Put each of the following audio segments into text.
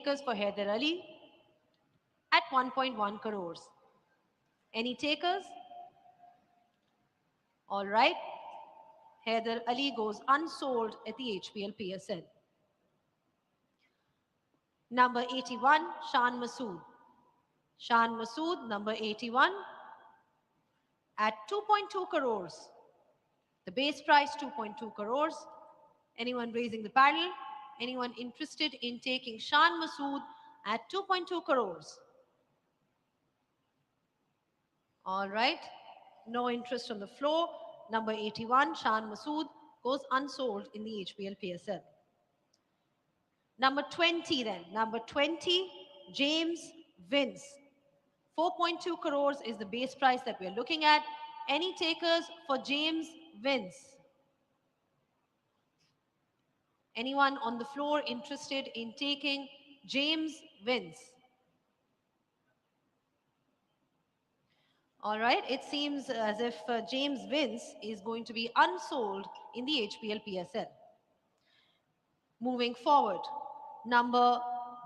Takers for Haider Ali at 1.1 crores. Any takers? All right. Haider Ali goes unsold at the HPL PSL. Number 81, Shan Masood. Shan Masood, number 81, at 2.2 crores. The base price, 2.2 crores. Anyone raising the paddle? Anyone interested in taking Shan Masood at 2.2 crores? All right. No interest on the floor. Number 81, Shan Masood, goes unsold in the HPL PSL. Number 20 then. Number 20, James Vince. 4.2 crores is the base price that we're looking at. Any takers for James Vince? Anyone on the floor interested in taking James Vince? All right, it seems as if James Vince is going to be unsold in the HPL PSL. Moving forward, number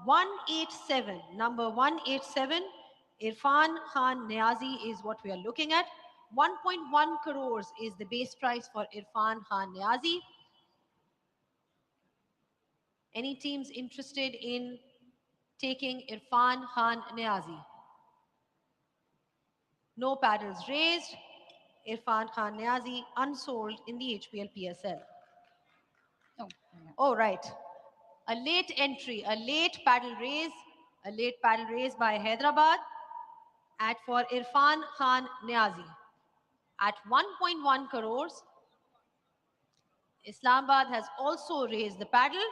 187. Number 187, Irfan Khan Nyazi is what we are looking at. 1.1 crores is the base price for Irfan Khan Nyazi. Any teams interested in taking Irfan Khan Nyazi? No paddles raised. Irfan Khan Nyazi unsold in the HPL PSL. Oh, right. A late entry, a late paddle raise by Hyderabad for Irfan Khan Nyazi at 1.1 crores. Islamabad has also raised the paddle.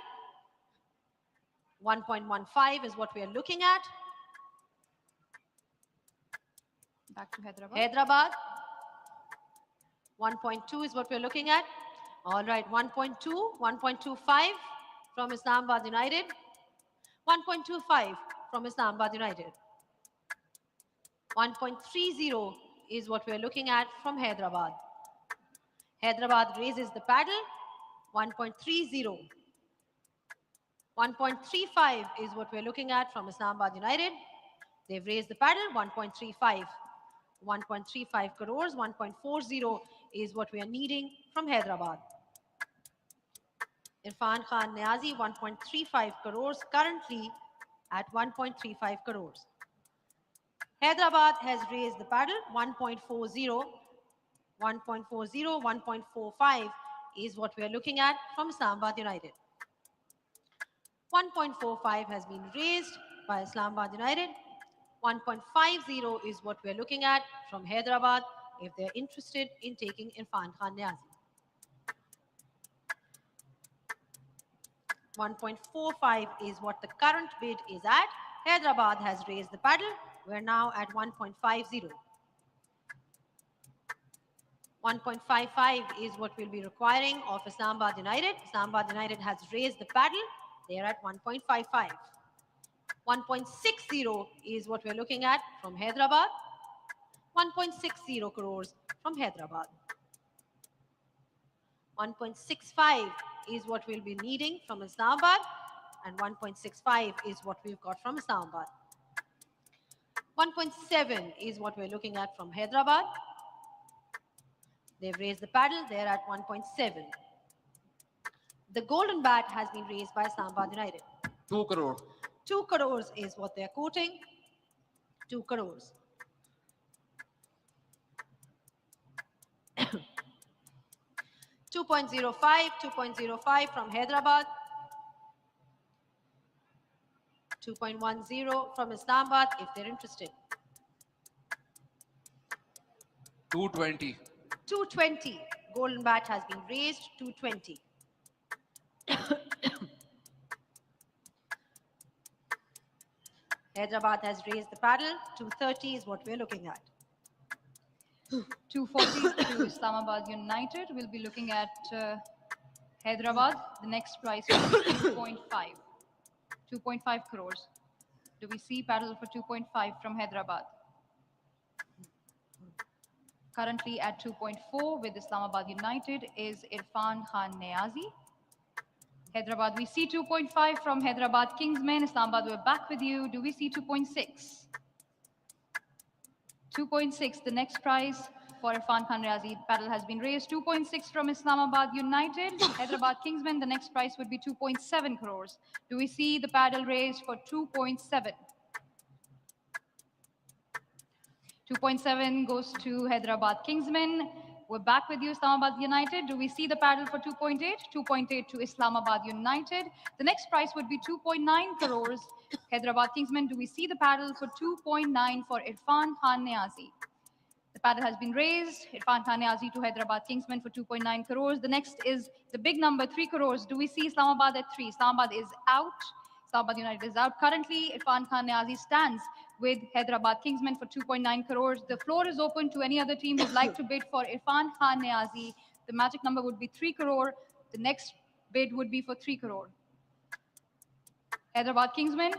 1.15 is what we are looking at. Back to Hyderabad. Hyderabad. 1.2 is what we're looking at. All right, 1.2, 1.25 from Islamabad United. 1.25 from Islamabad United. 1.30 is what we're looking at from Hyderabad. Hyderabad raises the paddle. 1.30. 1.35 is what we're looking at from Islamabad United. They've raised the paddle. 1.35. 1.35 crores. 1.40 is what we are needing from Hyderabad. Irfan Khan Nyazi, 1.35 crores, currently at 1.35 crores. Hyderabad has raised the paddle. 1.40. 1.40, 1.45 is what we are looking at from Islamabad United. 1.45 has been raised by Islamabad United. 1.50 is what we are looking at from Hyderabad if they're interested in taking Irfan Khan Nyazi. 1.45 is what the current bid is at. Hyderabad has raised the paddle. We're now at 1.50. 1.55 is what we'll be requiring of Islamabad United. Islamabad United has raised the paddle. They're at 1.55. 1.60 is what we're looking at from Hyderabad. 1.60 crores from Hyderabad. 1.65 is what we'll be needing from Islamabad, and 1.65 is what we've got from Islamabad. 1.7 is what we're looking at from Hyderabad. They've raised the paddle. They're at 1.7. The golden bat has been raised by Islamabad United. 2 crore. 2 crores is what they're quoting. 2 crores. $2.05 from Hyderabad. 2.10 from Islamabad if they're interested. 220. 220. Golden bat has been raised. 220. Hyderabad has raised the paddle. 230 is what we're looking at. 240 to Islamabad United. We'll be looking at Hyderabad. The next price is 2.5. 2.5 crores. Do we see paddle for 2.5 from Hyderabad? Currently at 2.4 with Islamabad United is Irfan Khan Nyazi. Hyderabad, we see 2.5 from Hyderabad Kingsmen. Islamabad, we're back with you. Do we see 2.6? 2.6, the next prize for Irfan Khan Nyazi. Paddle has been raised. 2.6 from Islamabad United. Hyderabad Kingsmen, the next prize would be 2.7 crores. Do we see the paddle raised for 2.7? 2.7 goes to Hyderabad Kingsmen. We're back with you, Islamabad United. Do we see the paddle for 2.8? 2.8 to Islamabad United. The next price would be 2.9 crores. Hyderabad Kingsmen, do we see the paddle for 2.9 for Irfan Khan Nyazi? The paddle has been raised. Irfan Khan Nyazi to Hyderabad Kingsmen for 2.9 crores. The next is the big number, 3 crores. Do we see Islamabad at 3? Islamabad is out. Islamabad United is out. Currently, Irfan Khan Nyazi stands with Hyderabad Kingsmen for 2.9 crores. The floor is open to any other team who'd like to bid for Irfan Khan Nyazi. The magic number would be 3 crore. The next bid would be for 3 crore. Hyderabad Kingsmen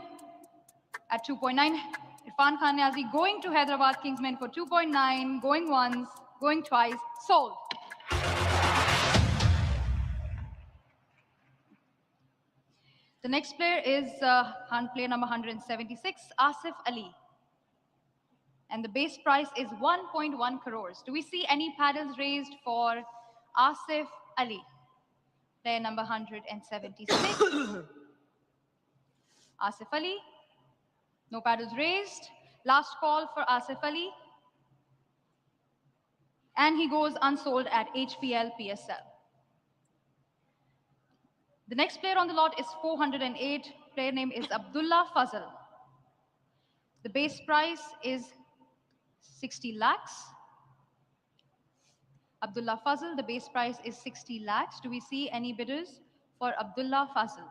at 2.9. Irfan Khan Nyazi going to Hyderabad Kingsmen for 2.9, going once, going twice, sold. The next player is player number 176, Asif Ali. And the base price is 1.1 crores. Do we see any paddles raised for Asif Ali? Player number 176. Asif Ali. No paddles raised. Last call for Asif Ali. And he goes unsold at HPL PSL. The next player on the lot is 408. Player name is Abdullah Fuzel. The base price is 60 lakhs. Abdullah Fuzel, the base price is 60 lakhs. Do we see any bidders for Abdullah Fuzel?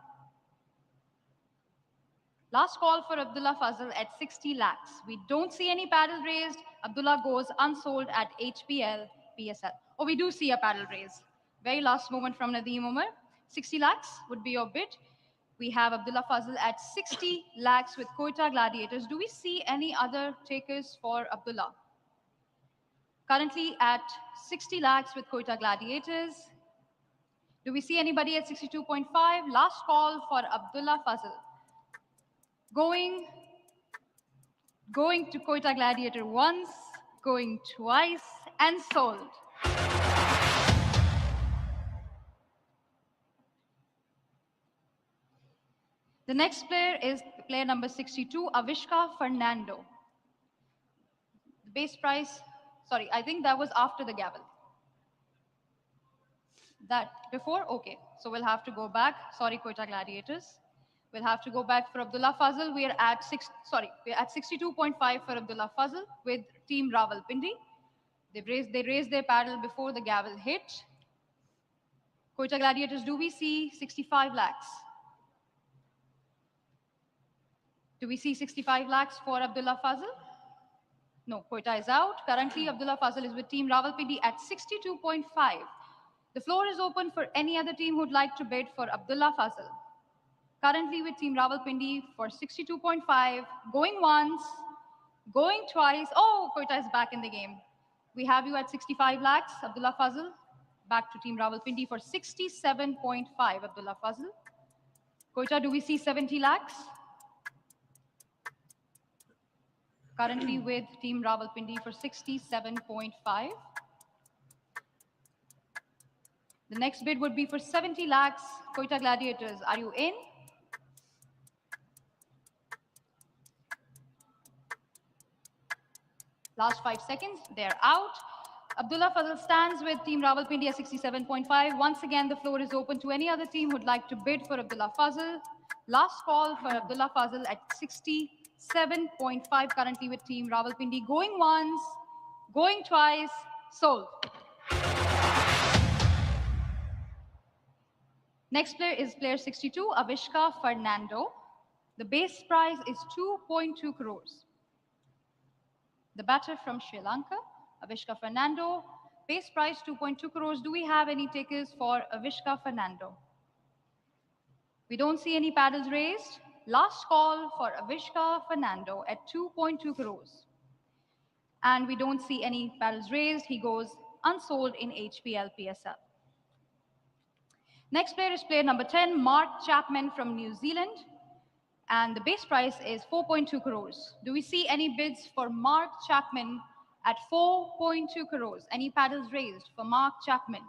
Last call for Abdullah Fuzel at 60 lakhs. We don't see any paddle raised. Abdullah goes unsold at HPL PSL. Oh, we do see a paddle raise. Very last moment from Nadeem Umar. 60 lakhs would be your bid. We have Abdullah Fuzel at 60 lakhs with Quetta Gladiators. Do we see any other takers for Abdullah? Currently at 60 lakhs with Quetta Gladiators. Do we see anybody at 62.5? Last call for Abdullah Fuzel. Going to Quetta Gladiator once, going twice, and sold. The next player is player number 62, Avishka Fernando. The base price, sorry, I think that was after the gavel. That before? Okay, so we'll have to go back. Sorry, Quetta Gladiators. We'll have to go back for Abdullah Fuzel. We're at 62.5 for Abdullah Fuzel with Team Rawalpindi. They raised their paddle before the gavel hit. Quetta Gladiators, do we see 65 lakhs? Do we see 65 lakhs for Abdullah Fuzel? No, Quetta is out. Currently, Abdullah Fuzel is with Team Rawalpindi at 62.5. The floor is open for any other team who'd like to bid for Abdullah Fuzel. Currently with Team Rawalpindi for 62.5, going once, going twice. Oh, Quetta is back in the game. We have you at 65 lakhs, Abdullah Fuzel. Back to Team Rawalpindi for 67.5, Abdullah Fuzel. Quetta, do we see 70 lakhs? Currently with Team Rawalpindi for 67.5. The next bid would be for 70 lakhs. Quetta Gladiators, are you in? Last 5 seconds, they're out. Abdullah Fuzel stands with Team Rawalpindi at 67.5. Once again, the floor is open to any other team who'd like to bid for Abdullah Fuzel. Last call for Abdullah Fuzel at 67.5, currently with Team Rawalpindi. Going once, going twice, sold. Next player is player 62, Avishka Fernando. The base price is 2.2 crores. The batter from Sri Lanka, Avishka Fernando. Base price 2.2 crores. Do we have any takers for Avishka Fernando? We don't see any paddles raised. Last call for Avishka Fernando at 2.2 crores. And we don't see any paddles raised. He goes unsold in HPL PSL. Next player is player number 10, Mark Chapman from New Zealand. And the base price is 4.2 crores. Do we see any bids for Mark Chapman at 4.2 crores? Any paddles raised for Mark Chapman?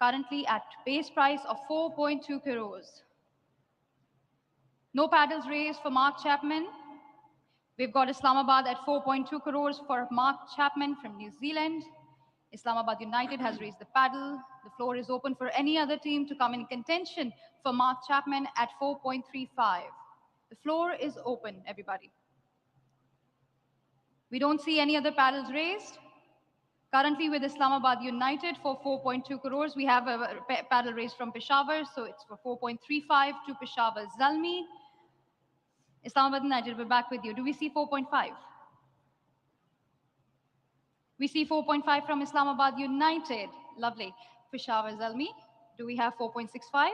Currently at base price of 4.2 crores. No paddles raised for Mark Chapman. We've got Islamabad at 4.2 crores for Mark Chapman from New Zealand. Islamabad United has raised the paddle. The floor is open for any other team to come in contention for Mark Chapman at 4.35. The floor is open, everybody. We don't see any other paddles raised. Currently with Islamabad United for 4.2 crores, we have a paddle raised from Peshawar, so it's for 4.35 to Peshawar Zalmi. Islamabad United, we're back with you. Do we see 4.5? We see 4.5 from Islamabad United. Lovely. Peshawar Zalmi, do we have 4.65?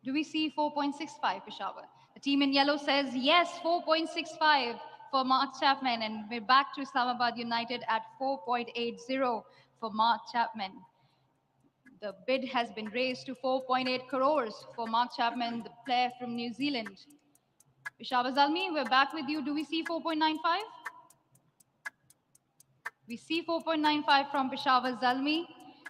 Do we see 4.65 Peshawar? The team in yellow says yes, 4.65 for Mark Chapman, and we're back to Islamabad United at 4.80 for Mark Chapman. The bid has been raised to 4.8 crores for Mark Chapman, the player from New Zealand. Peshawar Zalmi, we're back with you. Do we see 4.95? We see 4.95 from Peshawar Zalmi,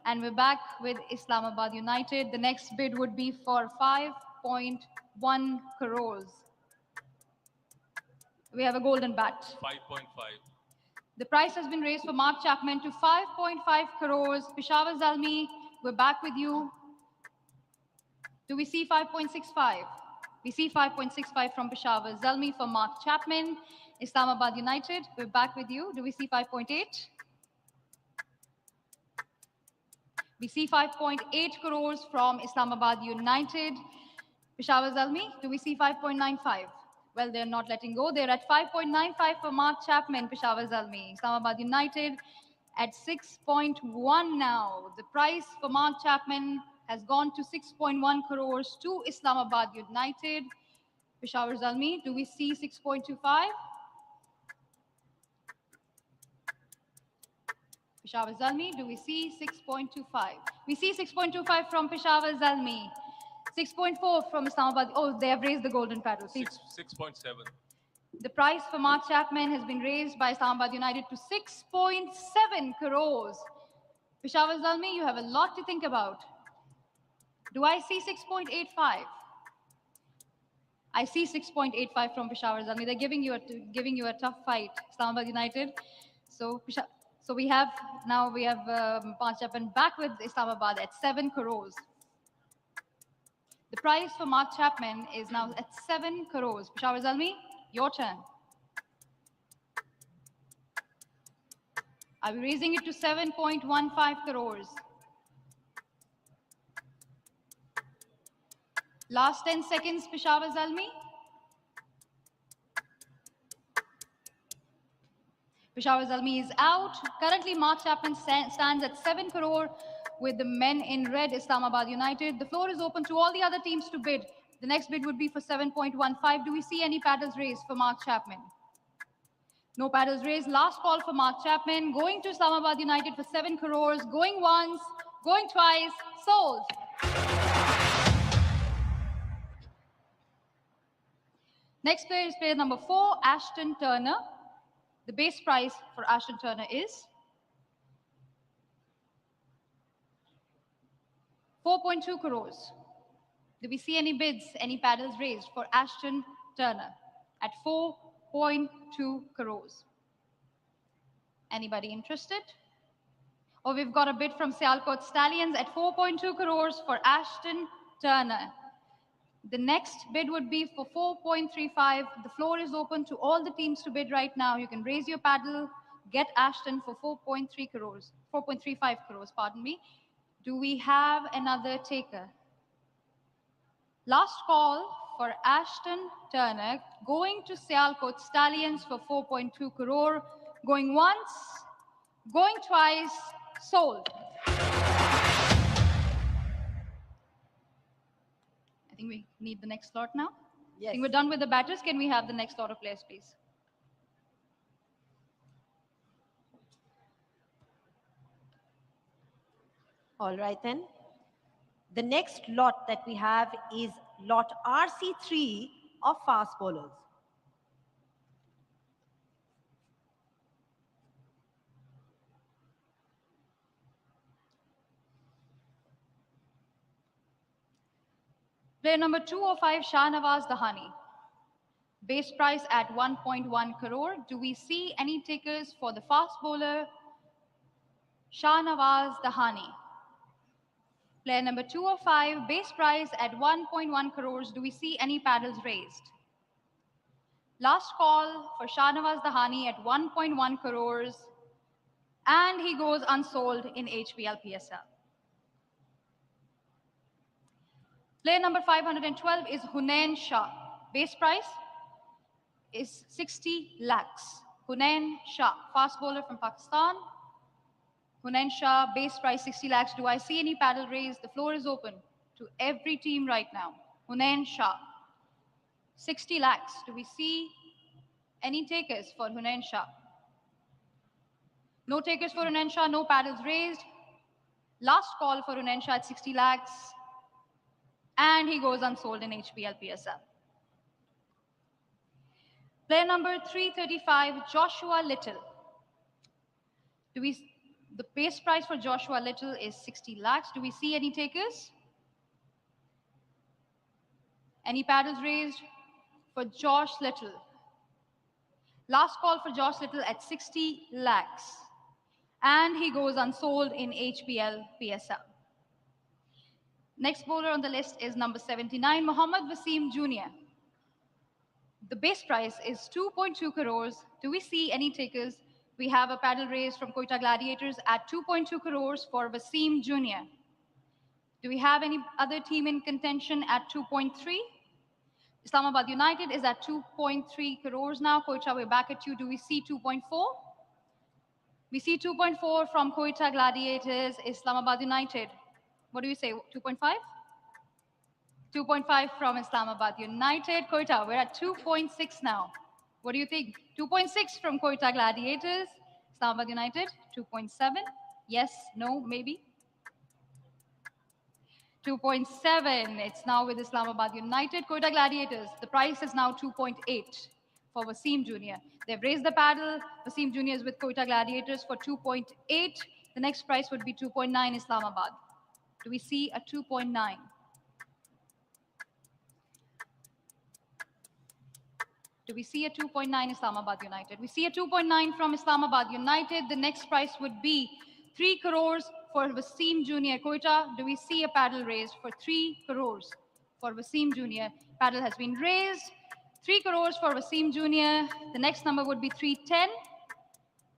and we're back with Islamabad United. The next bid would be for 5.1 crores. We have a golden bat. 5.5. The price has been raised for Mark Chapman to 5.5 crores. Peshawar Zalmi, we're back with you. Do we see 5.65? We see 5.65 from Peshawar Zalmi for Mark Chapman. Islamabad United, we're back with you. Do we see 5.8? We see 5.8 crores from Islamabad United. Peshawar Zalmi, do we see 5.95? Well, they're not letting go. They're at 5.95 for Mark Chapman, Peshawar Zalmi. Islamabad United at 6.1 now. The price for Mark Chapman has gone to 6.1 crores to Islamabad United. Peshawar Zalmi, do we see 6.25? Peshawar Zalmi, do we see 6.25? We see 6.25 from Peshawar Zalmi. 6.4 from Islamabad. Oh, they have raised the golden paddle. 6.7. The price for Mark Chapman has been raised by Islamabad United to 6.7 crores. Peshawar Zalmi, you have a lot to think about. Do I see 6.85? I see 6.85 from Peshawar Zalmi. They're giving you a tough fight, Islamabad United. So we have Mark Chapman back with Islamabad at 7 crores. The price for Mark Chapman is now at 7 crores. Peshawar Zalmi, your turn. Are we raising it to 7.15 crores? Last 10 seconds, Peshawar Zalmi. Peshawar Zalmi is out. Currently, Mark Chapman stands at 7 crore with the men in red, Islamabad United. The floor is open to all the other teams to bid. The next bid would be for 7.15. Do we see any paddles raised for Mark Chapman? No paddles raised. Last call for Mark Chapman. Going to Islamabad United for 7 crores. Going once, going twice. Sold. Next player is player number 4, Ashton Turner. The base price for Ashton Turner is 4.2 crores. Do we see any bids, any paddles raised for Ashton Turner at 4.2 crores? Anybody interested? Or we've got a bid from Sialkot Stallions at 4.2 crores for Ashton Turner. The next bid would be for 4.35. The floor is open to all the teams to bid right now. You can raise your paddle, get Ashton for 4.3 crores, 4.35 crores, pardon me. Do we have another taker? Last call for Ashton Turner, going to Sialkot Stallions for 4.2 crore, going once, going twice, sold. I think we need the next slot now. Yes. I think we're done with the batters. Can we have the next lot of players, please? All right then. The next lot that we have is lot RC3 of fast bowlers. Player number 205, Shahnawaz Dahani. Base price at 1.1 crore. Do we see any takers for the fast bowler Shahnawaz Dahani? Player number 205, base price at 1.1 crores. Do we see any paddles raised? Last call for Shahnawaz Dahani at 1.1 crores. And he goes unsold in HPL PSL. Player number 512 is Hunain Shah. Base price is 60 lakhs. Hunain Shah, fast bowler from Pakistan. Hunain Shah, base price 60 lakhs. Do I see any paddle raise? The floor is open to every team right now. Hunain Shah, 60 lakhs. Do we see any takers for Hunain Shah? No takers for Hunain Shah, no paddles raised. Last call for Hunain Shah at 60 lakhs. And he goes unsold in HPL PSL. Player number 335, Joshua Little. The base price for Joshua Little is 60 lakhs. Do we see any takers? Any paddles raised for Josh Little? Last call for Josh Little at 60 lakhs. And he goes unsold in HPL PSL. Next bowler on the list is number 79, Mohammad Wasim Jr. The base price is 2.2 crores. Do we see any takers? We have a paddle raise from Quetta Gladiators at 2.2 crores for Wasim Jr. Do we have any other team in contention at 2.3? Islamabad United is at 2.3 crores now. Quetta, we're back at you. Do we see 2.4? We see 2.4 from Quetta Gladiators, Islamabad United. What do you say, 2.5? 2.5 from Islamabad United. Quetta, we're at 2.6 now. What do you think? 2.6 from Quetta Gladiators. Islamabad United, 2.7. Yes, no, maybe. 2.7. It's now with Islamabad United. Quetta Gladiators, the price is now 2.8 for Wasim Jr. They've raised the paddle. Wasim Jr. is with Quetta Gladiators for 2.8. The next price would be 2.9 Islamabad. Do we see a 2.9? Do we see a 2.9 Islamabad United? We see a 2.9 from Islamabad United. The next price would be 3 crores for Wasim Jr. Quetta, do we see a paddle raised for 3 crores for Wasim Jr.? Paddle has been raised. 3 crores for Wasim Jr. The next number would be 310.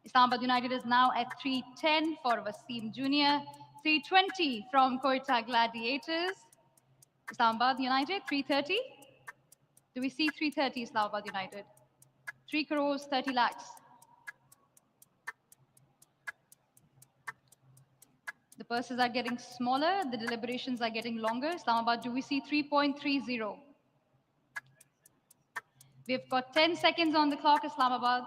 Islamabad United is now at 310 for Wasim Jr. 320 from Quetta Gladiators. Islamabad United, 330. Do we see 330 Islamabad United? 3 crores, 30 lakhs. The purses are getting smaller. The deliberations are getting longer. Islamabad, do we see 3.30? We've got 10 seconds on the clock, Islamabad.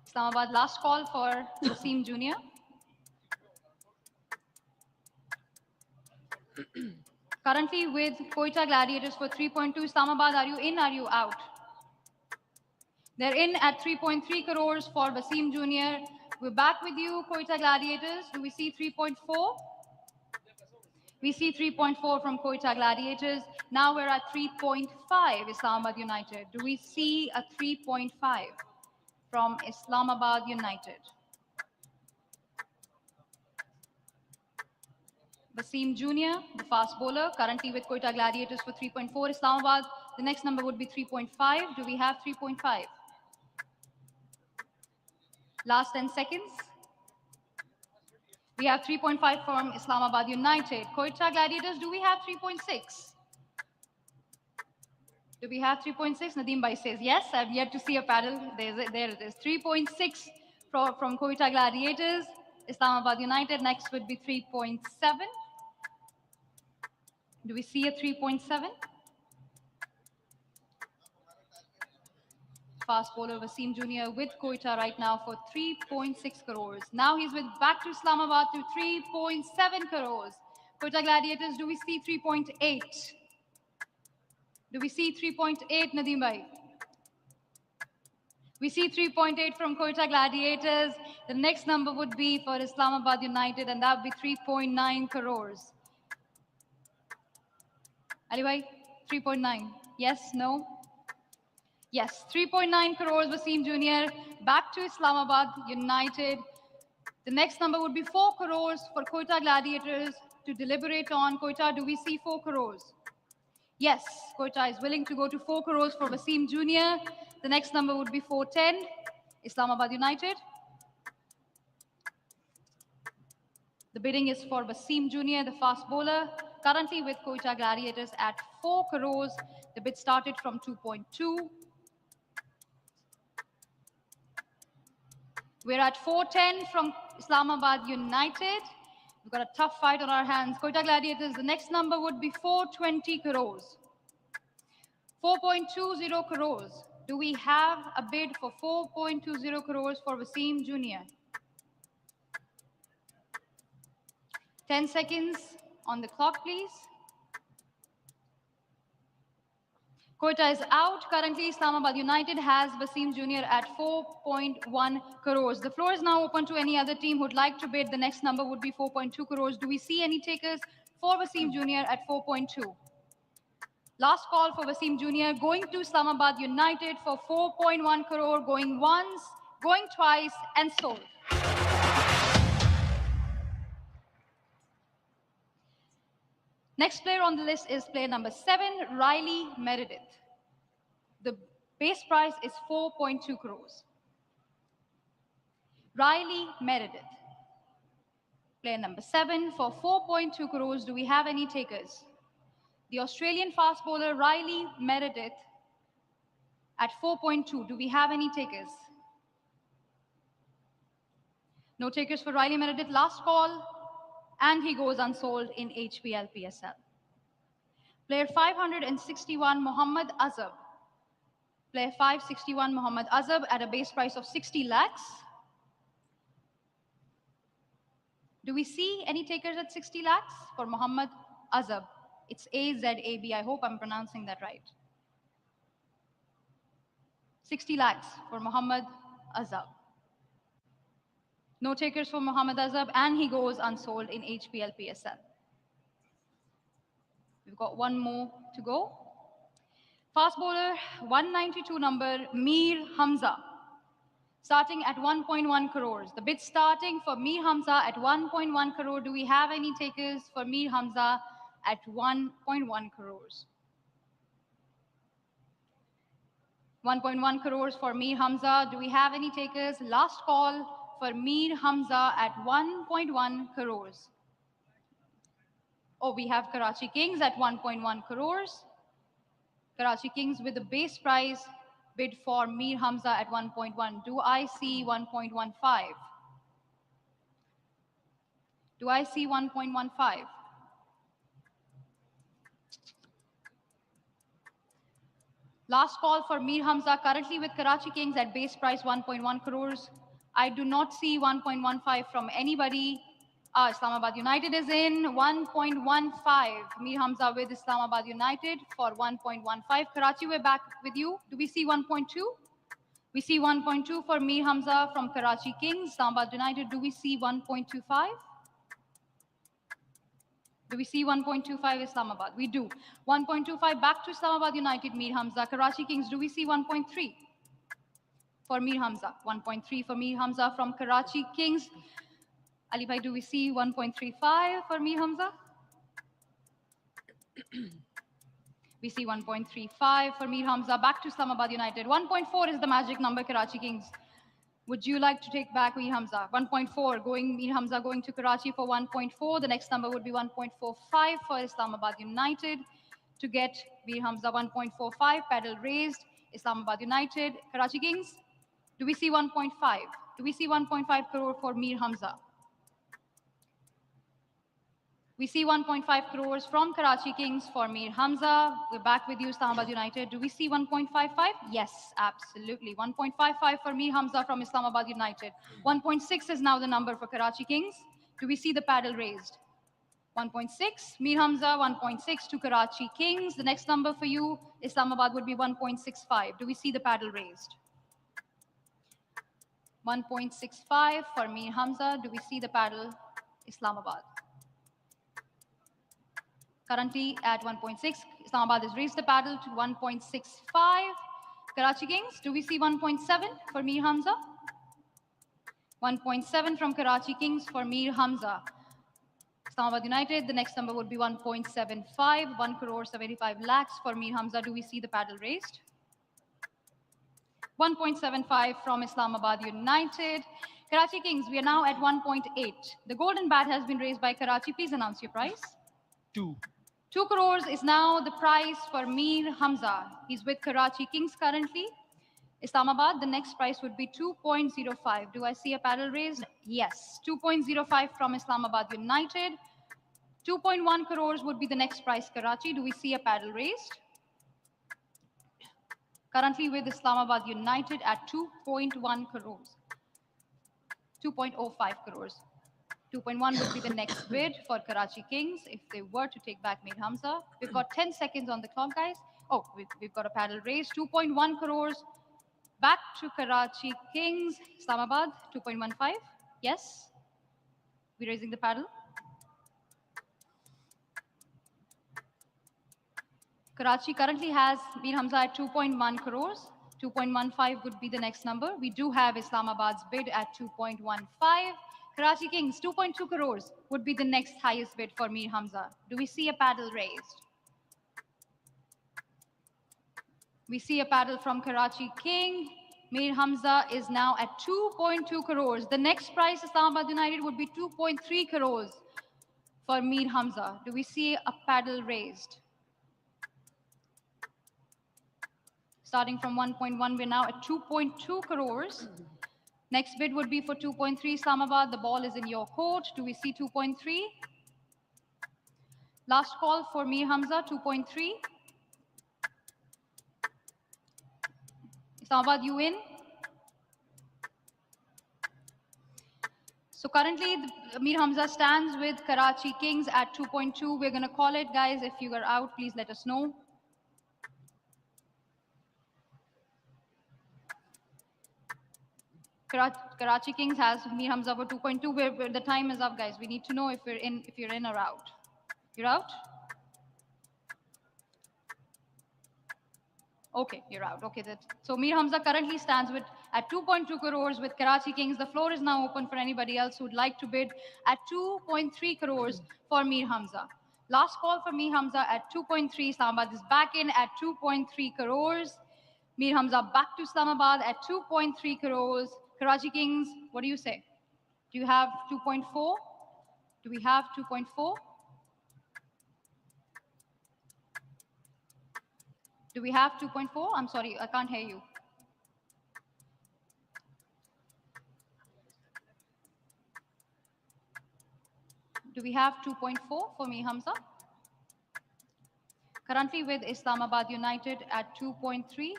Islamabad, last call for Wasim Jr. Currently with Quetta Gladiators for 3.2. Islamabad, are you in? Are you out? They're in at 3.3 crores for Wasim Jr. We're back with you, Quetta Gladiators. Do we see 3.4? We see 3.4 from Quetta Gladiators. Now we're at 3.5 Islamabad United. Do we see a 3.5 from Islamabad United? Wasim Jr., the fast bowler, currently with Quetta Gladiators for 3.4. Islamabad, the next number would be 3.5. Do we have 3.5? Last 10 seconds. We have 3.5 from Islamabad United. Quetta Gladiators, do we have 3.6? Do we have 3.6? Nadeem Bhai says yes. I've yet to see a paddle. There it is. 3.6 from Quetta Gladiators. Islamabad United, next would be 3.7. Do we see a 3.7? fast bowler Wasim Jr. with Quetta right now for 3.6 crores. Now he's with back to Islamabad to 3.7 crores. Quetta Gladiators, do we see 3.8? Do we see 3.8, Nadeem bhai? We see 3.8 from Quetta Gladiators. The next number would be for Islamabad United, and that would be 3.9 crores. Ali bhai, 3.9. Yes, no? Yes, 3.9 crores Wasim Jr. back to Islamabad United. The next number would be 4 crores for Quetta Gladiators to deliberate on. Quetta, do we see 4 crores? Yes, Quetta is willing to go to 4 crores for Wasim Jr. The next number would be 410, Islamabad United. The bidding is for Wasim Jr., the fast bowler, currently with Quetta Gladiators at 4 crores. The bid started from 2.2. We're at 410 from Islamabad United. We've got a tough fight on our hands. Quetta Gladiators, the next number would be 420 crores. 4.20 crores. Do we have a bid for 4.20 crores for Wasim Jr.? 10 seconds on the clock, please. Quetta is out. Currently, Islamabad United has Wasim Jr. at 4.1 crores. The floor is now open to any other team who'd like to bid. The next number would be 4.2 crores. Do we see any takers for Wasim Jr. at 4.2? Last call for Wasim Jr. going to Islamabad United for 4.1 crore, going once, going twice, and sold. Next player on the list is player number 7, Riley Meredith. The base price is 4.2 crores. Riley Meredith, player number 7 for 4.2 crores. Do we have any takers? The Australian fast bowler Riley Meredith at 4.2. Do we have any takers? No takers for Riley Meredith. Last call, and he goes unsold in HPL PSL. Player 561, Muhammad Azam. Player 561, Muhammad Azam at a base price of 60 lakhs. Do we see any takers at 60 lakhs for Muhammad Azam? It's A-Z-A-B. I hope I'm pronouncing that right. 60 lakhs for Muhammad Azam. No takers for Muhammad Azam, and he goes unsold in HPL PSL. We've got one more to go. Fast bowler, 192 number, Mir Hamza, starting at 1.1 crores. The bid starting for Mir Hamza at 1.1 crore. Do we have any takers for Mir Hamza at 1.1 crores? 1.1 crores for Mir Hamza. Do we have any takers? Last call for Mir Hamza at 1.1 crores. Oh, we have Karachi Kings at 1.1 crores. Karachi Kings with the base price bid for Mir Hamza at 1.1. Do I see 1.15? Do I see 1.15? Last call for Mir Hamza, currently with Karachi Kings at base price 1.1 crores. I do not see 1.15 from anybody. Islamabad United is in 1.15. Mir Hamza with Islamabad United for 1.15. Karachi, we're back with you. Do we see 1.2? We see 1.2 for Mir Hamza from Karachi Kings. Islamabad United, do we see 1.25? Do we see 1.25 Islamabad? We do. 1.25 back to Islamabad United, Mir Hamza. Karachi Kings, do we see 1.3 for Mir Hamza? 1.3 for Mir Hamza from Karachi Kings. Ali bhai, do we see 1.35 for Mir Hamza? We see 1.35 for Mir Hamza. Back to Islamabad United. 1.4 is the magic number, Karachi Kings. Would you like to take back Mir Hamza? 1.4, going Mir Hamza going to Karachi for 1.4. The next number would be 1.45 for Islamabad United to get Mir Hamza 1.45. Pedal raised. Islamabad United. Karachi Kings. Do we see 1.5? Do we see 1.5 crore for Mir Hamza? We see 1.5 crores from Karachi Kings for Mir Hamza. We're back with you, Islamabad United. Do we see 1.55? Yes, absolutely. 1.55 for Mir Hamza from Islamabad United. 1.6 is now the number for Karachi Kings. Do we see the paddle raised? 1.6, Mir Hamza, 1.6 to Karachi Kings. The next number for you, Islamabad, would be 1.65. Do we see the paddle raised? 1.65 for Mir Hamza. Do we see the paddle, Islamabad? Currently at 1.6, Islamabad has raised the paddle to 1.65. Karachi Kings, do we see 1.7 for Mir Hamza? 1.7 from Karachi Kings for Mir Hamza. Islamabad United, the next number would be 1.75, 1 crore 75 lakhs for Mir Hamza. Do we see the paddle raised? 1.75 from Islamabad United. Karachi Kings, we are now at 1.8. The golden bat has been raised by Karachi. Please announce your price. 2. 2 crores is now the price for Mir Hamza. He's with Karachi Kings currently. Islamabad, the next price would be 2.05. Do I see a paddle raised? Yes. 2.05 from Islamabad United. 2.1 crores would be the next price, Karachi. Do we see a paddle raised? Currently with Islamabad United at 2.1 crores. 2.05 crores. 2.1 would be the next bid for Karachi Kings if they were to take back Mir Hamza. We've got 10 seconds on the clock, guys. Oh, we've got a paddle raise. 2.1 crores back to Karachi Kings. Islamabad, 2.15. Yes? We're raising the paddle. Karachi currently has Mir Hamza at 2.1 crores. 2.15 would be the next number. We do have Islamabad's bid at 2.15. Karachi Kings, 2.2 crores would be the next highest bid for Mir Hamza. Do we see a paddle raised? We see a paddle from Karachi King. Mir Hamza is now at 2.2 crores. The next price, Islamabad United, would be 2.3 crores for Mir Hamza. Do we see a paddle raised? Starting from 1.1, we're now at 2.2 crores. Next bid would be for 2.3 Islamabad. The ball is in your court. Do we see 2.3? Last call for Mir Hamza, 2.3. Islamabad, you in? So currently, Mir Hamza stands with Karachi Kings at 2.2. We're going to call it, guys. If you are out, please let us know. Karachi Kings has Mir Hamza for 2.2. The time is up, guys. We need to know if you're in or out. You're out? Okay, you're out. Okay, so Mir Hamza currently stands at 2.2 crores with Karachi Kings. The floor is now open for anybody else who would like to bid at 2.3 crores for Mir Hamza. Last call for Mir Hamza at 2.3. Islamabad is back in at 2.3 crores. Mir Hamza back to Islamabad at 2.3 crores. Karachi Kings, what do you say? Do you have 2.4? Do we have 2.4? Do we have 2.4? I'm sorry, I can't hear you. Do we have 2.4 for Mir Hamza? Currently with Islamabad United at 2.3.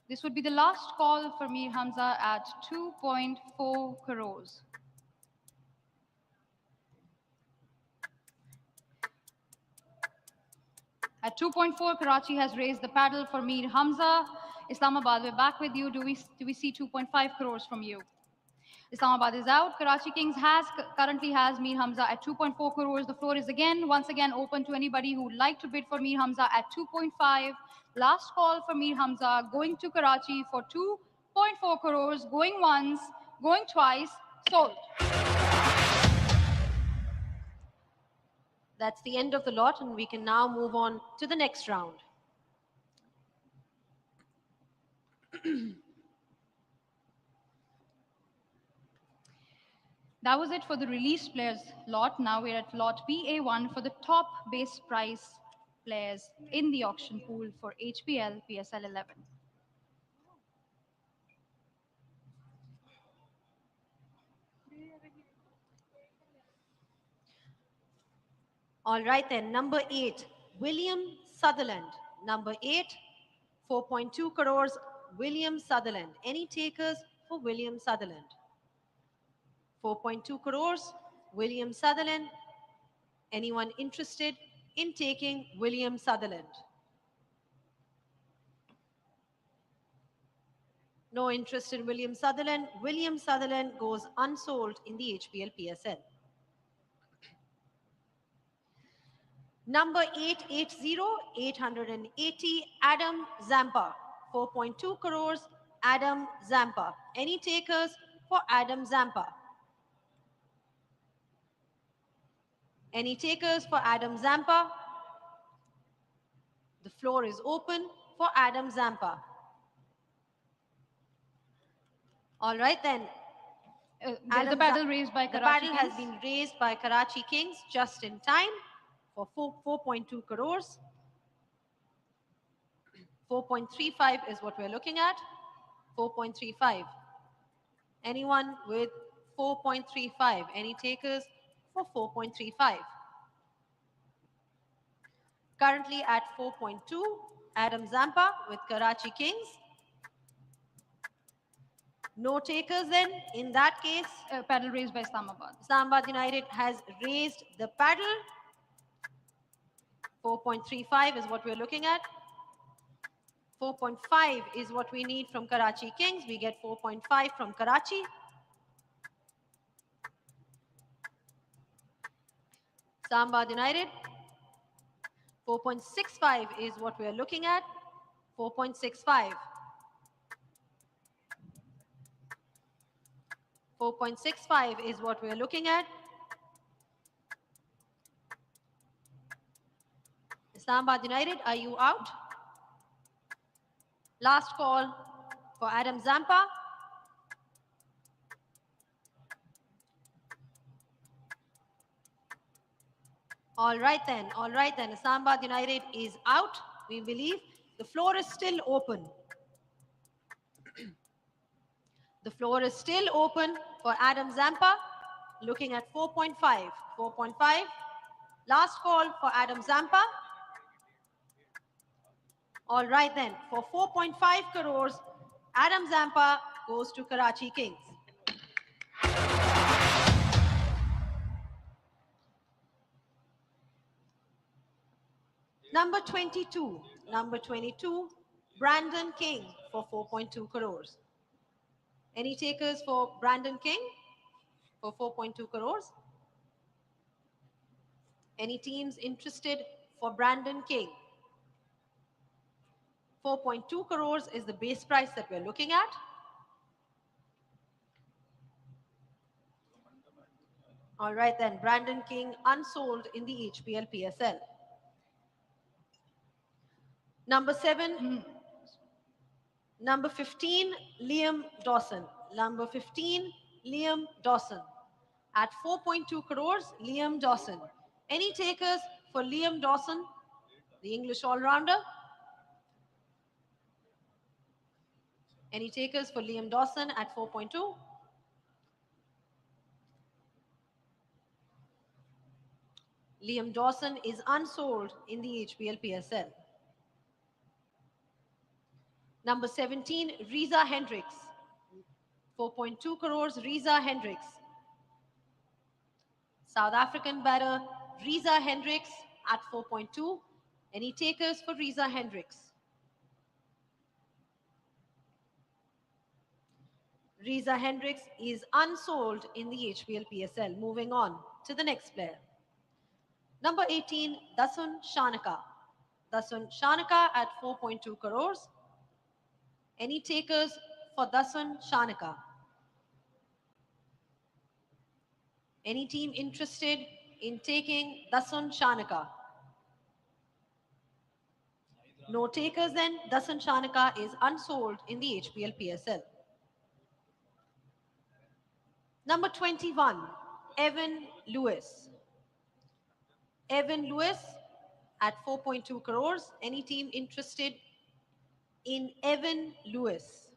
This would be the last call for Mir Hamza at 2.4 crores. At 2.4, Karachi has raised the paddle for Mir Hamza. Islamabad, we're back with you. Do we see 2.5 crores from you? Islamabad is out. Karachi Kings currently has Mir Hamza at 2.4 crores. The floor is once again open to anybody who would like to bid for Mir Hamza at 2.5. Last call for Mir Hamza, going to Karachi for 2.4 crores, going once, going twice, sold. That's the end of the lot, and we can now move on to the next round. That was it for the released players lot. Now we're at lot PA1 for the top base price players in the auction pool for HPL PSL 11. All right then, number 8, William Sutherland. Number 8, 4.2 crores, William Sutherland. Any takers for William Sutherland? 4.2 crores, William Sutherland. Anyone interested in taking William Sutherland? No interest in William Sutherland. William Sutherland goes unsold in the HPL PSL. Number 880, 880, Adam Zampa. 4.2 crores, Adam Zampa. Any takers for Adam Zampa? Any takers for Adam Zampa? The floor is open for Adam Zampa. All right then. There's a paddle raised by The Karachi paddle has Kings. been raised by Karachi Kings just in time for 4.2 crores. 4.35 is what we're looking at. 4.35. Anyone with 4.35? Any takers for 4.35? Currently at 4.2, Adam Zampa with Karachi Kings. No takers then. In that case, Paddle raised by Islamabad. Islamabad United has raised the paddle. 4.35 is what we're looking at. 4.5 is what we need from Karachi Kings. We get 4.5 from Karachi. Islamabad United. 4.65 is what we're looking at. 4.65. 4.65 is what we're looking at. Islamabad United, are you out? Last call for Adam Zampa. All right then, Islamabad United is out, we believe. The floor is still open. The floor is still open for Adam Zampa, looking at 4.5. 4.5. Last call for Adam Zampa. All right then, for 4.5 crores, Adam Zampa goes to Karachi Kings. Number 22, Brandon King for 4.2 crores. Any takers for Brandon King for 4.2 crores? Any teams interested for Brandon King? 4.2 crores is the base price that we're looking at. All right then, Brandon King unsold in the HPL PSL. Number 7, number 15, Liam Dawson. Number 15, Liam Dawson. At 4.2 crores, Liam Dawson. Any takers for Liam Dawson, the English all-rounder? Any takers for Liam Dawson at 4.2? Liam Dawson is unsold in the HPL PSL. Number 17, Riza Hendricks. 4.2 crores, Riza Hendricks. South African batter Riza Hendricks at 4.2. Any takers for Riza Hendricks? Riza Hendricks is unsold in the HPL PSL. Moving on to the next player. Number 18, Dasun Shanaka. Dasun Shanaka at 4.2 crores. Any takers for Dasun Shanaka? Any team interested in taking Dasun Shanaka? No takers then. Dasun Shanaka is unsold in the HPL PSL. Number 21, Evan Lewis. Evan Lewis at 4.2 crores. Any team interested in Evan Lewis?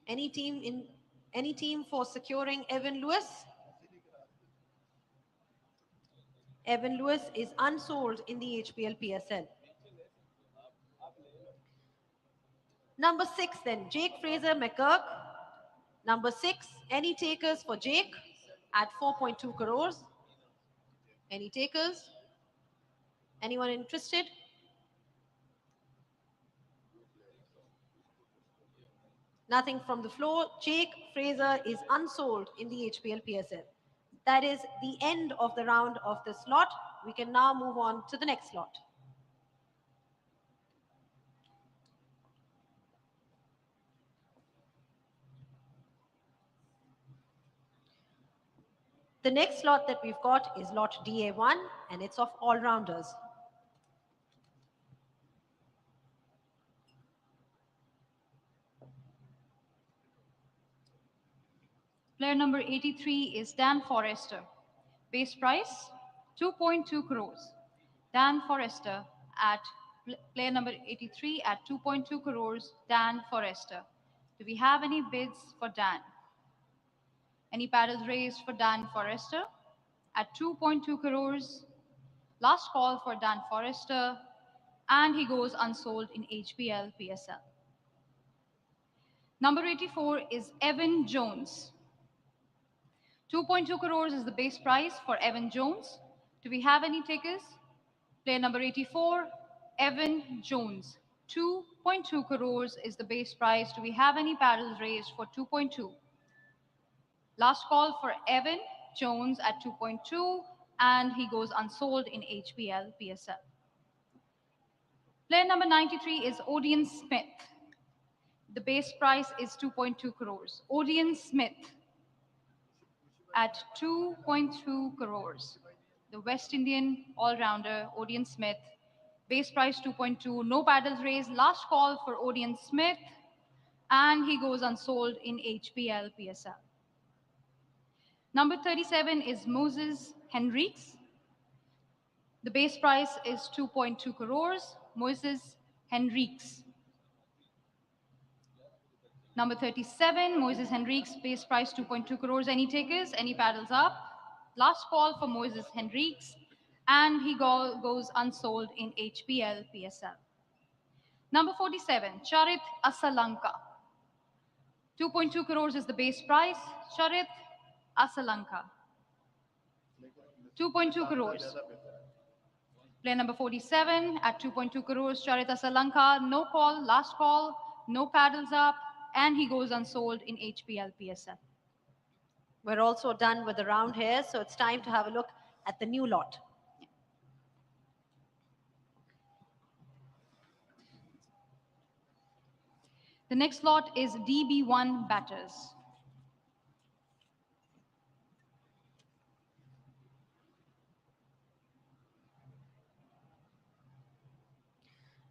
Any team for securing Evan Lewis? Evan Lewis is unsold in the HPL PSL. Number 6 then, Jake Fraser McCurk. Number 6, any takers for Jake at 4.2 crores? Any takers? Anyone interested? Nothing from the floor. Jake Fraser is unsold in the HPL PSL. That is the end of the round of this slot. We can now move on to the next slot. The next slot that we've got is lot DA1, and it's of all-rounders. Player number 83 is Dan Forrester. Base price 2.2 crores. Dan Forrester at player number 83 at 2.2 crores. Dan Forrester. Do we have any bids for Dan? Any paddles raised for Dan Forrester at 2.2 crores? Last call for Dan Forrester, and he goes unsold in HPL PSL. Number 84 is Evan Jones. 2.2 crores is the base price for Evan Jones. Do we have any takers? Player number 84, Evan Jones. 2.2 crores is the base price. Do we have any paddles raised for 2.2? Last call for Evan Jones at 2.2, and he goes unsold in HPL PSL. Player number 93 is Odean Smith. The base price is 2.2 crores. Odean Smith at 2.2 crores. The West Indian all-rounder, Odean Smith. Base price 2.2, no paddles raised. Last call for Odean Smith, and he goes unsold in HPL PSL. Number 37 is Moses Henriques. The base price is 2.2 crores. Moses Henriques. Number 37, Moses Henriques, base price 2.2 crores. Any takers? Any paddles up? Last call for Moses Henriques, and he goes unsold in HPL PSL. Number 47, Charit Asalanka. 2.2 crores is the base price. Charit Asalanka. 2.2 crores. Player number 47 at 2.2 crores, Charit Asalanka. No call, last call, no paddles up, and he goes unsold in HPL PSL. We're also done with the round here, so it's time to have a look at the new lot. The next lot is DB1 batters.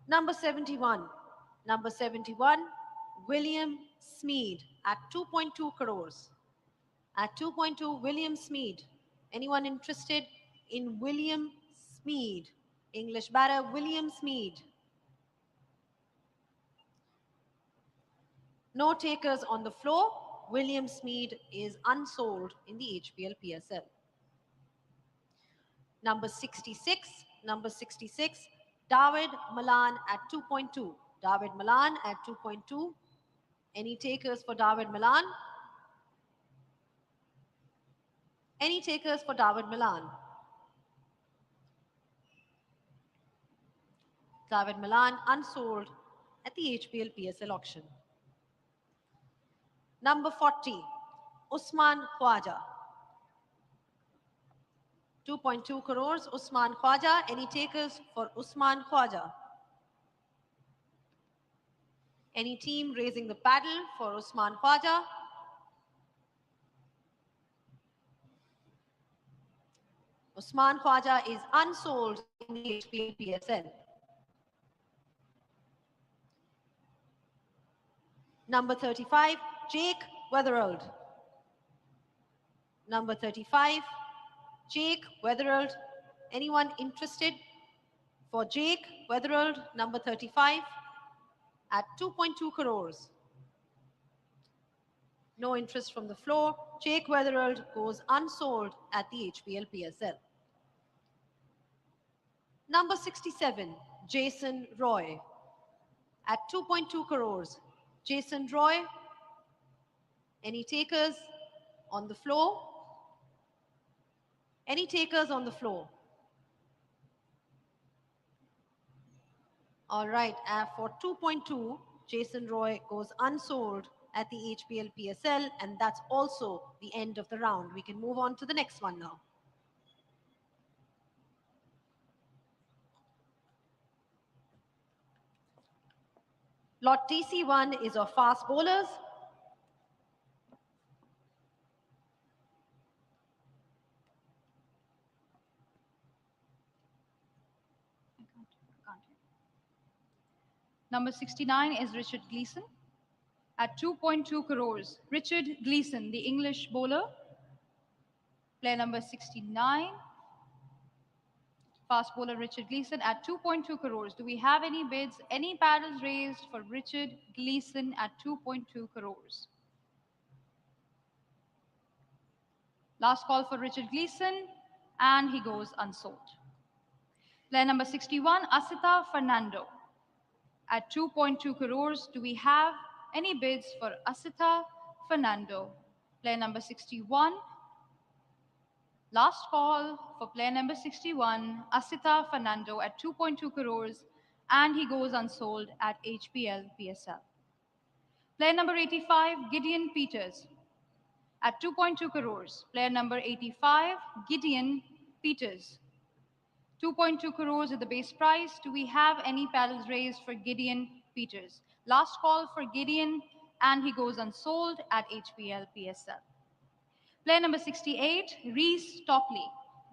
Number 71. Number 71, William Smeed at 2.2 crores. At 2.2, William Smeed. Anyone interested in William Smeed? English batter, William Smeed. No takers on the floor. William Smeed is unsold in the HPL PSL. Number 66. Number 66, David Malan at 2.2. David Malan at 2.2. Any takers for David Malan? Any takers for David Malan? David Malan unsold at the HPL PSL auction. Number 40, Usman Khwaja. 2.2 crores, Usman Khwaja. Any takers for Usman Khwaja? Any team raising the paddle for Usman Khwaja? Usman Khwaja is unsold in the HPL PSL. Number 35, Jake Weatherald. Number 35, Jake Weatherald. Anyone interested for Jake Weatherald, number 35, at 2.2 crores? No interest from the floor. Jake Weatherald goes unsold at the HPL PSL. Number 67, Jason Roy. At 2.2 crores. Jason Roy, any takers on the floor? Any takers on the floor? All right, for 2.2, Jason Roy goes unsold at the HPL PSL, and that's also the end of the round. We can move on to the next one now. Lot TC1 is of fast bowlers. Number 69 is Richard Gleeson. At 2.2 crores, Richard Gleeson, the English bowler. Player number 69. Fast bowler Richard Gleeson at 2.2 crores. Do we have any bids, any paddles raised for Richard Gleeson at 2.2 crores? Last call for Richard Gleeson, and he goes unsold. Player number 61, Asita Fernando. At 2.2 crores, do we have any bids for Asita Fernando? Player number 61. Last call for player number 61, Asita Fernando at 2.2 crores, and he goes unsold at HPL PSL. Player number 85, Gideon Peters. At 2.2 crores, player number 85, Gideon Peters. 2.2 crores is the base price. Do we have any paddles raised for Gideon Peters? Last call for Gideon, and he goes unsold at HPL PSL. Player number 68, Reece Topley.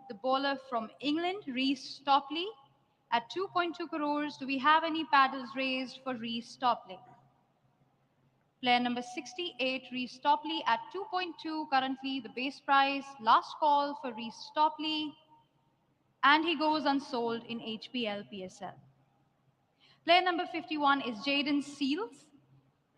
The bowler from England, Reece Topley. At 2.2 crores, do we have any paddles raised for Reece Topley? Player number 68, Reece Topley at 2.2, currently the base price. Last call for Reece Topley, and he goes unsold in HPL PSL. Player number 51 is Jaden Seals,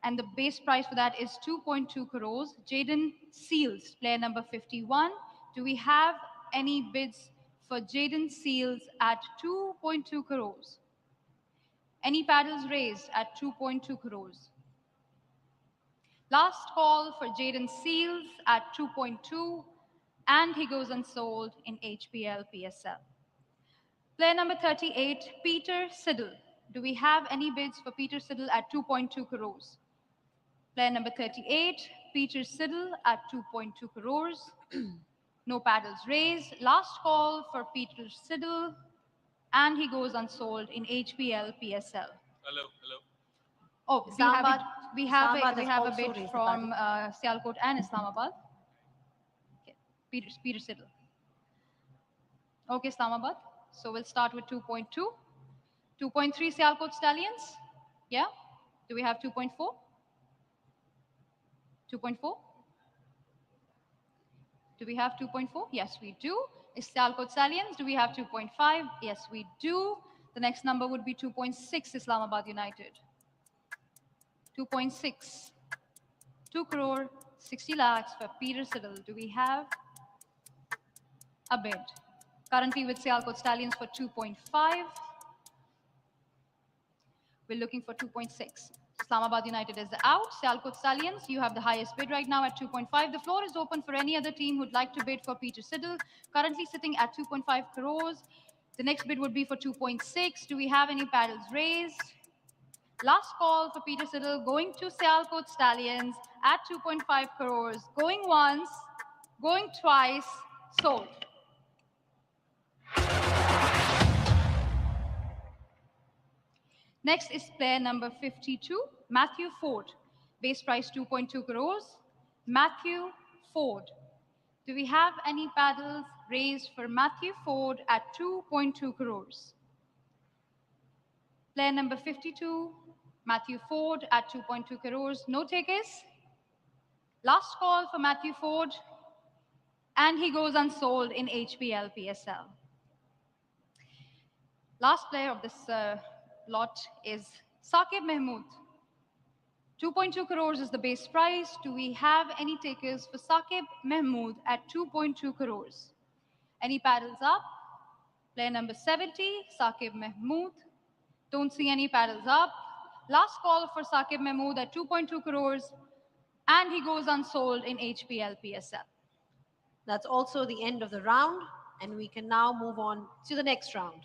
and the base price for that is 2.2 crores. Jaden Seals, player number 51. Do we have any bids for Jaden Seals at 2.2 crores? Any paddles raised at 2.2 crores? Last call for Jaden Seals at 2.2, and he goes unsold in HPL PSL. Player number 38, Peter Siddle. Do we have any bids for Peter Siddle at 2.2 crores? Player number 38, Peter Siddle at 2.2 crores. No paddles raised. Last call for Peter Siddle, and he goes unsold in HPL PSL. Hello, hello. Oh, Islamabad- we have Islamabad a has also bid raised the from Sialkot and Islamabad. Okay. Peter Siddle. Okay, Islamabad. So we'll start with 2.2. 2.3 Sialkot Stallions. Yeah? Do we have 2.4? 2.4? Do we have 2.4? Yes, we do. Is Sialkot Stallions? Do we have 2.5? Yes, we do. The next number would be 2.6 Islamabad United. 2.6. 2 crore 60 lakhs for Peter Siddle. Do we have a bid? Currently with Sialkot Stallions for 2.5. We're looking for 2.6. Islamabad United is out. Sialkot Stallions, you have the highest bid right now at 2.5. The floor is open for any other team who'd like to bid for Peter Siddle, currently sitting at 2.5 crores. The next bid would be for 2.6. Do we have any paddles raised? Last call for Peter Siddle, going to Sialkot Stallions at 2.5 crores. Going once, going twice, sold. Next is player number 52, Matthew Ford. Base price 2.2 crores. Matthew Ford. Do we have any paddles raised for Matthew Ford at 2.2 crores? Player number 52, Matthew Ford at 2.2 crores. No takers. Last call for Matthew Ford, and he goes unsold in HPL PSL. Last player of this lot is Saqib Mahmood. 2.2 crores is the base price. Do we have any takers for Saqib Mahmood at 2.2 crores? Any paddles up? Player number 70, Saqib Mahmood. Don't see any paddles up. Last call for Saqib Mahmood at 2.2 crores, and he goes unsold in HPL PSL. That's also the end of the round, and we can now move on to the next round.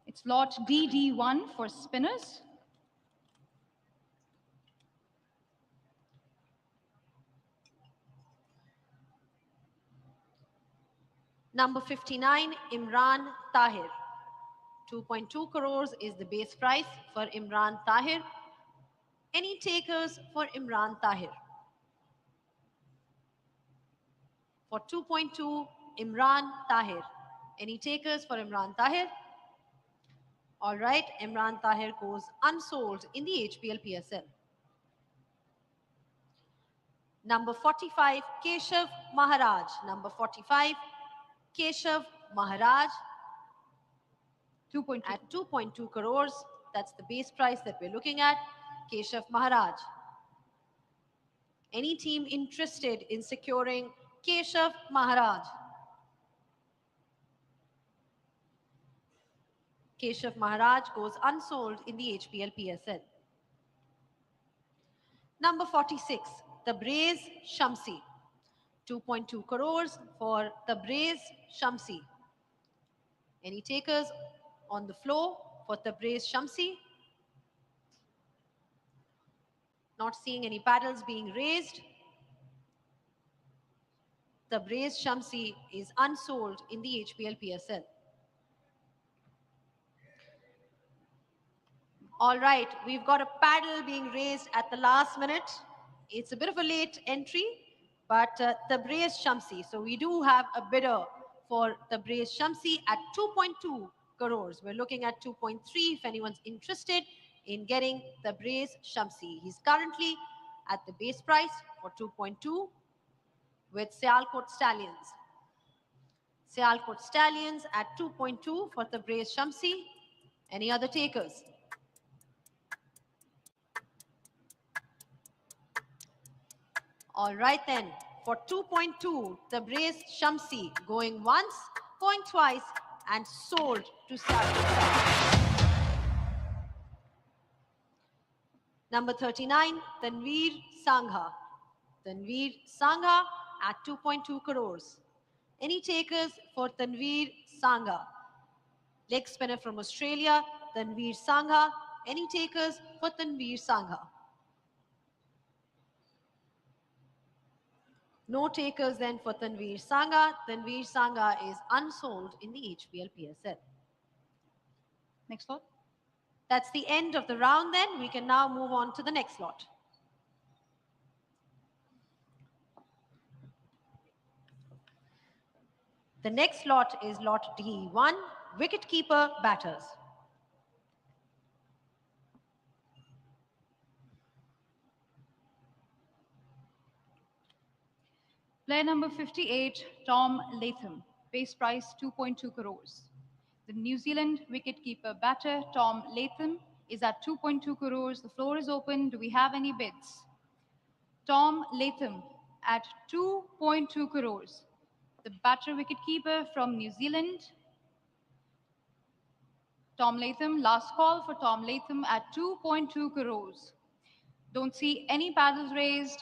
It's lot DD1 for spinners. Number 59, Imran Tahir. 2.2 crores is the base price for Imran Tahir. Any takers for Imran Tahir? For 2.2, Imran Tahir. Any takers for Imran Tahir? All right, Imran Tahir goes unsold in the HPL PSL. Number 45, Keshav Maharaj. Number 45, Keshav Maharaj 2.2. at 2.2 crores. That's the base price that we're looking at. Keshav Maharaj. Any team interested in securing Keshav Maharaj? Keshav Maharaj goes unsold in the HPL PSL. Number 46, Tabriz Shamsi. 2.2 crores for Tabriz Shamsi. Any takers on the floor for Tabriz Shamsi? Not seeing any paddles being raised. Tabriz Shamsi is unsold in the HPL PSL. All right, we've got a paddle being raised at the last minute. It's a bit of a late entry, but Tabriz Shamsi. So we do have a bidder for Tabriz Shamsi at 2.2 crores. We're looking at 2.3 if anyone's interested in getting Tabriz Shamsi. He's currently at the base price for 2.2 with Sialkot Stallions. Sialkot Stallions at 2.2 for Tabriz Shamsi. Any other takers? All right then, for 2.2, Tabriz Shamsi going once, going twice, and sold to Sialkot. Number 39, Tanveer Sangha. Tanveer Sangha at 2.2 crores. Any takers for Tanveer Sangha? Leg spinner from Australia, Tanveer Sangha. Any takers for Tanveer Sangha? No takers then for Tanveer Sangha. Tanveer Sangha is unsold in the HPL PSL. Next lot. That's the end of the round then. We can now move on to the next lot. The next lot is lot D1, wicketkeeper batters. Player number 58, Tom Latham. Base price 2.2 crores. The New Zealand wicketkeeper batter, Tom Latham, is at 2.2 crores. The floor is open. Do we have any bids? Tom Latham at 2.2 crores. The batter wicketkeeper from New Zealand. Tom Latham, last call for Tom Latham at 2.2 crores. Don't see any paddles raised,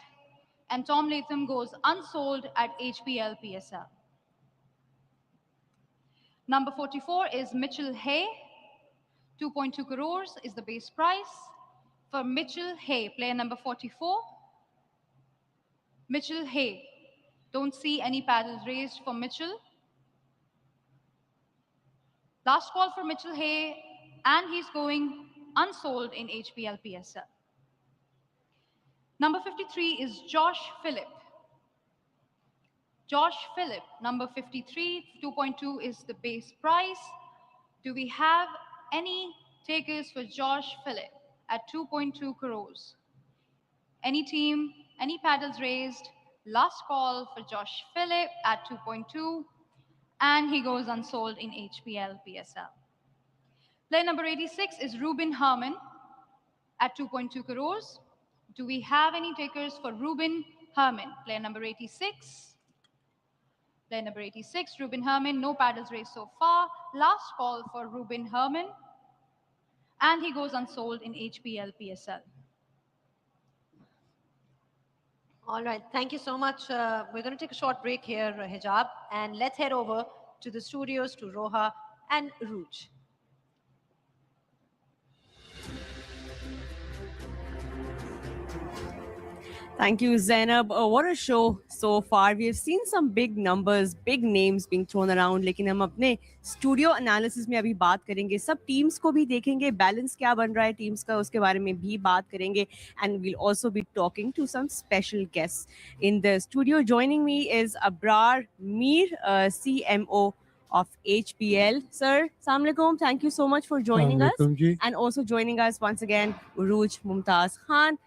and Tom Latham goes unsold at HPL PSL. Number 44 is Mitchell Hay. 2.2 crores is the base price for Mitchell Hay, player number 44. Mitchell Hay. Don't see any paddles raised for Mitchell. Last call for Mitchell Hay, and he's going unsold in HPL PSL. Number 53 is Josh Phillip. Josh Phillip, number 53, 2.2 is the base price. Do we have any takers for Josh Phillip at 2.2 crores? Any team, any paddles raised? Last call for Josh Phillip at 2.2, and he goes unsold in HPL PSL. Player number 86 is Ruben Herman at 2.2 crores. Do we have any takers for Ruben Herman, player number 86? Player number 86, Ruben Herman. No paddles raised so far. Last call for Ruben Herman. And he goes unsold in HPL PSL. All right, thank you so much. We're going to take a short break here, Hijab, and let's head over to the studios to Roha and Rouge. Thank you, Zainab. What a show so far. We have seen some big numbers, big names being thrown around. लेकिन हम अपने studio analysis में अभी बात करेंगे. सब teams को भी देखेंगे, बैलेंस क्या बन रहा है टीम्स का, उसके बारे में भी बात करेंगे. And we'll also be talking to some special guests in the studio. Joining me is Abrar Mir, CMO of HPL. Sir, Assalamu alaikum. Thank you so much for joining us. Assalamualaikum ji. And also joining us once again, Uruj Mumtaz Khan.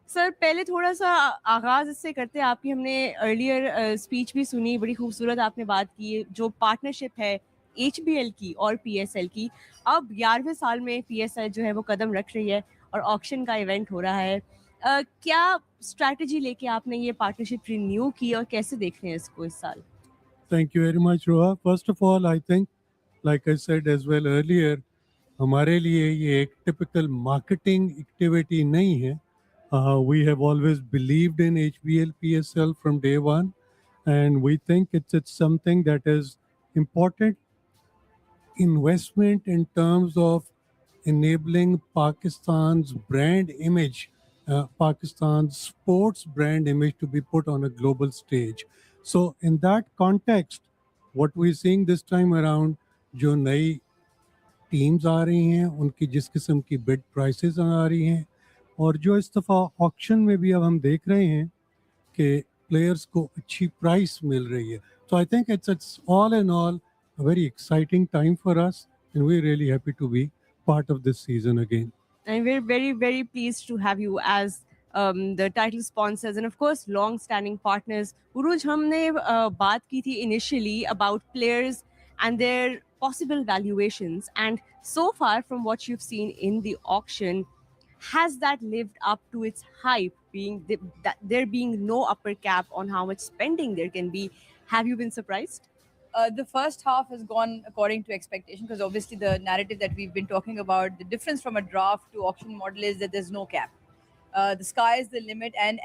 Sir पहले थोड़ा सा आगाज़ इससे करते हैं. आपकी हमने earlier speech भी सुनी, बड़ी खूबसूरत आपने बात की है. जो पार्टनरशिप है HBL की और PSL की, अब 11वें साल में PSL जो है वो कदम रख रही है और ऑक्शन का इवेंट हो रहा है. क्या स्ट्रैटेजी लेके आपने ये पार्टनरशिप रिन्यू की और कैसे देख रहे हैं इसको इस साल? Thank you very much, Roha. First of all, I think, like I said as well earlier, हमारे लिए ये एक typical marketing activity नहीं है. We have always believed in HBL PSL from day one, and we think it's something that is important investment in terms of enabling Pakistan's brand image, Pakistan's sports brand image to be put on a global stage. So in that context, what we're seeing this time around, जो नई teams आ रही हैं, उनकी जिस किस्म की bid prices आ रही हैं, और जो इस दफ़ा ऑक्शन में भी अब हम देख रहे हैं कि प्लेयर्स को अच्छी प्राइस मिल रही है. So I think it's all in all a very exciting time for us, and we're really happy to be part of this season again. And we're very, very pleased to have you as the title sponsors and of course long-standing partners. Uruj, हमने बात की थी initially about players and their possible valuations, and so far from what you've seen in the auction, has that lived up to its hype, being that there being no upper cap on how much spending there can be? Have you been surprised? The first half has gone according to expectation, because obviously the narrative that we've been talking about, the difference from a draft to auction model is that there's no cap. The sky is the limit, and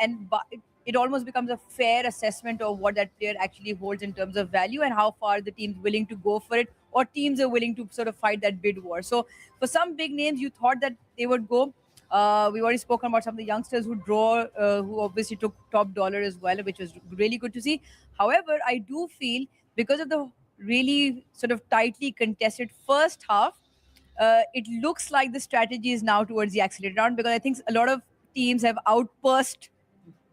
it almost becomes a fair assessment of what that player actually holds in terms of value and how far the team's willing to go for it, or teams are willing to sort of fight that bid war. So for some big names, you thought that they would go. We've already spoken about some of the youngsters who obviously took top dollar as well, which was really good to see. However, I do feel because of the really sort of tightly contested first half, it looks like the strategy is now towards the accelerated round, because I think a lot of teams have outpursed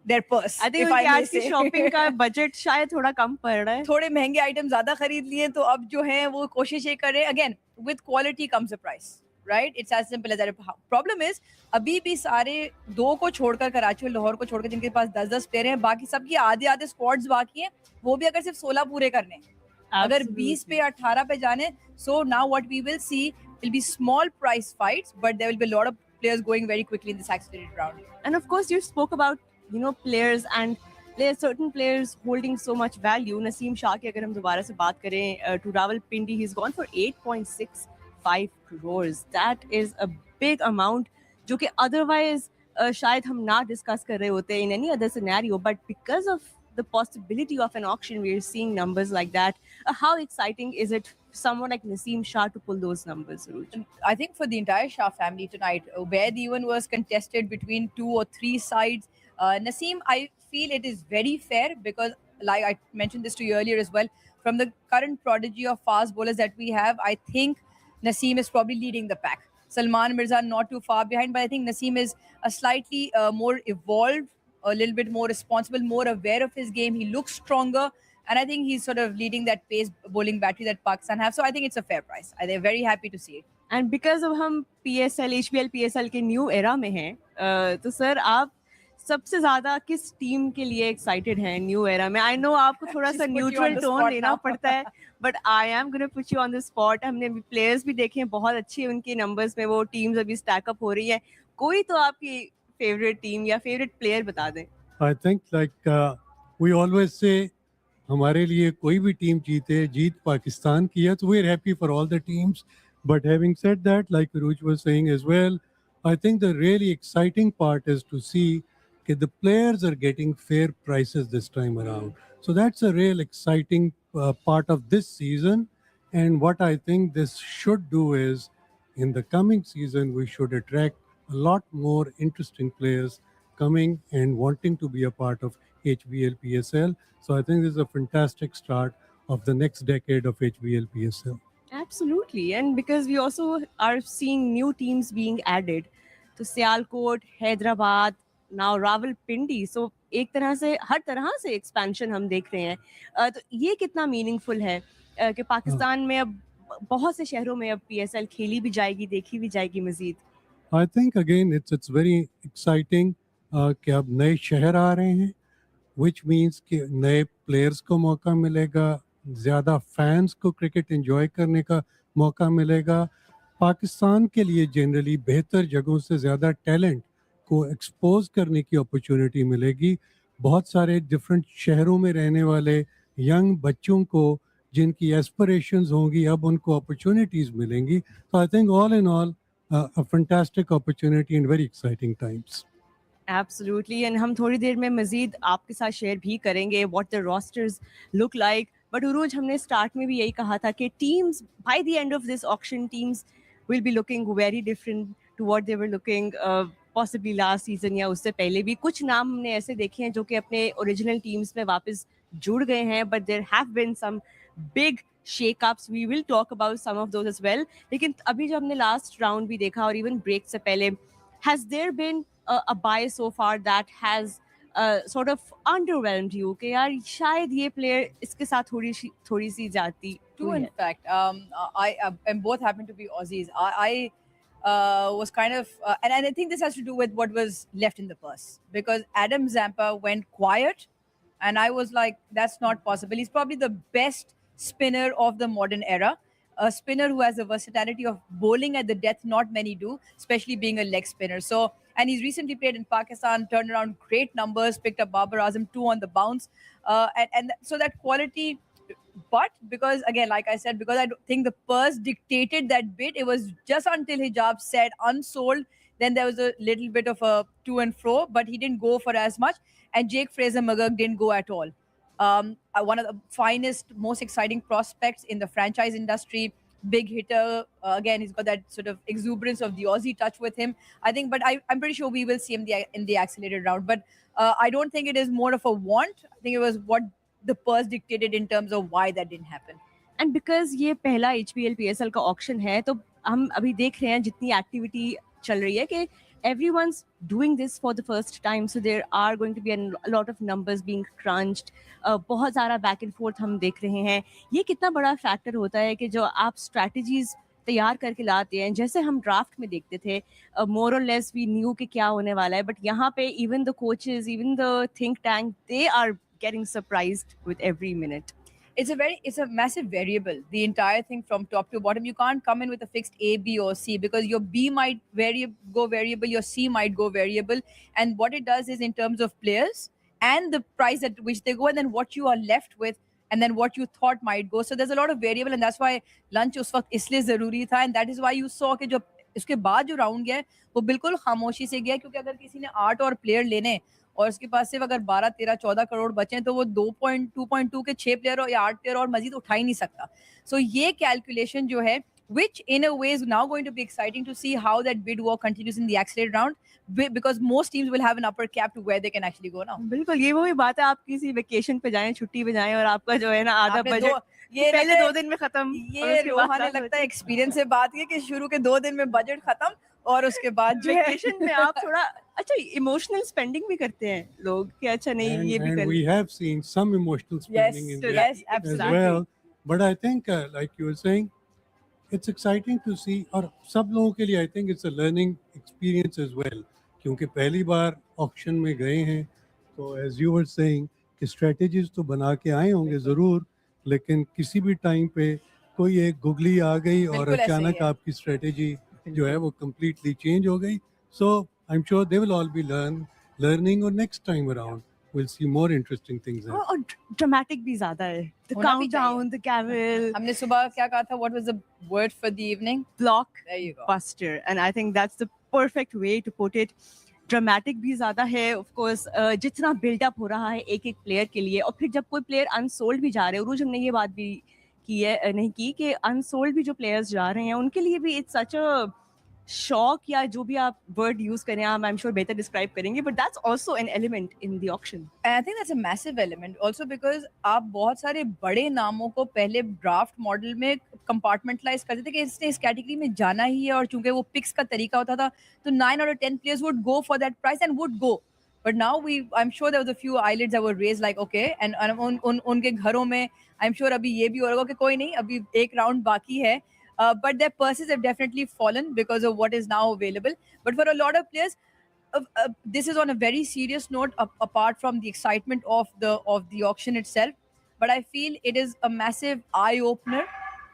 their purse. I think if I may उनकी say. Shopping का budget शायद थोड़ा कम पड़ रहा है. थोड़े महंगे item ज्यादा खरीद लिए, तो अब जो है वो कोशिश ये कर रहे हैं. Again, with quality comes a price. Right? It's as simple as that. Problem is, अभी भी सारे दो को छोड़कर, कराची और लाहौर को छोड़कर, जिनके पास 10-10 प्लेयर हैं, बाकी सबकी आधे स्क्वाड्स बाकी हैं, वो भी अगर सिर्फ 16 पूरे करने हैं, अगर 20 पे 18 पे जाने. So now what we will see will be small price fights, but there will be a lot of players going very quickly in this accelerated round. And of course, you spoke about players and certain players holding so much value. Naseem Shah की अगर हम दोबारा से बात करें, to Rawalpindi, he's gone for 8.65 crores. That is a big amount, जो कि otherwise शायद हम ना discuss कर रहे होते in any other scenario. But because of the possibility of an auction, we are seeing numbers like that. How exciting is it for someone like Naseem Shah to pull those numbers, Ruj? I think for the entire Shah family tonight, where the even was contested between 2 or 3 sides, Naseem, I feel it is very fair, because like I mentioned this to you earlier as well, from the current prodigy of fast bowlers that we have, I think Naseem is probably leading the pack. Salman Mirza not too far behind, but I think Naseem is a slightly more evolved, a little bit more responsible, more aware of his game. He looks stronger, and I think he's sort of leading that pace bowling battery that Pakistan have. So I think it's a fair price. They're very happy to see it. And because of हम PSL, HBL PSL के new era में हैं, तो sir आप सबसे ज्यादा किस team के लिए एक्साइटेड हैं न्यू एरा में? आई नो आपको थोड़ा सा न्यूट्रल टोन देना पड़ता है, but I am gonna put you on the spot. हमने प्लेयर्स भी देखे हैं, बहुत अच्छे उनके नंबर्स में वो टीम्स अभी स्टैक अप हो रही है. कोई तो आपकी फेवरेट टीम या फेवरेट प्लेयर बता दें. I think like we always say हमारे लिए कोई भी टीम जीते, जीत पाकिस्तान की है, तो we're happy for all the teams. But having said that, like Aruj was saying as well, I think the really exciting part is to see that the players are getting fair prices this time around. So that's a real exciting part of this season. And what I think this should do is, in the coming season, we should attract a lot more interesting players coming and wanting to be a part of HBL PSL. So I think this is a fantastic start of the next decade of HBL PSL. Absolutely. And because we also are seeing new teams being added. तो Sialkot, Hyderabad, now Rawalpindi. So एक तरह से हर तरह से expansion हम देख रहे हैं. तो ये कितना meaningful है कि पाकिस्तान में अब बहुत से शहरों में अब PSL खेली भी जाएगी, देखी भी जाएगी मजीद. I think again it's very exciting कि अब नए शहर आ रहे हैं, which means कि नए players को मौका मिलेगा, ज़्यादा फैंस को क्रिकेट एंजॉय करने का मौका मिलेगा. पाकिस्तान के लिए जनरली बेहतर जगहों से ज़्यादा टैलेंट को एक्सपोज करने की अपॉर्चुनिटी मिलेगी. बहुत सारे डिफरेंट शहरों में रहने वाले यंग बच्चों को जिनकी एस्पिरेशंस होंगी, अब उनको अपॉर्चुनिटीज़ मिलेंगी. तो I think all in all a fantastic opportunity and very exciting times. Absolutely. And हम थोड़ी देर में मजीद आपके साथ शेयर भी करेंगे what the rosters look like. But उरूज, हमने स्टार्ट में भी यही कहा था कि teams by the end of this auction, teams will be looking very different to what they were looking possibly last season या उससे पहले भी. कुछ नाम हमने ऐसे देखे हैं जो कि अपने ओरिजिनल टीम्स में वापस जुड़ गए हैं, but there have been some big shake-ups. We will talk about some of those as well. लेकिन अभी जो हमने लास्ट राउंड भी देखा और इवन ब्रेक से पहले, has there been a buy so far that has sort of underwhelmed you कि यार शायद ये player इसके साथ थोड़ी सी जाती Two, in fact. I and both happen to be Aussies. I was kind of, and I think this has to do with what was left in the purse, because Adam Zampa went quiet, and I was like, that's not possible. He's probably the best spinner of the modern era. A spinner who has the versatility of bowling at the death not many do, especially being a leg spinner. So, and he's recently played in Pakistan, turned around great numbers, picked up Babar Azam 2 on the bounce. And so that quality, but because again, like I said, because I don't think the purse dictated that bid, it was just until Hijab said unsold, then there was a little bit of a to and fro, but he didn't go for as much. And Jake Fraser-McGurk didn't go at all. One of the finest, most exciting prospects in the franchise industry, big hitter. Again, he's got that sort of exuberance of the Aussie touch with him, I think. But I'm pretty sure we will see him in the accelerated round. But I don't think it is more of a want. I think it was what the purse dictated in terms of why that didn't happen. And because ये पहला HBL PSL का auction है, तो हम अभी देख रहे हैं जितनी activity चल रही है कि everyone's doing this for the first time, so there are going to be a lot of numbers being crunched. बहुत सारा back and forth हम देख रहे हैं. ये कितना बड़ा factor होता है कि जो आप strategies तैयार करके लाते हैं, जैसे हम ड्राफ्ट में देखते थे, more or less we knew कि क्या होने वाला है, but यहाँ पे even the coaches, even the think tank, they are getting surprised with every minute. It's a massive variable, the entire thing from top to bottom. You can't come in with a fixed A, B or C, because your B might go variable, your C might go variable. And what it does is, in terms of players and the price at which they go, and then what you are left with, and then what you thought might go. So there's a lot of variable, and that's why lunch उस वक्त इसलिए ज़रूरी था. And that is why you saw कि जो इसके बाद जो राउंड गया वो बिल्कुल खामोशी से गया, क्योंकि अगर किसी ने 8 और प्लेयर लेने और उसके पास सिर्फ अगर 12, 13, 14 करोड़ बचे तो वो 2.2 के 6 प्लेयर या 8 प्लेयर और मजीद उठा ही नहीं सकता. सो ये कैलकुलेशन जो है, which in a way is now going to be exciting to see how that bid war continues in the accelerated round, because most teams will have an upper cap to where they can actually go now. बिल्कुल ये वही बात है, आप किसी vacation पे जाएं, छुट्टी पे जाएं और आपका जो है ना आधा बजट ये पहले 2 दिन में खत्म. ये रोहाने लगता है एक्सपीरियंस से बात है कि शुरू के 2 दिन में बजट खत्म और उसके बाद जो वेकेशन में आप थोड़ा अच्छा इमोशनल स्पेंडिंग भी करते हैं लोग कि अच्छा नहीं ये भी कर. We have seen some emotional spending in there as well. But I think, like you were saying, it's exciting to see, और सब लोगों के लिए I think it's a learning experience as well, क्योंकि पहली बार ऑक्शन में गए हैं, तो as you were saying कि strategies तो बना के आए होंगे ज़रूर, लेकिन किसी भी टाइम पे कोई एक गुगली आ गई और अचानक आपकी strategy जो है वो completely change हो गई. So I'm sure they will all be learning, or next time around we'll see more interesting things there. और dramatic भी ज़्यादा है. The होना भी countdown, the camel, हमने सुबह क्या कहा था? What was the word for the evening? There you go. blockbuster, and I think that's the perfect way to put it. Dramatic भी ज़्यादा है ऑफ कोर्स. जितना बिल्डअप हो रहा है एक एक प्लेयर के लिए, और फिर जब कोई प्लेयर अनसोल्ड भी जा रहे हैं, उरूज हमने ये बात भी की है नहीं की कि अनसोल्ड भी जो प्लेयर्स जा रहे हैं उनके लिए भी इट्स सच अ शॉक, या जो भी आप वर्ड यूज करें आप आई एम श्योर बेहतर डिस्क्राइब करेंगे, but that's also an element in the auction. And I think that's a massive element also because आप बहुत सारे बड़े नामों को पहले ड्राफ्ट मॉडल में कंपार्टमेंटलाइज करते थे कि इसने इस कैटेगरी में जाना ही है, और चूंकि वो पिक्स का तरीका होता था तो 9 out of 10 players would go for that price and would go. But now I'm sure there was a few eyelids that were raised like okay, and उनके घरों में I'm sure अभी ये भी हो रहा होगा कि कोई नहीं, अभी एक राउंड बाकी है. But their purses have definitely fallen because of what is now available. But for a lot of players, this is on a very serious note, apart from the excitement of the auction itself. But I feel it is a massive eye opener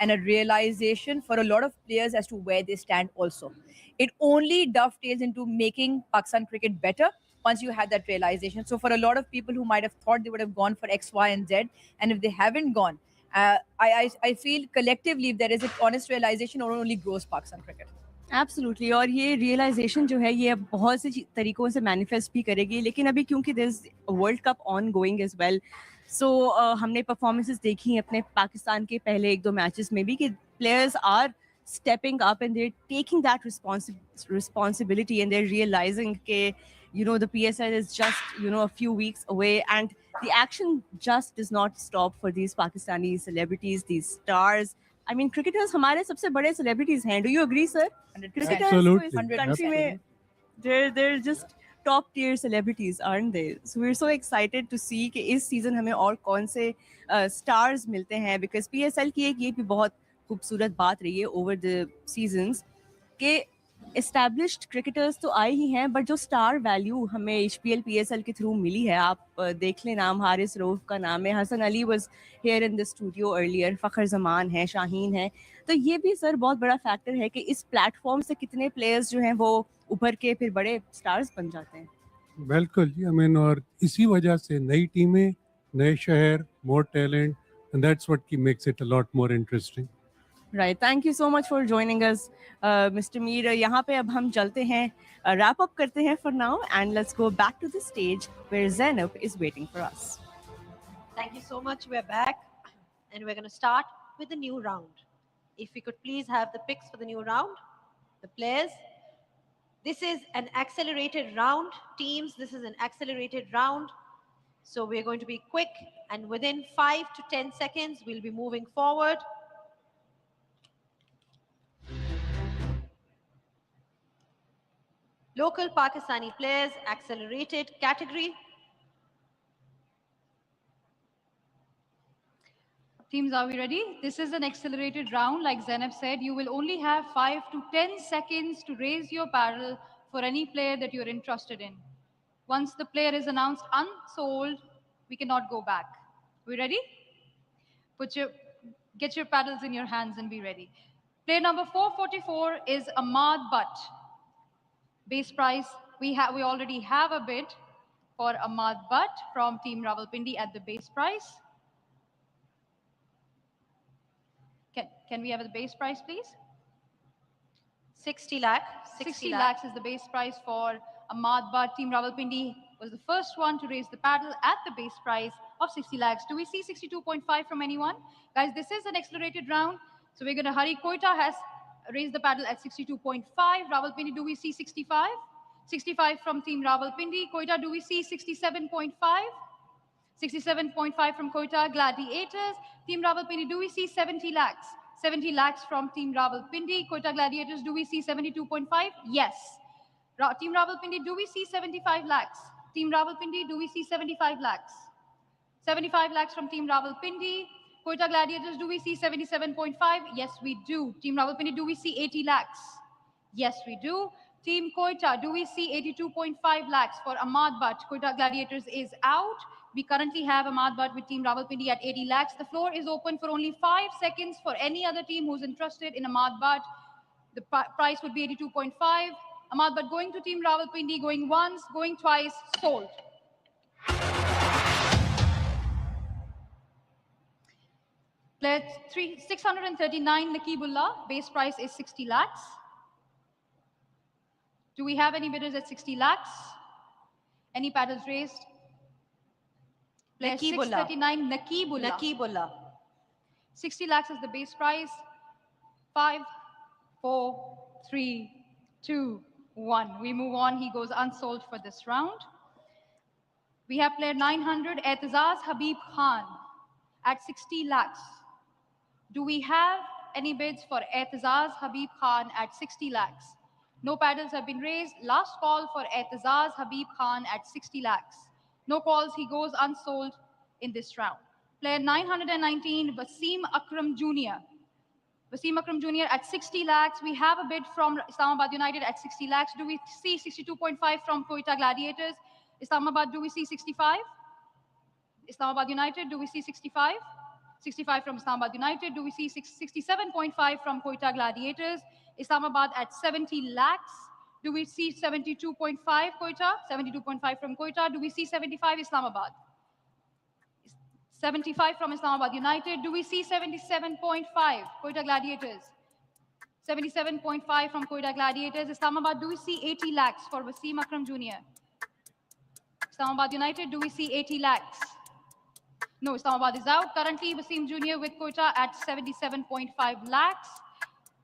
and a realization for a lot of players as to where they stand. Also, it only dovetails into making Pakistan cricket better once you had that realization. So for a lot of people who might have thought they would have gone for X, Y, and Z, and if they haven't gone, I feel collectively if there is an honest realization, it only grows Pakistan cricket. Absolutely. और ये realisation जो है ये अब बहुत से तरीकों से मैनिफेस्ट भी करेगी, लेकिन अभी क्योंकि there is world cup on going as well, so हमने परफॉर्मेंसेस देखी हैं अपने पाकिस्तान के पहले एक दो मैचेस में भी कि players are stepping up and they're taking that responsibility, and they're realizing that the PSL is just a few weeks away, and the action just does not stop for these Pakistani celebrities, these stars. I mean, cricketers हमारे सबसे बड़े celebrities हैं. Do you agree, sir? 100%. Cricketers Absolutely. इस country में they're just top tier celebrities, aren't they? So we're so excited to see कि इस season हमें और कौन से stars मिलते हैं, because PSL की एक ये भी बहुत खूबसूरत बात रही है ओवर द सीजन्स के एस्टैब्लिश्ड क्रिकेटर्स तो आए ही हैं, बट जो स्टार वैल्यू हमें HPL PSL के थ्रू मिली है, आप देख लें नाम हारिस रऊफ का नाम है, Hasan Ali was here in the studio earlier, Fakhar Zaman है, शाहीन है, तो ये भी सर बहुत बड़ा फैक्टर है कि इस प्लेटफॉर्म से कितने प्लेयर्स जो हैं वो उभर के फिर बड़े स्टार्स बन जाते हैं. बिल्कुल जी. आई मीन और इसी वजह से नई टीमें, नए शहर, मोर टैलेंट, एंड दैट्स व्हाट की makes it a lot more interesting. Right. Thank you so much for joining us, Mr. Mir. यहाँ पे अब हम चलते हैं, wrap up करते हैं for now, and let's go back to the stage where Zainab is waiting for us. Thank you so much. We're back and we're going to start with the new round. If we could please have the picks for the new round, the players. This is an accelerated round. Teams, this is an accelerated round. So we're going to be quick, and within 5 to 10 seconds, we'll be moving forward. Local Pakistani players, accelerated category. Teams, are we ready? This is an accelerated round. Like Zainab said, you will only have 5 to 10 seconds to raise your paddle for any player that you're interested in. Once the player is announced unsold, we cannot go back. We ready? Get your paddles in your hands and be ready. Player number 444 is Ahmad Butt. Base price, we already have a bid for Ahmad Butt from Team Rawalpindi at the base price. Can we have the base price, please? 60 lakh. 60 lakhs is the base price for Ahmad Butt. Team Rawalpindi was the first one to raise the paddle at the base price of 60 lakhs. Do we see 62.5 from anyone? Guys, this is an accelerated round, so we're going to hurry. Quetta has raised the paddle at 62.5. Rawalpindi, do we see 65? 65 from Team Rawalpindi. Quetta, do we see 67.5? 67.5 from Quetta. Gladiators. Team Rawalpindi, do we see 70 lakhs? 70 lakhs from Team Rawalpindi. Quetta Gladiators, do we see 72.5? Yes. Team Rawalpindi, do we see 75 lakhs? Team Rawalpindi, do we see 75 lakhs? 75 lakhs from Team Rawalpindi. Quetta Gladiators, do we see 77.5? Yes, we do. Team Rawalpindi, do we see 80 lakhs? Yes, we do. Team Quetta, do we see 82.5 lakhs for Ahmad Butt? Quetta Gladiators is out. We currently have Ahmad Butt with Team Rawalpindi at 80 lakhs. The floor is open for only 5 seconds for any other team who's interested in Ahmad Butt. The price would be 82.5. Ahmad Butt going to Team Rawalpindi, going once, going twice, sold. Player 639, Nakibullah. Base price is 60 lakhs. Do we have any bidders at 60 lakhs? Any paddles raised? Player Nakibullah. 639, Nakibullah. Nakibullah. 60 lakhs is the base price. 5, 4, 3, 2, 1. We move on. He goes unsold for this round. We have player 900, Etizaz Habib Khan at 60 lakhs. Do we have any bids for Etizaz Habib Khan at 60 lakhs? No paddles have been raised. Last call for Etizaz Habib Khan at 60 lakhs. No calls. He goes unsold in this round. Player 919, Wasim Akram Jr. Wasim Akram Jr. at 60 lakhs. We have a bid from Islamabad United at 60 lakhs. Do we see 62.5 from Quetta Gladiators? Islamabad, do we see 65? Islamabad United, do we see 65? 65 from Islamabad United. Do we see 67.5 from Quetta Gladiators? Islamabad at 70 lakhs. Do we see 72.5 Quetta? 72.5 from Quetta. Do we see 75 Islamabad? 75 from Islamabad United. Do we see 77.5 Quetta Gladiators? 77.5 from Quetta Gladiators. Islamabad, do we see 80 lakhs for Wasim Akram Jr.? Islamabad United, do we see 80 lakhs? No, Islamabad is out. Currently, Wasim Jr. with Quetta at 77.5 lakhs.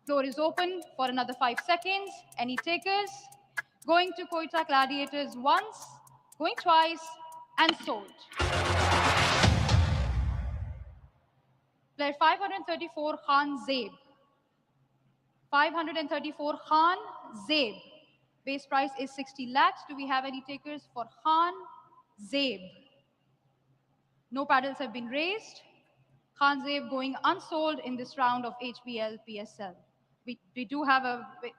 Floor is open for another 5 seconds. Any takers? Going to Quetta Gladiators once, going twice, and sold. Player 534, Khan Zaib. 534, Khan Zaib. Base price is 60 lakhs. Do we have any takers for Khan Zaib? No paddles have been raised. Khan Zaib going unsold in this round of HBL PSL. We do have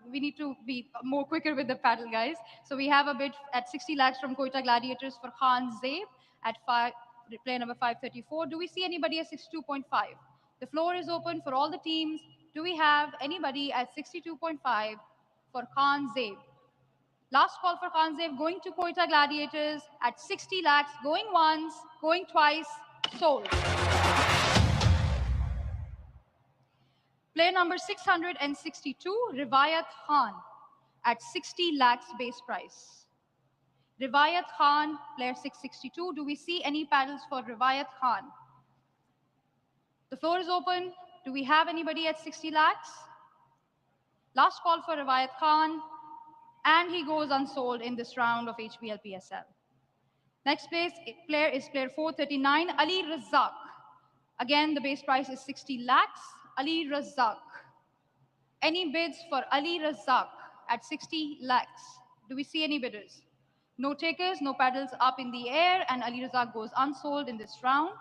we need to be more quicker with the paddle, guys. So we have a bid at 60 lakhs from Quetta Gladiators for Khan Zaib at player number 534. Do we see anybody at 62.5? The floor is open for all the teams. Do we have anybody at 62.5 for Khan Zaib? Last call for Khan Zaib going to Quetta Gladiators at 60 lakhs, going once, going twice, sold. Player number 662, Rivayat Khan at 60 lakhs base price. Rivayat Khan, player 662. Do we see any paddles for Rivayat Khan? The floor is open. Do we have anybody at 60 lakhs? Last call for Rivayat Khan, and he goes unsold in this round of HBL PSL. Next player is player 439, Ali Razak. Again, the base price is 60 lakhs. Ali Razak. Any bids for Ali Razak at 60 lakhs? Do we see any bidders? No takers, no paddles up in the air, and Ali Razak goes unsold in this round.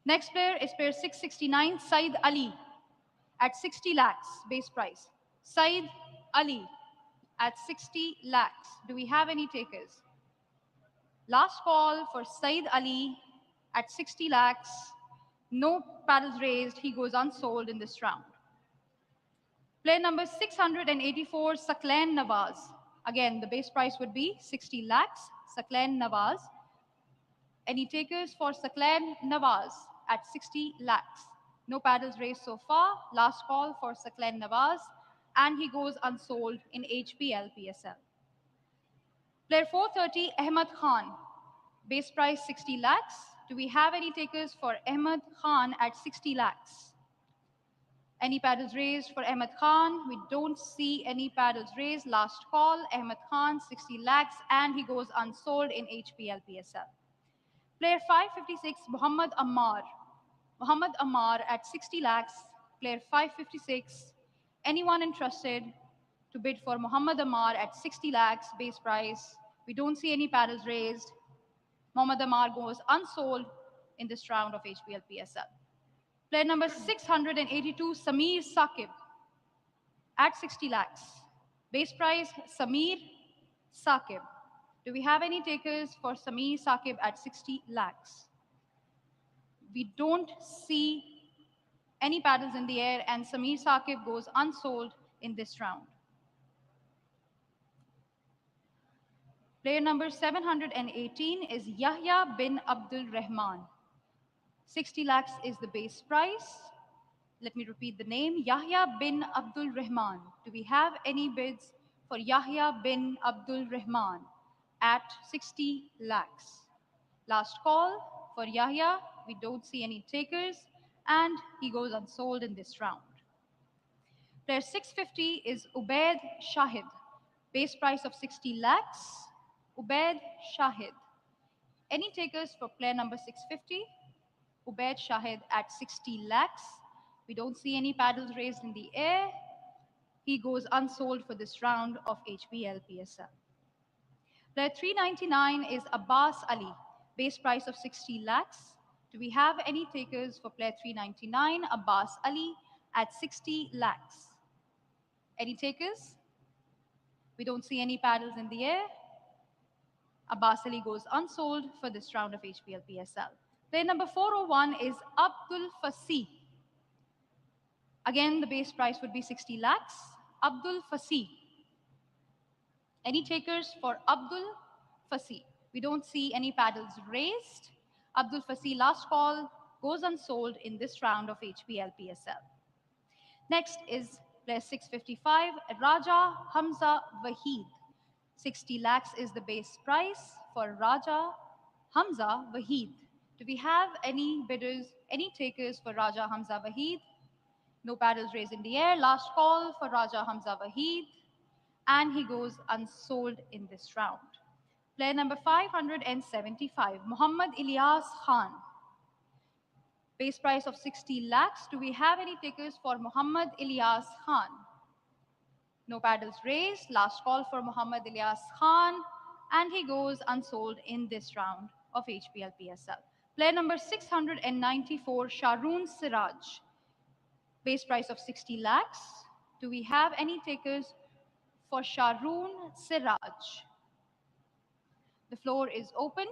Next player is player 669, Said Ali at 60 lakhs base price. Said Ali at 60 lakhs. Do we have any takers? Last call for Said Ali at 60 lakhs. No paddles raised. He goes unsold in this round. Player number 684, Sakyan Nawaz. Again, the base price would be 60 lakhs. Sakyan Nawaz. Any takers for Sakyan Nawaz at 60 lakhs? No paddles raised so far. Last call for Sakyan Nawaz. And he goes unsold in HBL PSL. Player 430, Ahmad Khan. Base price 60 lakhs. Do we have any takers for Ahmad Khan at 60 lakhs? Any paddles raised for Ahmad Khan? We don't see any paddles raised. Last call, Ahmad Khan, 60 lakhs, and he goes unsold in HBL PSL. Player 556, Muhammad Ammar. Muhammad Ammar at 60 lakhs, player 556. Anyone interested to bid for Muhammad Ammar at 60 lakhs base price? We don't see any paddles raised. Muhammad Ammar goes unsold in this round of HBL PSL. Player number 682, Samir Saqib at 60 lakhs. Base price, Samir Saqib. Do we have any takers for Samir Saqib at 60 lakhs? We don't see any paddles in the air, and Samir Saqib goes unsold in this round. Player number 718 is Yahya bin Abdul Rahman. 60 lakhs is the base price. Let me repeat the name, Yahya bin Abdul Rahman. Do we have any bids for Yahya bin Abdul Rahman at 60 lakhs? Last call for Yahya. We don't see any takers, and he goes unsold in this round. Player 650 is Ubaid Shahid. Base price of 60 lakhs. Ubaid Shahid. Any takers for player number 650? Ubaid Shahid at 60 lakhs. We don't see any paddles raised in the air. He goes unsold for this round of HBL PSL. Player 399 is Abbas Ali. Base price of 60 lakhs. Do we have any takers for player 399? Abbas Ali at 60 lakhs. Any takers? We don't see any paddles in the air. Abbas Ali goes unsold for this round of HBL PSL. Player number 401 is Abdul Fasi. Again, the base price would be 60 lakhs. Abdul Fasi. Any takers for Abdul Fasi? We don't see any paddles raised. Abdul Fasi, last call, goes unsold in this round of HBL PSL. Next is player 655, Raja Hamza Waheed. 60 lakhs is the base price for Raja Hamza Waheed. Do we have any bidders, any takers for Raja Hamza Waheed? No paddles raised in the air. Last call for Raja Hamza Waheed, and he goes unsold in this round. Player number 575, Muhammad Ilyas Khan. Base price of 60 lakhs. Do we have any takers for Muhammad Ilyas Khan? No paddles raised. Last call for Muhammad Ilyas Khan, and he goes unsold in this round of HBL PSL. Player number 694, Sharoon Siraj. Base price of 60 lakhs. Do we have any takers for Sharoon Siraj? The floor is open.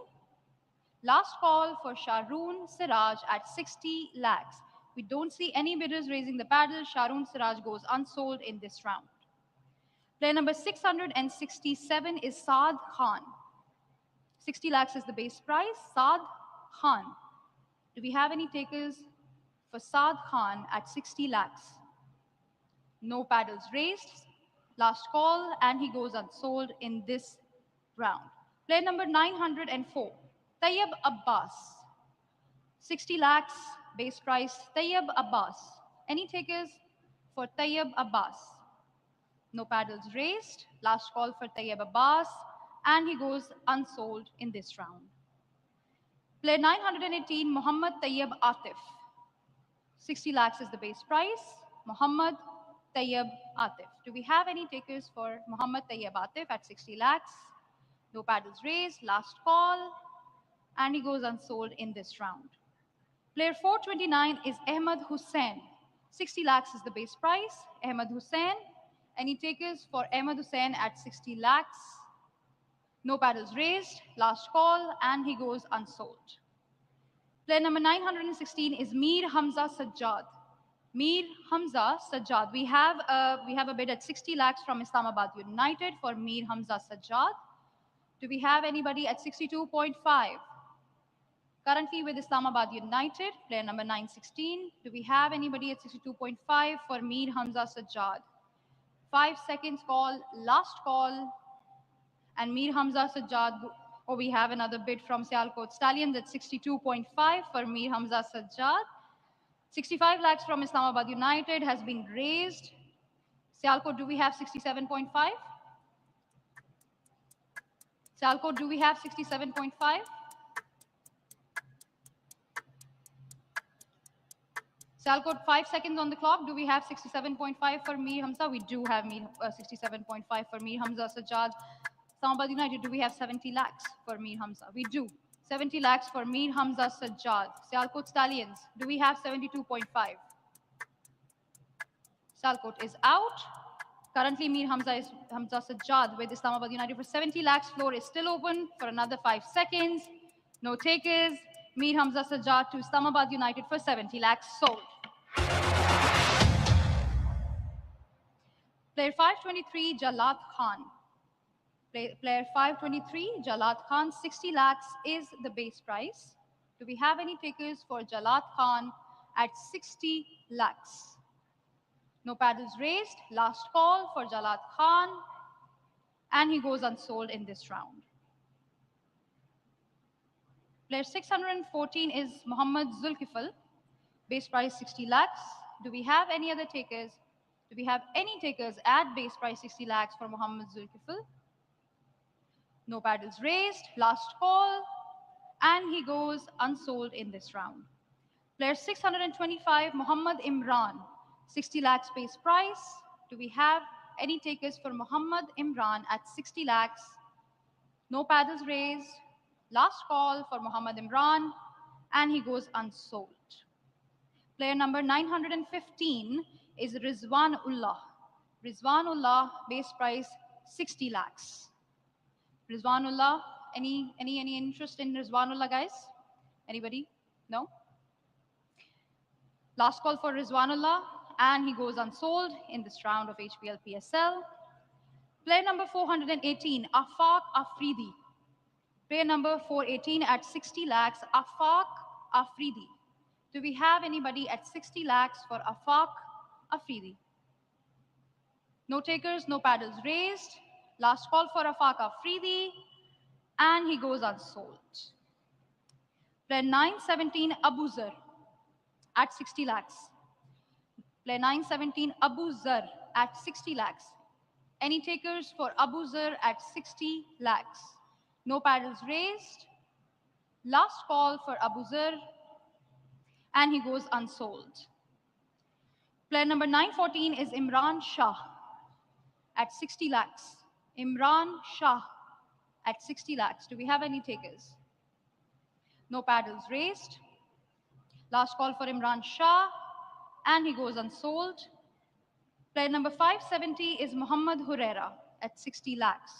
Last call for Sharoon Siraj at 60 lakhs. We don't see any bidders raising the paddle. Sharoon Siraj goes unsold in this round. Player number 667 is Saad Khan. 60 lakhs is the base price. Saad Khan. Do we have any takers for Saad Khan at 60 lakhs? No paddles raised. Last call, and he goes unsold in this round. Player number 904, Tayyib Abbas. 60 lakhs, base price, Tayyib Abbas. Any takers for Tayyib Abbas? No paddles raised. Last call for Tayyib Abbas, and he goes unsold in this round. Player 918, Muhammad Tayyib Atif. 60 lakhs is the base price. Muhammad Tayyib Atif. Do we have any takers for Muhammad Tayyib Atif at 60 lakhs? No paddles raised. Last call, and he goes unsold in this round. Player 429 is Ahmed Hussain. 60 lakhs is the base price. Ahmed Hussain. Any takers for Ahmed Hussain at 60 lakhs? No paddles raised. Last call, and he goes unsold. Player number 916 is Mir Hamza Sajjad. Mir Hamza Sajjad. We have a bid at 60 lakhs from Islamabad United for Mir Hamza Sajjad. Do we have anybody at 62.5? Currently with Islamabad United, player number 916. Do we have anybody at 62.5 for Mir Hamza Sajjad? 5 seconds call, last call, and Mir Hamza Sajjad. Oh, we have another bid from Sialkot Stallions at 62.5 for Mir Hamza Sajjad. 65 lakhs from Islamabad United has been raised. Sialkot, do we have 67.5? Sialkot, do we have 67.5? Sialkot, 5 seconds on the clock. Do we have 67.5 for Mir Hamza? We do have 67.5 for Mir Hamza Sajjad. Islamabad United, do we have 70 lakhs for Mir Hamza? We do. 70 lakhs for Mir Hamza Sajjad. Sialkot Stallions, do we have 72.5? Sialkot is out. Currently, Mir Hamza Sajjad with Islamabad United for 70 lakhs. Floor is still open for another 5 seconds. No takers. Mir Hamza Sajjad to Islamabad United for 70 lakhs sold. Player 523, Jalat Khan. Player 523, Jalat Khan, 60 lakhs is the base price. Do we have any takers for Jalad Khan at 60 lakhs? No paddles raised. Last call for Jalad Khan, and he goes unsold in this round. Player 614 is Muhammad Zulkifil. Base price 60 lakhs. Do we have any other takers? Do we have any takers at base price 60 lakhs for Muhammad Zulkifil? No paddles raised. Last call, and he goes unsold in this round. Player 625, Muhammad Imran, 60 lakhs base price. Do we have any takers for Muhammad Imran at 60 lakhs? No paddles raised. Last call for Muhammad Imran, and he goes unsold. Player number 915 is Rizwan Ullah. Rizwan Ullah, base price 60 lakhs. Rizwan Ullah, any interest in Rizwan Ullah, guys? Anybody? No? Last call for Rizwanullah, and he goes unsold in this round of HPL PSL. Player number 418, Afaq Afridi. Player number 418 at 60 lakhs, Afaq Afridi. Do we have anybody at 60 lakhs for Afaq Afridi? No takers, no paddles raised. Last call for Afaq Afridi, and he goes unsold. Player 917, Abu Zar at 60 lakhs. Player 917, Abu Zar at 60 lakhs. Any takers for Abu Zar at 60 lakhs? No paddles raised. Last call for Abu Zar, and he goes unsold. Player number 914 is Imran Shah at 60 lakhs. Imran Shah at 60 lakhs. Do we have any takers? No paddles raised. Last call for Imran Shah, and he goes unsold. Player number 570 is Muhammad Hurera at 60 lakhs.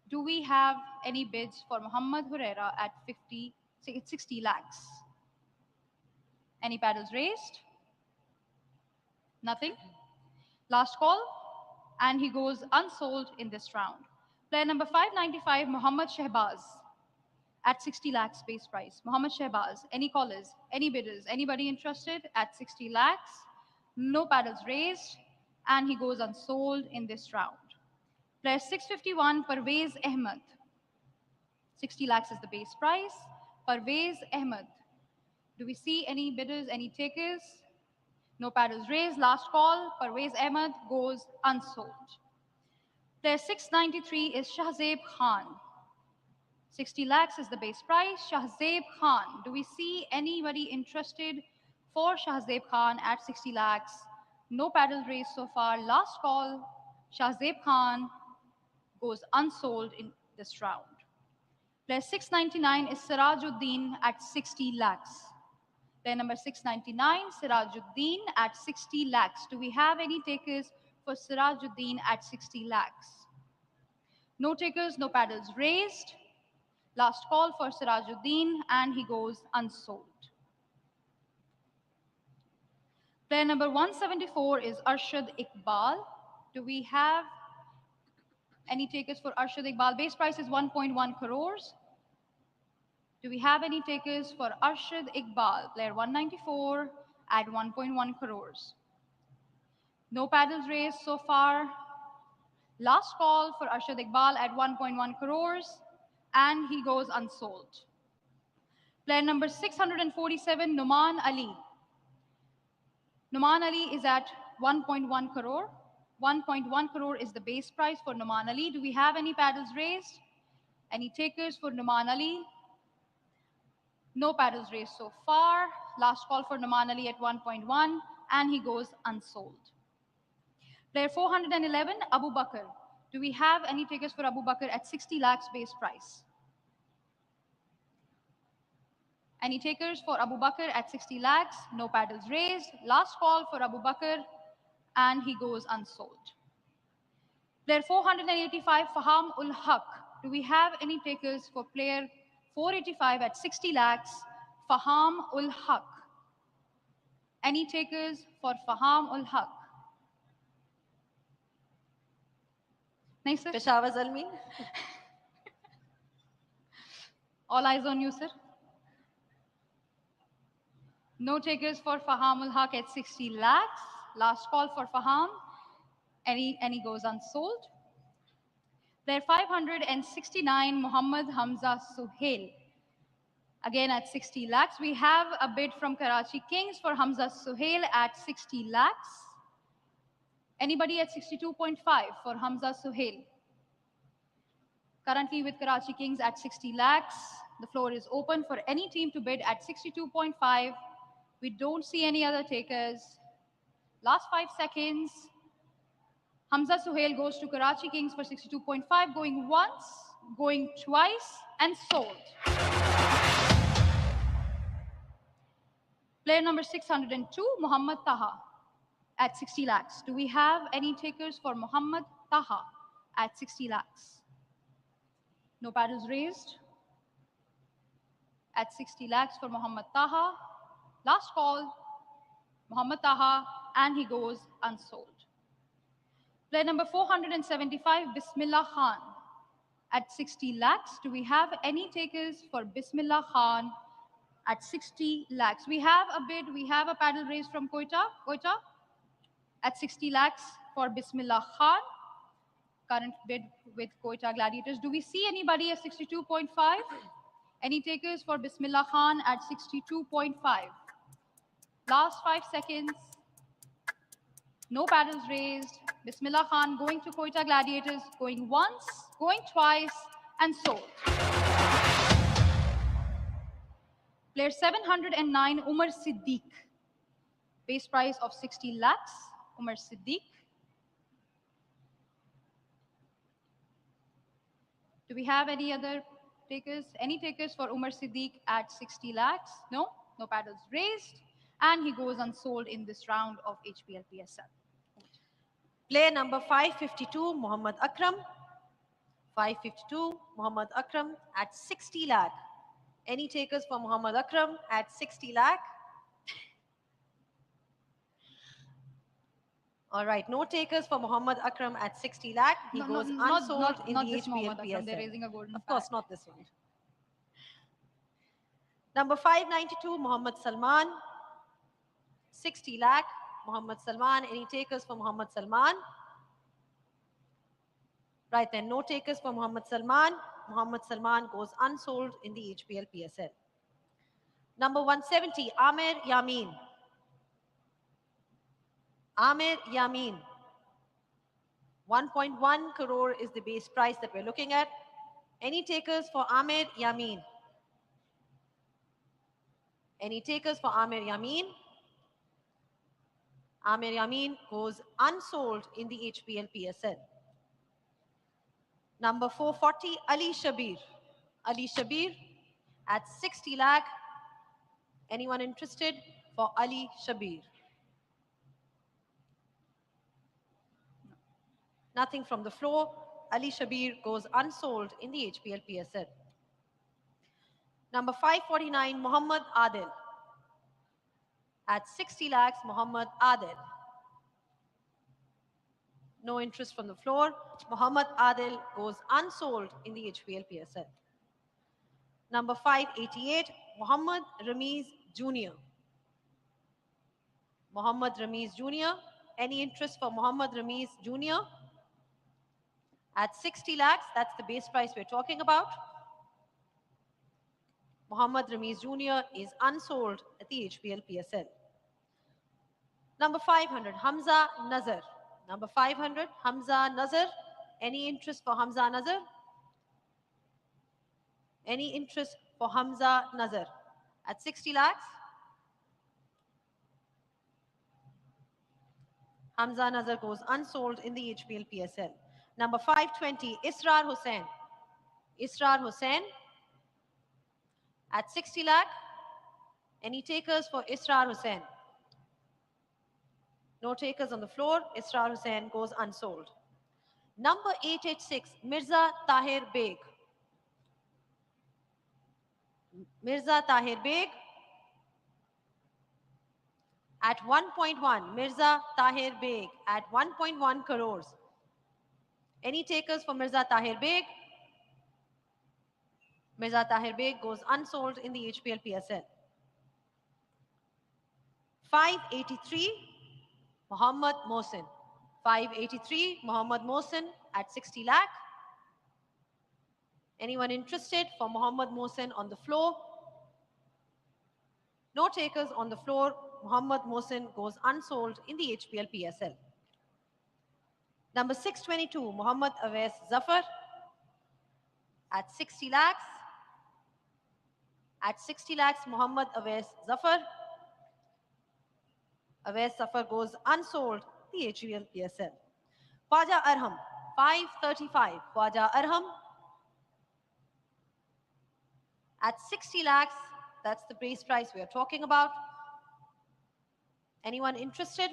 Do we have any bids for Muhammad Hurera at 60 lakhs? Any paddles raised? Nothing. Last call, and he goes unsold in this round. Player number 595, Muhammad Shehbaz at 60 lakhs base price. Muhammad Shehbaz, any callers, any bidders, anybody interested at 60 lakhs? No paddles raised, and he goes unsold in this round. Player 651, Parvez Ahmed. 60 lakhs is the base price. Parvez Ahmed. Do we see any bidders, any takers? No paddles raised. Last call. Parvez Ahmed goes unsold. Player 693 is Shahzeb Khan. 60 lakhs is the base price. Shahzeb Khan. Do we see anybody interested for Shahzeb Khan at 60 lakhs? No paddle raised so far. Last call. Shahzeb Khan goes unsold in this round. Player 699 is Sirajuddin at 60 lakhs. Player number 699, Sirajuddin at 60 lakhs. Do we have any takers for Sirajuddin at 60 lakhs? No takers, no paddles raised. Last call for Sirajuddin, and he goes unsold. Player number 174 is Arshad Iqbal. Do we have any takers for Arshad Iqbal? Base price is 1.1 crores. Do we have any takers for Arshad Iqbal? Player 194 at 1.1 crores. No paddles raised so far. Last call for Arshad Iqbal at 1.1 crores, and he goes unsold. Player number 647, Numan Ali. Numan Ali is at 1.1 crore. 1.1 crore is the base price for Numan Ali. Do we have any paddles raised? Any takers for Numan Ali? No paddles raised so far. Last call for Numan Ali at 1.1, and he goes unsold. Player 411, Abu Bakr. Do we have any takers for Abu Bakr at 60 lakhs base price? Any takers for Abu Bakr at 60 lakhs? No paddles raised. Last call for Abu Bakr, and he goes unsold. Player 485, Faham ul Haq. Do we have any takers for player 485 at 60 lakhs, Faham ul Haq? Any takers for Faham ul Haq? Nahi, sir? Peshawar Zalmi. All eyes on you, sir. No takers for Faham ul Haq at 60 lakhs. Last call for Faham. Any goes unsold. Player 569, Muhammad Hamza Suhil. Again at 60 lakhs. We have a bid from Karachi Kings for Hamza Suhil at 60 lakhs. Anybody at 62.5 for Hamza Suhil? Currently with Karachi Kings at 60 lakhs. The floor is open for any team to bid at 62.5. We don't see any other takers. Last 5 seconds. Hamza Suhail goes to Karachi Kings for 62.5, going once, going twice, and sold. Player number 602, Muhammad Taha, at 60 lakhs. Do we have any takers for Muhammad Taha at 60 lakhs? No paddles raised. At 60 lakhs for Muhammad Taha. Last call, Muhammad Taha, and he goes unsold. Player number 475, Bismillah Khan, at 60 lakhs. Do we have any takers for Bismillah Khan at 60 lakhs? We have a bid, we have a paddle raise from Quetta at 60 lakhs for Bismillah Khan. Current bid with Quetta Gladiators. Do we see anybody at 62.5? Any takers for Bismillah Khan at 62.5? Last 5 seconds. No paddles raised. Bismillah Khan going to Quetta Gladiators, going once, going twice, and sold. Player 709, Umar Siddiq. Base price of 60 lakhs, Umar Siddiq. Do we have any other takers? Any takers for Umar Siddiq at 60 lakhs? No? No paddles raised. And he goes unsold in this round of HPL PSL. Player number 552, Muhammad Akram. 552, Muhammad Akram at 60 lakh. Any takers for Muhammad Akram at 60 lakh? All right, no takers for Muhammad Akram at 60 lakh. He goes unsold in the this HPL Muhammad Akram. They're PSL. raising a golden Of course, flag. not this one. Number 592, Muhammad Salman. 60 lakh, Muhammad Salman. Any takers for Muhammad Salman? Right then, no takers for Muhammad Salman. Muhammad Salman goes unsold in the HPL PSL. Number 170, Amir Yamin. Amir Yamin. 1.1 crore is the base price that we're looking at. Any takers for Amir Yamin? Any takers for Amir Yamin? Amir Yamin goes unsold in the HPL PSL. Number 440, Ali Shabir. Ali Shabir at 60 lakh. Anyone interested for Ali Shabir? Nothing from the floor. Ali Shabir goes unsold in the HPL PSL. Number 549, Muhammad Adil. At 60 lakhs, Muhammad Adil. No interest from the floor. Muhammad Adil goes unsold in the HPL PSL. Number 588, Muhammad Ramiz Jr. Muhammad Ramiz Jr. Any interest for Muhammad Ramiz Jr.? At 60 lakhs, that's the base price we're talking about. Muhammad Ramiz Jr. is unsold at the HPL PSL. Number 500, Hamza Nazar. Number 500, Hamza Nazar. Any interest for Hamza Nazar? Any interest for Hamza Nazar? At 60 lakhs? Hamza Nazar goes unsold in the HPL PSL. Number 520, Israr Hussain. Israr Hussain at 60 lakh. Any takers for Israr Hussain? No takers on the floor. Israr Hussain goes unsold. Number 886, Mirza Tahir Beg. Mirza Tahir Beg at 1.1. Mirza Tahir Beg at 1.1 crores. Any takers for Mirza Tahir Beg? Mirza Tahir Beg goes unsold in the HPL PSL. 583, Mohammad Mohsin. 583, Mohammad Mohsin at 60 lakh. Anyone interested for Mohammad Mohsin on the floor? No takers on the floor. Mohammad Mohsin goes unsold in the HPL PSL. Number 622, Mohammad Awais Zafar at 60 lakhs. At 60 lakhs, Mohammad Awais Zafar. Awais Zafar goes unsold in the HPL PSL. Khwaja Arham, 535. Khwaja Arham at 60 lakhs. That's the base price we are talking about. Anyone interested?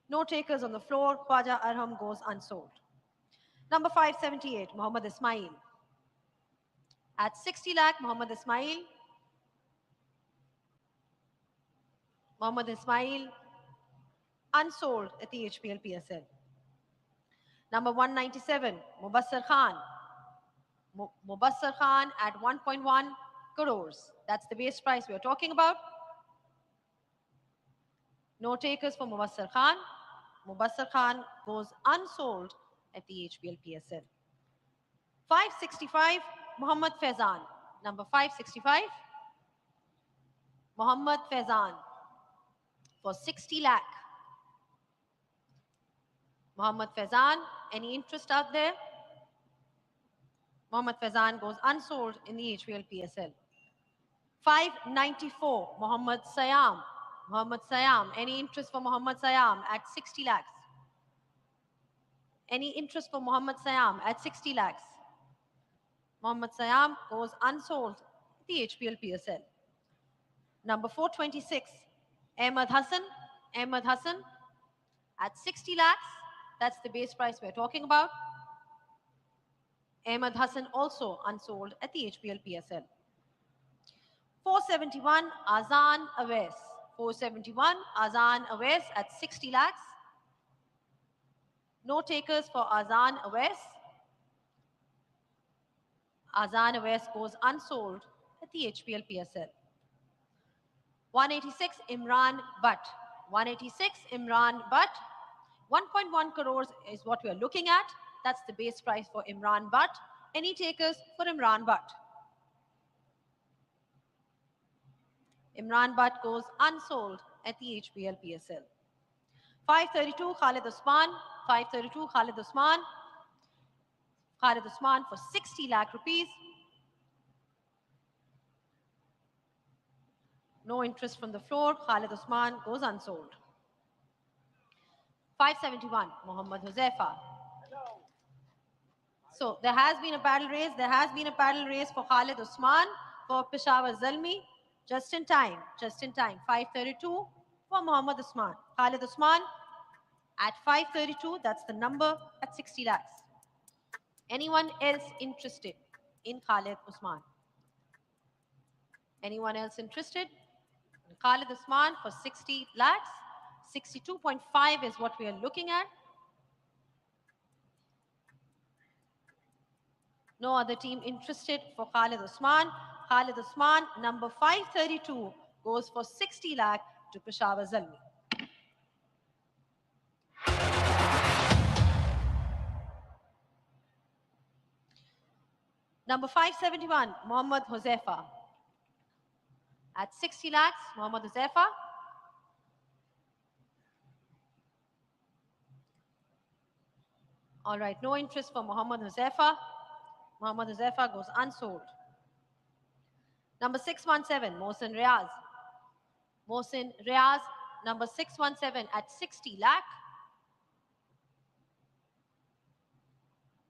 No takers on the floor. Khwaja Arham goes unsold. Number 578, Muhammad Ismail. At 60 lakh, Muhammad Ismail. Muhammad Ismail unsold at the HPL PSL. Number 197, Mubassar Khan. Mubassar Khan at 1.1 crores. That's the base price we are talking about. No takers for Mubassar Khan. Mubassar Khan goes unsold at the HPL PSL. 565, Muhammad Faizan. Number 565, Muhammad Faizan for 60 lakh. Muhammad Faizan, any interest out there? Muhammad Faizan goes unsold in the HPL PSL. 594, Muhammad Sayam. Muhammad Sayam, any interest for Muhammad Sayam at 60 lakhs? Any interest for Muhammad Sayam at 60 lakhs? Muhammad Sayam goes unsold in the HPL PSL. Number 426, Ahmed Hassan. Ahmed Hassan at 60 lakhs. That's the base price we're talking about. Ahmed Hassan also unsold at the HPL PSL. 471, Azan Awais. 471, Azan Awais at 60 lakhs. No takers for Azan Awais. Azan Awais goes unsold at the HPL PSL. 186, Imran Butt. 186, Imran Butt. 1.1 crores is what we are looking at. That's the base price for Imran Butt. Any takers for Imran Butt? Imran Butt goes unsold at the HPL PSL. 532, Khaled Usman. 532, Khaled Usman. Khaled Usman for 60 lakh rupees. No interest from the floor. Khaled Usman goes unsold. 571, Mohammad Huzaifa. So there has been a paddle race. There has been a paddle race for Khaled Usman for Peshawar Zalmi. Just in time. Just in time. 532 for Mohammad Usman. Khaled Usman at 532. That's the number at 60 lakhs. Anyone else interested in Khaled Usman? Anyone else interested? Khaled Usman for 60 lakhs. 62.5 is what we are looking at. No other team interested for Khaled Usman. Khaled Usman, number 532, goes for 60 lakh to Peshawar Zalmi. Number 571, Mohammad Huzaifa. At 60 lakhs, Mohammad Huzaifa. All right, no interest for Mohammad Huzaifa. Mohammad Huzaifa goes unsold. Number 617, Mohsin Riaz. Mohsin Riaz, number 617 at 60 lakh.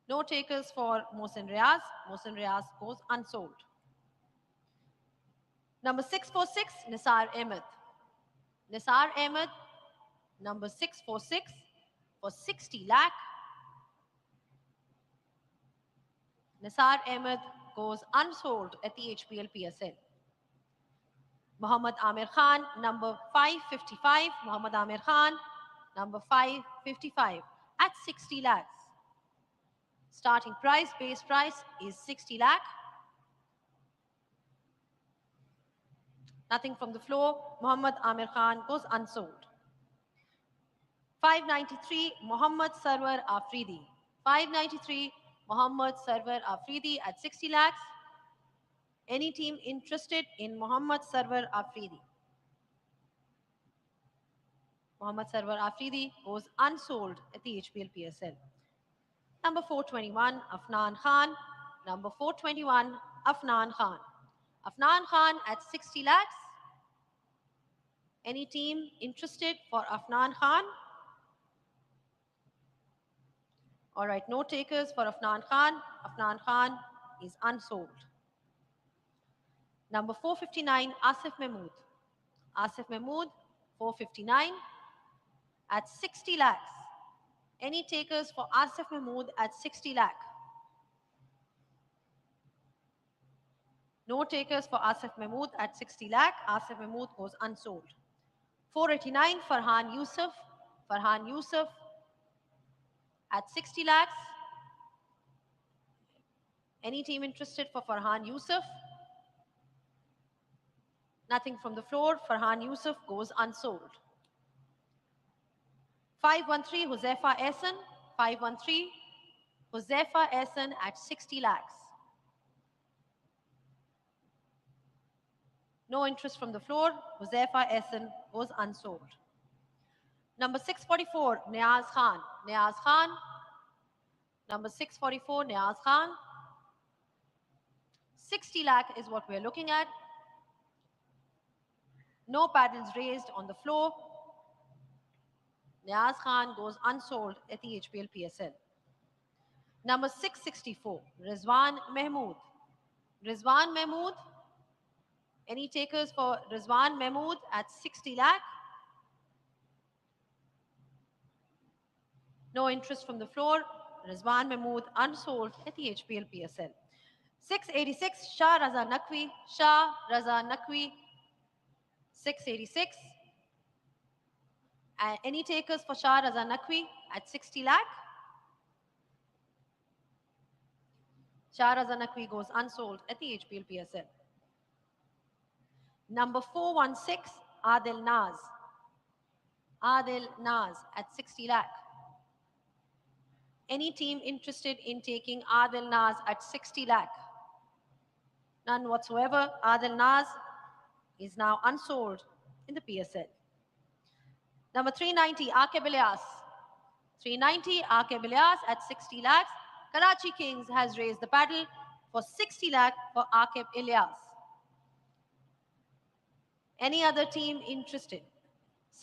No takers for Mohsin Riaz. Mohsin Riaz goes unsold. Number 646, Nisar Ahmed. Nisar Ahmed, number 646 for 60 lakh. Nisar Ahmed goes unsold at the HPL PSL. Muhammad Amir Khan, number 555. Muhammad Amir Khan, number 555 at 60 lakhs. Starting price, base price is 60 lakh. Nothing from the floor. Muhammad Amir Khan goes unsold. 593, Muhammad Sarwar Afridi. 593, Muhammad Sarwar Afridi at 60 lakhs. Any team interested in Muhammad Sarwar Afridi? Muhammad Sarwar Afridi goes unsold at the HPL PSL. Number 421, Afnan Khan. Number 421, Afnan Khan. Afnan Khan at 60 lakhs. Any team interested for Afnan Khan? All right, no takers for Afnan Khan. Afnan Khan is unsold. Number 459, Asif Mahmood. Asif Mahmood, 459 at 60 lakhs. Any takers for Asif Mahmood at 60 lakh? No takers for Asif Mahmood at 60 lakh. Asif Mahmood goes unsold. 489, Farhan Yusuf. Farhan Yusuf at 60 lakhs. Any team interested for Farhan Yusuf? Nothing from the floor. Farhan Yusuf goes unsold. 513, Huzaifa Ehsan. 513, Huzaifa Ehsan at 60 lakhs. No interest from the floor. Huzaifa Ehsan goes unsold. Number 644, Niaz Khan. Niaz Khan. Number 644, Niaz Khan. 60 lakh is what we're looking at. No paddles raised on the floor. Niaz Khan goes unsold at the HPL PSL. Number 664, Rizwan Mahmood. Rizwan Mahmood. Any takers for Rizwan Mahmood at 60 lakh? No interest from the floor. Rizwan Mahmood unsold at the HPL PSL. 686, Shah Raza Naqvi. Shah Raza Naqvi, 686. Any takers for Shah Raza Naqvi at 60 lakh? Shah Raza Naqvi goes unsold at the HPL PSL. Number 416, Adil Naz. Adil Naz at 60 lakh. Any team interested in taking Adil Naz at 60 lakh? None whatsoever. Adil Naz is now unsold in the PSL. Number 390, Aqib Ilyas. 390, Aqib Ilyas at 60 lakhs. Karachi Kings has raised the paddle for 60 lakh for Aqib Ilyas. Any other team interested?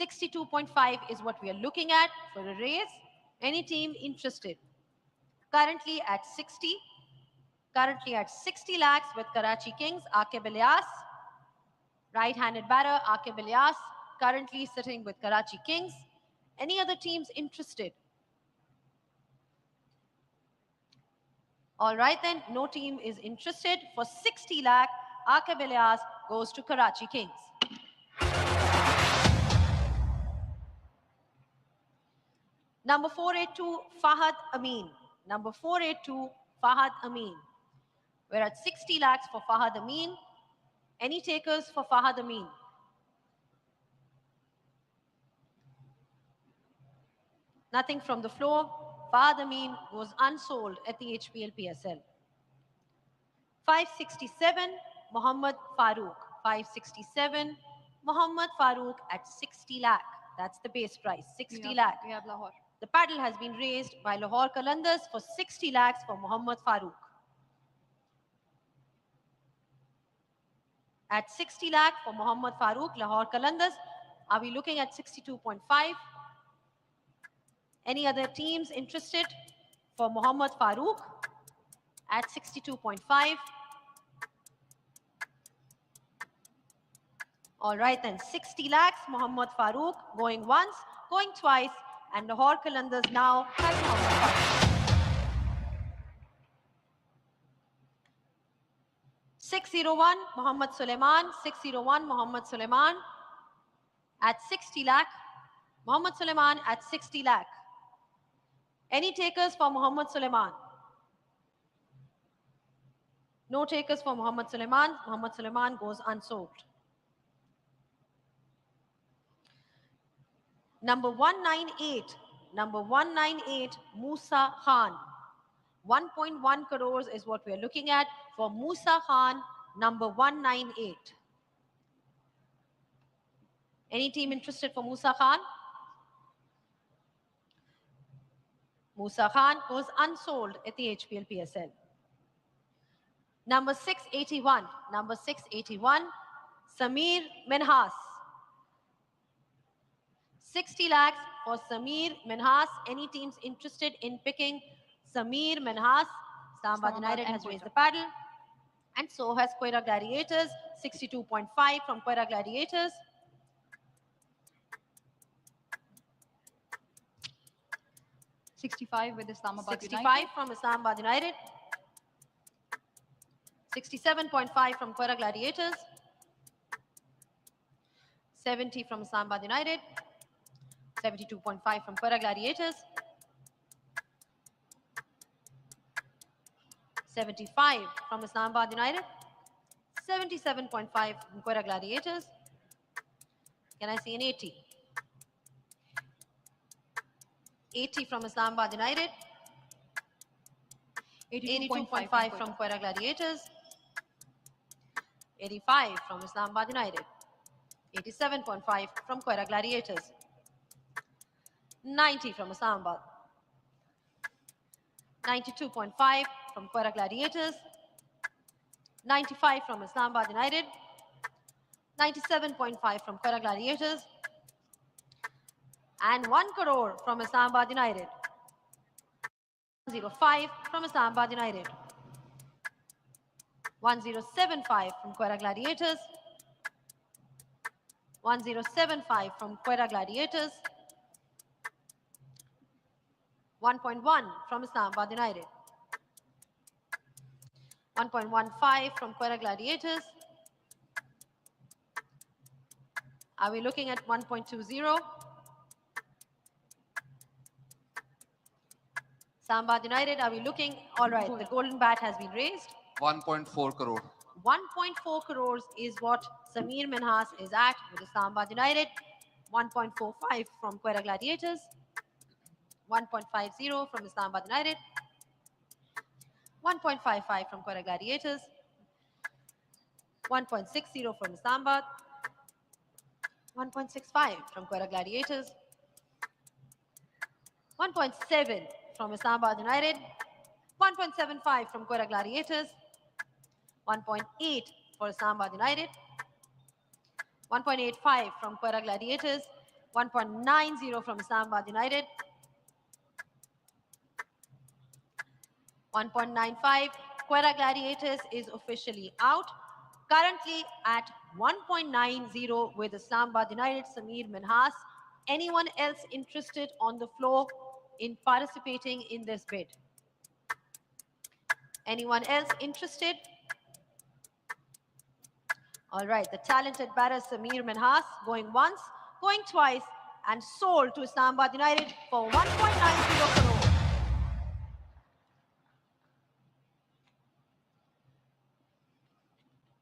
62.5 is what we are looking at for a raise. Any team interested? Currently at 60. Currently at 60 lakhs with Karachi Kings, Aqib Ilyas. Right-handed batter, Aqib Ilyas, currently sitting with Karachi Kings. Any other teams interested? All right then, no team is interested. For 60 lakh, Aqib Ilyas goes to Karachi Kings. Number 482, Fahad Amin. Number 482, Fahad Amin. We're at 60 lakhs for Fahad Amin. Any takers for Fahad Amin? Nothing from the floor. Fahad Amin was unsold at the HPL PSL. 567, Muhammad Farooq. 567, Muhammad Farooq at 60 lakh. That's the base price, 60 lakh. We have Lahore. The paddle has been raised by Lahore Qalandars for 60 lakhs for Muhammad Farooq. At 60 lakh for Muhammad Farooq, Lahore Qalandars. Are we looking at 62.5? Any other teams interested for Muhammad Farooq at 62.5? All right then, 60 lakhs, Muhammad Farooq going once, going twice, and Lahore Qalandars now has Muhammad Farooq. 601, Muhammad Suleiman. 601, Muhammad Suleiman at 60 lakh. Muhammad Suleiman at 60 lakh. Any takers for Muhammad Suleiman? No takers for Muhammad Suleiman. Muhammad Suleiman goes unsold. Number 198. Number 198, Musa Khan. 1.1 crores is what we're looking at for Musa Khan, number 198. Any team interested for Musa Khan? Musa Khan goes unsold at the HPL PSL. Number 681. Number 681, Samir Manhas. 60 lakhs for Samir Manhas. Any teams interested in picking Samir Manhas? Islamabad United has raised the paddle. And so has Quetta Gladiators. 62.5 from Quetta Gladiators. 65 with Islamabad 65 United. from Islamabad United. 67.5 from Quetta Gladiators. 70 from Islamabad United. 72.5 from Quetta Gladiators. 75 from Islamabad United. 77.5 from Quetta Gladiators. Can I see an 80? 80 from Islamabad United. 82.5 from Quetta Gladiators. 85 from Islamabad United. 87.5 from Quetta Gladiators. 90 from Islamabad. 92.5 from Quetta Gladiators. 95 from Islamabad United. 97.5 from Quetta Gladiators. And 1 crore from Islamabad United. 105 from Islamabad United. 1075 from Quetta Gladiators. 1075 from Quetta Gladiators. 1.1 from Islamabad United. 1.15 from Quetta Gladiators. Are we looking at 1.20? Islamabad United, are we looking? All right, the golden bat has been raised. 1.4 crore. 1.4 crores is what Samir Manhas is at with Islamabad United. 1.45 from Quetta Gladiators. 1.50 from Islamabad United. 1.55 from Quetta Gladiators. 1.60 from Islamabad. 1.65 from Quetta Gladiators. 1.7 from Islamabad United. 1.75 from Quetta Gladiators. 1.8 for Islamabad United. 1.85 from Quetta Gladiators. 1.90 from Islamabad United. 1.95. Quetta Gladiators is officially out. Currently at 1.90 with Islamabad United, Samir Manhas. Anyone else interested on the floor in participating in this bid? Anyone else interested? All right, the talented batter Samir Manhas going once, going twice, and sold to Islamabad United for 1.90 crore.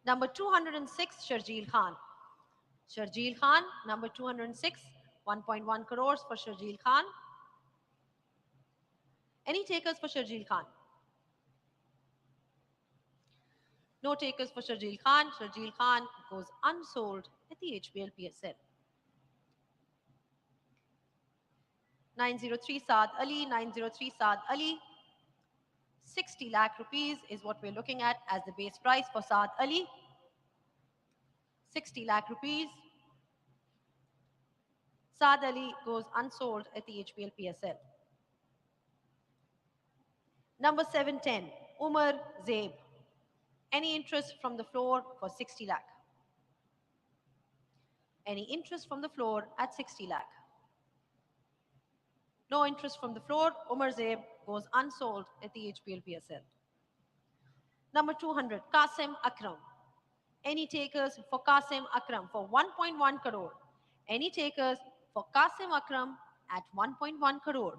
Number 206, Sharjeel Khan. Sharjeel Khan, number 206, 1.1 crores for Sharjeel Khan. Any takers for Sharjeel Khan? No takers for Sharjeel Khan. Sharjeel Khan goes unsold at the HPL PSL. 903 Saad Ali, 903 Saad Ali. 60 lakh rupees is what we're looking at as the base price for Saad Ali. 60 lakh rupees. Saad Ali goes unsold at the HPL PSL. Number 710, Umar Zaib. Any interest from the floor for 60 lakh? Any interest from the floor at 60 lakh? No interest from the floor. Umar Zaib goes unsold at the HPL PSL. Number 200, Qasim Akram. Any takers for Qasim Akram for 1.1 crore? Any takers for Qasim Akram at 1.1 crore?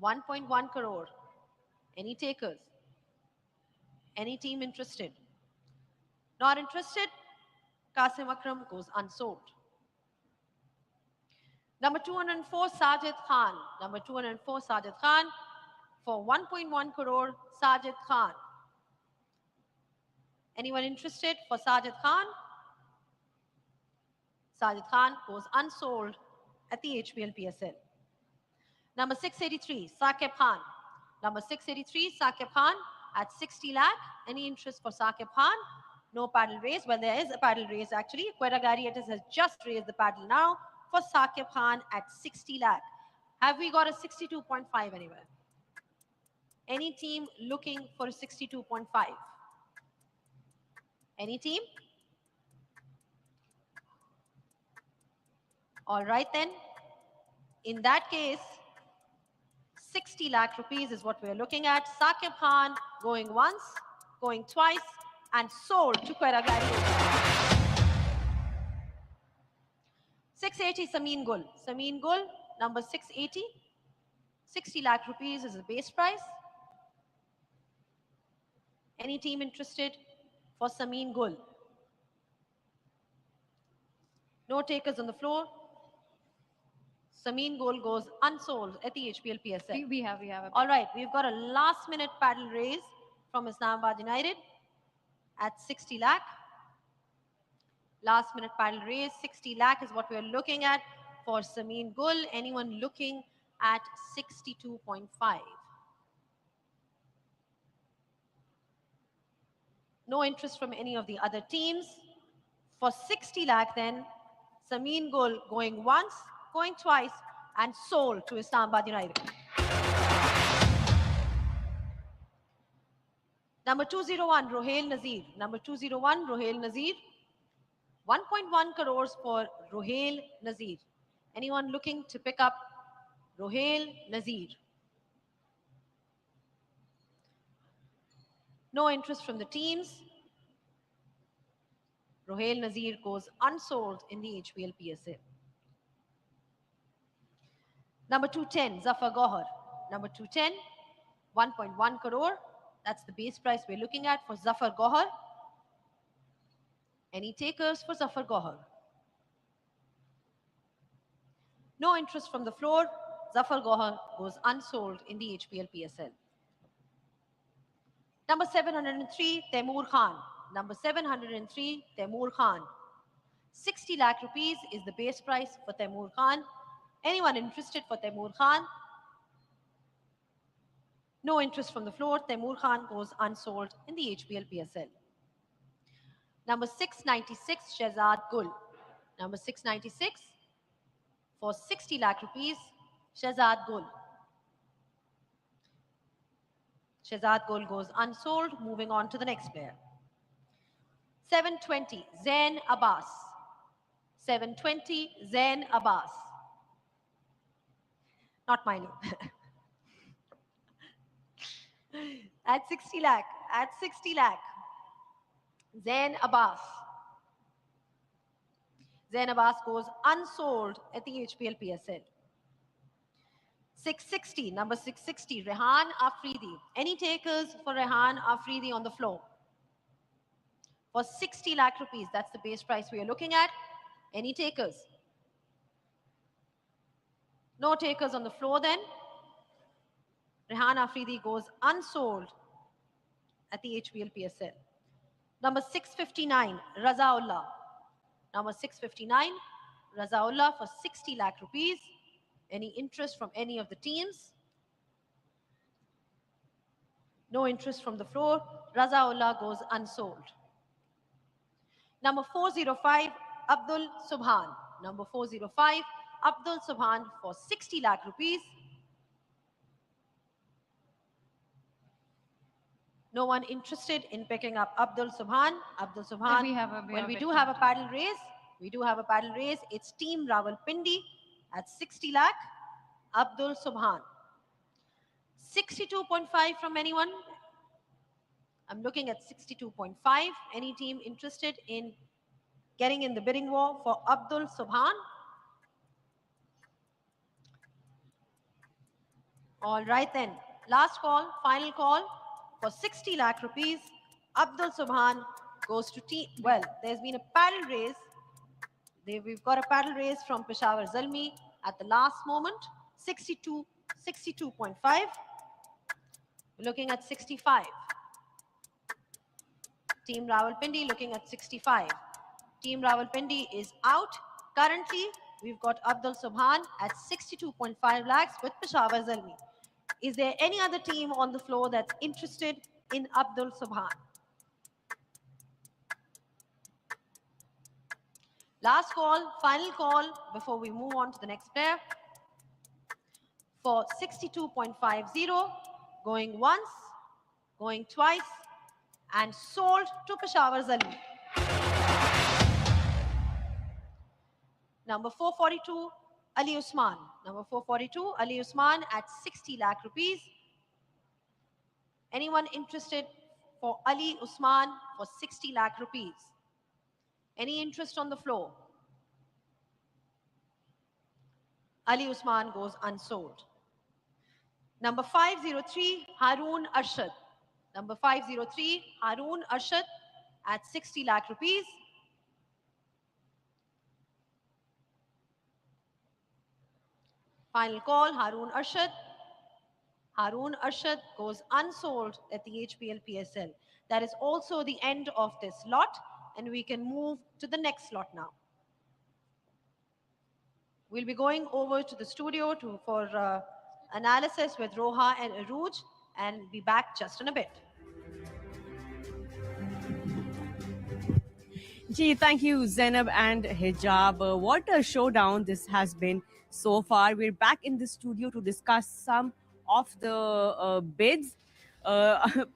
1.1 crore. Any takers? Any team interested? Not interested? Qasim Akram goes unsold. Number 204, Sajjad Khan. Number 204, Sajjad Khan. For 1.1 crore, Sajjad Khan. Anyone interested for Sajjad Khan? Sajjad Khan goes unsold at the HBL PSL. Number 683, Sakyan Khan. Number 683, Sakyan Khan at 60 lakh. Any interest for Sakyan Khan? No paddle raise. Well, there is a paddle raise actually. Quetta Gladiators has just raised the paddle now for Sakyan Khan at 60 lakh. Have we got a 62.5 anywhere? Any team looking for a 62.5? Any team? All right then. In that case, 60 lakh rupees is what we're looking at. Sakyan Khan going once, going twice, and sold to Quetta Gladiators. 680 Samine Gul. Samine Gul, number 680. 60 lakh rupees is the base price. Any team interested for Samine Gul? No takers on the floor. Samine Gul goes unsold at the HBL PSL. We have a All right, we've got a last minute paddle raise from Islamabad United at 60 lakh. Last minute paddle raise, 60 lakh is what we're looking at for Samine Gul. Anyone looking at 62.5? No interest from any of the other teams. For 60 lakh then, Samine Gul going once, going twice, and sold to Islamabad United. Number 201, Rohail Nazir. Number 201, Rohail Nazir. 1.1 crores for Rohail Nazir. Anyone looking to pick up Rohail Nazir? No interest from the teams. Rohail Nazir goes unsold in the HBL PSL. Number 210, Zafar Gohar. Number 210, 1.1 crore. That's the base price we're looking at for Zafar Gohar. Any takers for Zafar Gohar? No interest from the floor. Zafar Gohar goes unsold in the HBL PSL. Number 703, Taimur Khan. Number 703, Taimur Khan. 60 lakh rupees is the base price for Taimur Khan. Anyone interested for Taimur Khan? No interest from the floor. Taimur Khan goes unsold in the HBL PSL. Number 696, Shehzad Gul. Number 696 for 60 lakh rupees, Shehzad Gul. Shehzad Gul goes unsold. Moving on to the next player. 720, Zain Abbas. 720, Zain Abbas. Not my name. At 60 lakh. At 60 lakh. Zain Abbas. Zain Abbas goes unsold at the HBL PSL. 660, number 660, Rehan Afridi. Any takers for Rehan Afridi on the floor? For 60 lakh rupees, that's the base price we are looking at. Any takers? No takers on the floor then. Rehan Afridi goes unsold at the HBL PSL. Number 659, Razaullah. Number 659, Razaullah for 60 lakh rupees. Any interest from any of the teams? No interest from the floor. Razaullah goes unsold. Number 405, Abdul Subhan. Number 405, Abdul Subhan for 60 lakh rupees. No one interested in picking up Abdul Subhan. Abdul Subhan. We do have a paddle raise. We do have a paddle raise. It's Team Rawalpindi at 60 lakh. Abdul Subhan. 62.5 from anyone? I'm looking at 62.5. Any team interested in getting in the bidding war for Abdul Subhan? All right then. Last call, final call. For 60 lakh rupees, Abdul Subhan goes to team. Well, there's been a paddle raise. We've got a paddle raise from Peshawar Zalmi at the last moment. 62, 62.5. We're looking at 65. Team Rawalpindi looking at 65. Team Rawalpindi is out. Currently, we've got Abdul Subhan at 62.5 lakhs with Peshawar Zalmi. Is there any other team on the floor that's interested in Abdul Subhan? Last call, final call before we move on to the next player. For 62.50, going once, going twice, and sold to Peshawar Zalmi. Number 442, Ali Usman. Number 442, Ali Usman at 60 lakh rupees. Anyone interested for Ali Usman for 60 lakh rupees? Any interest on the floor? Ali Usman goes unsold. Number 503, Haroon Arshad. Number 503, Haroon Arshad at 60 lakh rupees. Final call, Haroon Arshad. Haroon Arshad goes unsold at the HPL PSL. That is also the end of this lot, and we can move to the next lot now. We'll be going over to the studio for analysis with Roha and Aruj, and be back just in a bit. Gee, thank you, Zainab and Hijab. What a showdown this has been so far. We're back in the studio to discuss some of the bids.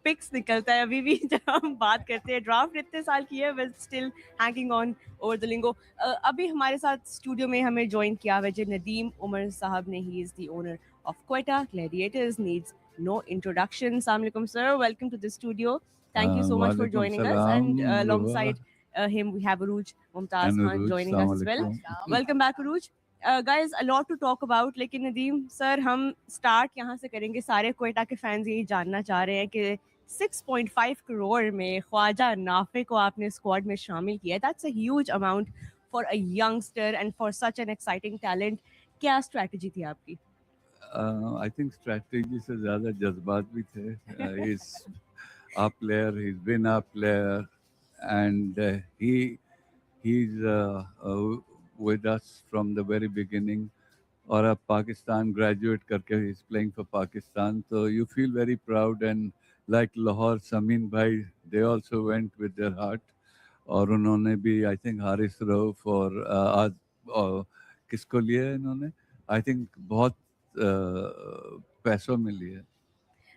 Picks निकलता है अभी भी जब हम बात करते हैं draft इतने साल की है but still hanging on over the lingo अभी हमारे साथ स्टूडियो में हमें ज्वाइन किया हुआ है नदीम उमर साहब ने he is the owner of Quetta Gladiators needs no introduction. Assalamu alaikum, sir. Welcome to the studio. Thank you so much for joining us. And alongside him, we have Aruj Mumtaz Khan joining us as well. Welcome back, Aruj. Guys, a lot to talk about. लेकिन Nadeem sir हम start यहाँ से करेंगे. सारे क्वेटा के fans यही जानना चाह रहे हैं कि 6.5 करोड़ में ख्वाजा नाफे को आपने स्क्वाड में शामिल किया. That's a huge amount for a youngster and for such an exciting talent. क्या स्ट्रैटेजी थी आपकी? I think strategy से ज़्यादा जज्बात भी थे. He's our player. He's been our player, and he's with us from the very beginning. और अब पाकिस्तान graduate करके he's playing for Pakistan. So you feel very proud, and like Lahore, Sameen bhai, they also went with their heart. और उन्होंने भी I think Haris Rauf और आज किसको लिया है इन्होंने? I think बहुत पैसों में लिया.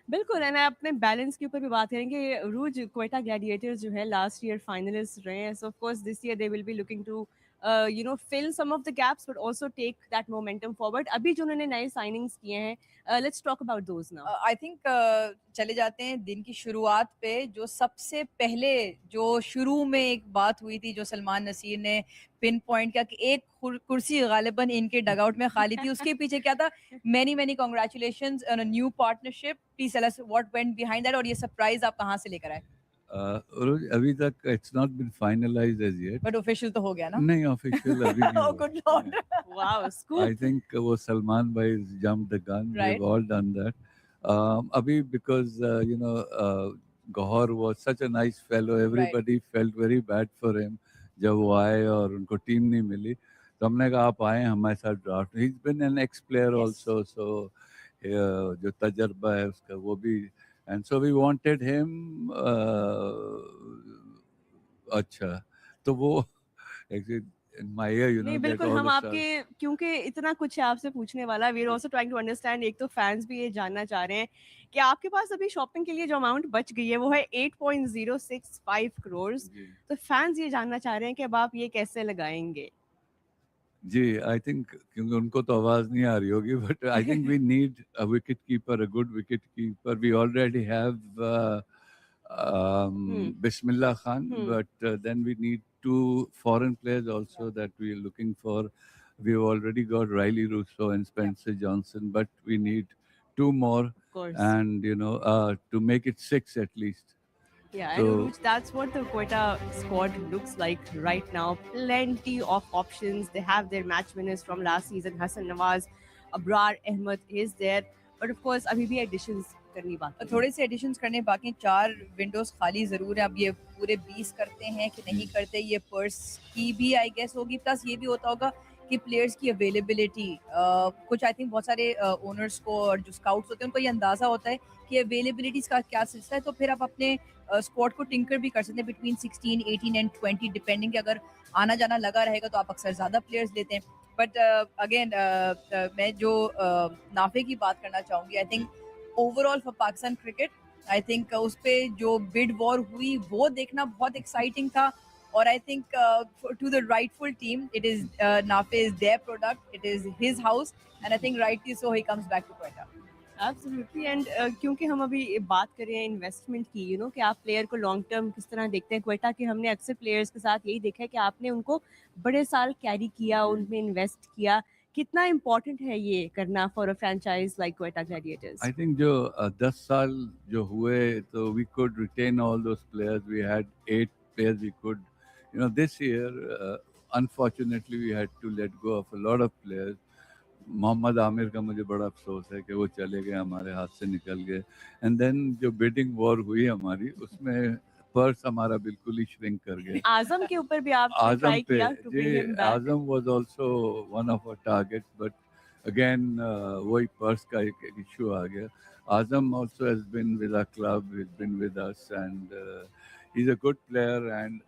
बिल्कुल एंड अपने बैलेंस के ऊपर भी बात करेंगे. रूज क्वेटा ग्लैडिएटर्स जो है लास्ट ईयर फाइनलिस्ट रहे हैं. So of course this year they will be looking to fill some of the gaps but also take that momentum forward. अभी जो उन्होंने नए साइनिंग्स किए हैं, let's talk about those now. I think चले जाते हैं दिन की शुरुआत पे. जो सबसे पहले जो शुरू में एक बात हुई थी जो सलमान नसीर ने पिन पॉइंट किया कि एक कुर्सी गालिबन इनके डगआउट में खाली थी. उसके पीछे क्या था? many congratulations on a new partnership. Please tell us what went behind that और ये सरप्राइज आप कहाँ से लेकर आए? अभी तक it's not been finalized as yet. But official तो हो गया ना? नहीं official अभी नहीं. Oh good lord. Wow, scoop. I think वो सलमान भाई jumped the gun. Right. They've all done that. Abhi because Gahar was such a nice fellow. Everybody felt very bad for him. जब वो आए और उनको टीम नहीं मिली तो हमने कहा आप आए हमारे साथ draft. He's been an ex-player also, so जो तजर्बा है उसका वो भी. And so we wanted him. अच्छा तो वो actually in my ear, you know. नहीं बिल्कुल हम आपके क्योंकि इतना कुछ है आपसे पूछने वाला. We are also trying to understand. एक तो फैंस भी ये जानना चाह रहे हैं कि आपके पास अभी शॉपिंग के लिए जो अमाउंट बच गई है वो है 8.065 करोड़. तो फैंस ये जानना चाह रहे हैं कि अब आप ये कैसे लगाएंगे. जी आई थिंक क्योंकि उनको तो आवाज नहीं आ रही होगी but I think we need a wicket keeper, a good wicket keeper. We already have Bismillah Khan, but then we need 2 foreign players also that we are looking for. We've already got Riley Russo and Spencer Johnson, but we need 2 more. Of course. And to make it 6 at least. Yeah, and So Uruj, that's what the Quetta squad looks like right now. Plenty of options. They have their match winners from last season. Hassan Nawaz, Abrar Ahmed is there. But of course, अभी भी additions करनी बाकी है. थोड़े से editions करने बाकी 4 Windows खाली जरूर है अब ये पूरे 20 करते हैं कि नहीं करते ये पर्स की भी आई गेस होगी प्लस ये भी होता होगा कि प्लेयर्स की अवेलेबिलिटी कुछ आई थिंक बहुत सारे ओनर्स को और जो स्काउट्स होते हैं उनको ये अंदाजा होता है कि अवेलेबिलिटीज का क्या सिलसिला है तो फिर आप अपने स्क्वाड को टिंकर भी कर सकते हैं बिटवीन 16 18 एंड 20 डिपेंडिंग कि अगर आना जाना लगा रहेगा तो आप अक्सर ज़्यादा प्लेयर्स लेते हैं बट अगेन मैं जो नाफे की बात करना चाहूँगी I think overall for Pakistan cricket I think उस पे जो बिड वॉर हुई वो देखना बहुत एक्साइटिंग था और I think to the rightful team it is नाफे is there product it is his house and I think rightly so he comes back to Quetta absolutely and क्योंकि हम अभी बात कर रहे हैं इन्वेस्टमेंट की कि आप प्लेयर को लॉन्ग टर्म किस तरह देखते हैं क्वेटा के हमने अक्सर प्लेयर्स के साथ यही देखा है कि आपने उनको बड़े साल कैरी किया उनमें इन्वेस्ट किया कितना इम्पोर्टेंट है ये करना for a franchise like Quetta Gladiators I think जो 10 साल जो हुए तो we could retain all those players. We had 8 players we could, this year unfortunately we had to let go of a lot of players. Mohammad Aamir का मुझे बड़ा अफसोस है कि वो चले गए हमारे हाथ से निकल गए एंड देन जो बिडिंग वॉर हुई हमारी उसमें पर्स हमारा बिल्कुल ही श्रिंक कर गया आजम के ऊपर भी आप आजम ट्राई पे किया टू जी bring him back Azam was also one of our targets but again वही पर्स का एक इशू आ गया Azam also has been with our club he has been with us and he is a good player and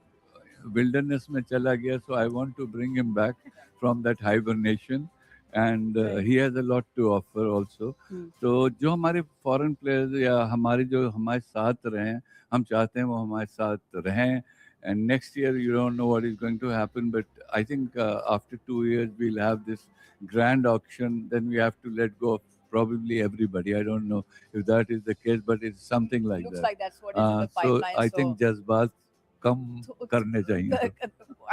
wilderness में चला गया so I want to bring him back from that hibernation and he has a lot to offer also तो जो हमारे foreign players या हमारे जो हमारे साथ रहे हम चाहते हैं वो हमारे साथ रहें and next year you don't know what is going to happen but I think after 2 years we'll have this grand auction then we have to let go of probably everybody I don't know if that is the case but it's something like looks that like that's what is in the so pipeline I think जज्बात कम करने चाहिए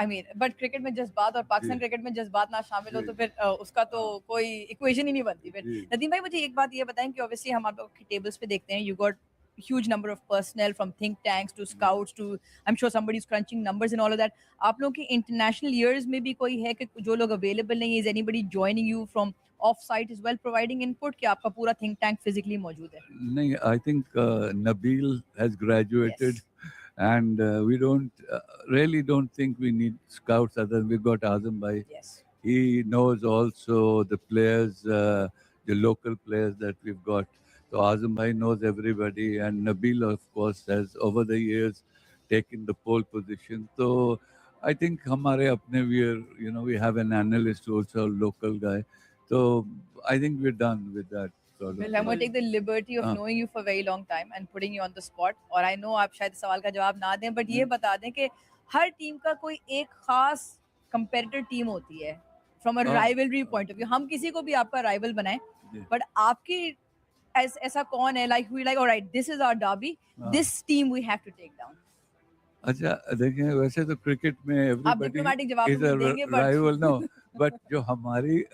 I mean but cricket में जज्बात और Pakistan cricket में जज्बात ना शामिल हो तो फिर उसका तो कोई इक्वेशन ही नहीं बनती फिर नदीम भाई मुझे एक बात ये बताएं कि ऑब्वियसली हम आप लोग की टेबल्स पे देखते हैं you got huge number of personnel from think tanks to scouts to I'm sure somebody's crunching numbers and all of that आप लोगों के international years में भी कोई है कि जो लोग available नहीं है is anybody joining you from off site as well providing input कि आपका पूरा think tank physically मौजूद है नहीं I think Nabil has graduated Yes. and we really don't think we need scouts other than we've got Azam Bhai. yes He knows also the players, the local players that we've got. So Azam Bhai knows everybody and Nabil of course has over the years taken the pole position. So I think हमारे अपने we have an analyst also, a local guy. So I think we're done with that. Well, I'm going to take the liberty of knowing you for a very long time and putting you on the spot. और I know आप शायद सवाल का जवाब ना दें, but ये बता दें कि हर टीम का कोई एक खास competitor टीम होती है from a rivalry point of view. हम किसी को भी आपका rival बनाएं, but आपकी ऐसा कौन है like we like all right this is our derby, this team we have to take down. अच्छा देखें वैसे तो क्रिकेट में diplomatic जवाब एवरीबॉडी इज देंगे, अ but- राइवल नो बट जो हमारी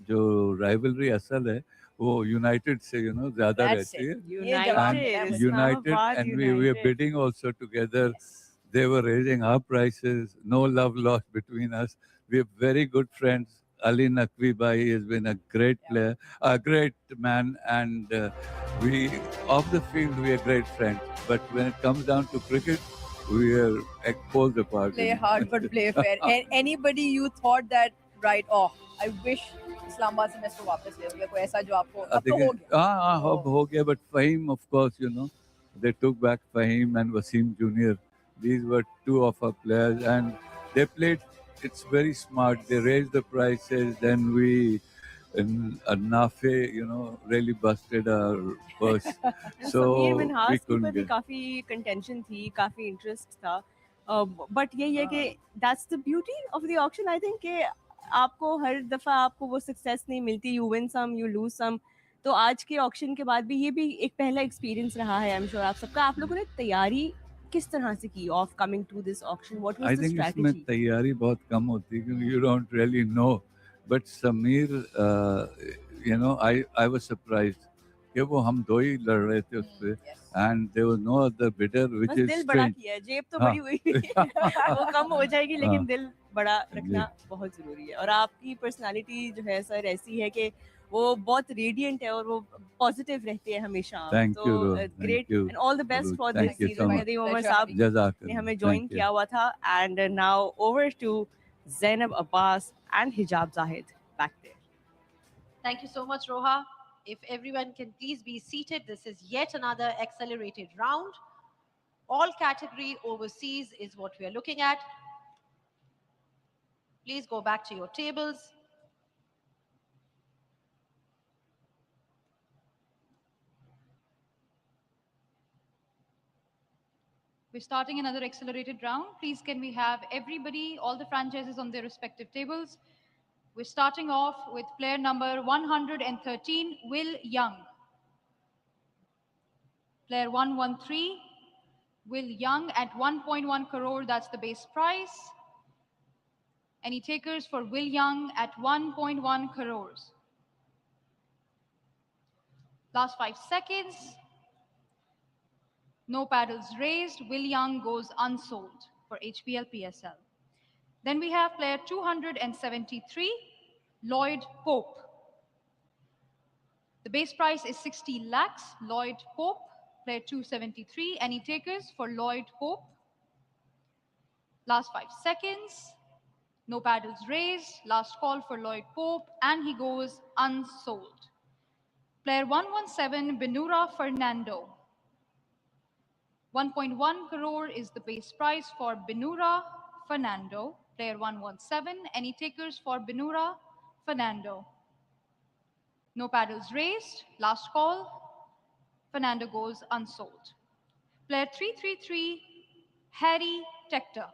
जो राइवलरी असल है वो यूनाइटेड से ज्यादा That's रहती है it. ये जवाब है, United, बस। United Islamabad and we were United. bidding also together. Yes. They were raising our prices. No love lost between us. We are very good friends. Ali Naqvi Bhai has been a great player, a great man, and we off the field we are great friends. But when it comes down to cricket, we are poles apart. Play hard but play fair. And anybody you thought that right? Oh, I wish Islamabad से मैं इसको वापस ले लूँगा कोई ऐसा जो आपको अब तो हो गया. अब हो गया. But Fahim, of course, they took back Fahim and Wasim Jr. These were two of our players, and they played. It's very smart. They raised the prices. Then we, in Nafe, really busted our purse. So Sameer we Manhas के ऊपर couldn't भी get. काफी contention थी काफी interest था but यही है कि that's the beauty of the auction I think कि आपको हर दफा आपको वो सक्सेस नहीं मिलती you win some you lose some तो आज के ऑक्शन के बाद भी ये भी एक पहला एक्सपीरियंस रहा है आई एम श्योर आप सबका आप लोगों ने तैयारी किस तरह से की of coming to this auction what I was the think इसमें स्ट्रेटजी तैयारी बहुत कम होती है क्योंकि you don't really know. But Samir, I was surprised कि वो हम दो ही लड़ रहे थे उस पे and there was no other bidder which बस इज दिल बड़ा किया है, जेब तो हाँ। बड़ी हुई वो कम हो जाएगी, लेकिन हाँ। दिल बड़ा रखना बहुत जरूरी है। और आपकी पर्सनालिटी जो है सर ऐसी है कि वो बहुत रेडिएंट है और वो पॉजिटिव रहते हैं हमेशा आप। थैंक तो you great and all the best for this thank you so season. Much Nadeem Umar Pleasure साहब having you. ने हमें ज्वाइन किया हुआ था। And now over to Zainab Abbas and Hijab Zahid back there. Thank you so much, Roha. If everyone can please be seated, this is yet another accelerated round. All category overseas is what we are looking at. Please go back to your tables. We're starting another accelerated round. Please, can we have everybody, all the franchises on their respective tables? We're starting off with player number 113, Will Young. Player 113, Will Young at 1.1 crore, that's the base price. Any takers for Will Young at 1.1 crores? Last 5 seconds. No paddles raised. Will Young goes unsold for HPL PSL. Then we have player 273, Lloyd Pope. The base price is 60 lakhs. Lloyd Pope, player 273. Any takers for Lloyd Pope? Last 5 seconds. No paddles raised. Last call for Lloyd Pope, and he goes unsold. Player 117, Benura Fernando. 1.1 crore is the base price for Benura Fernando. Player 117. Any takers for Benura Fernando? No paddles raised. Last call. Fernando goes unsold. Player 333, Harry Tector.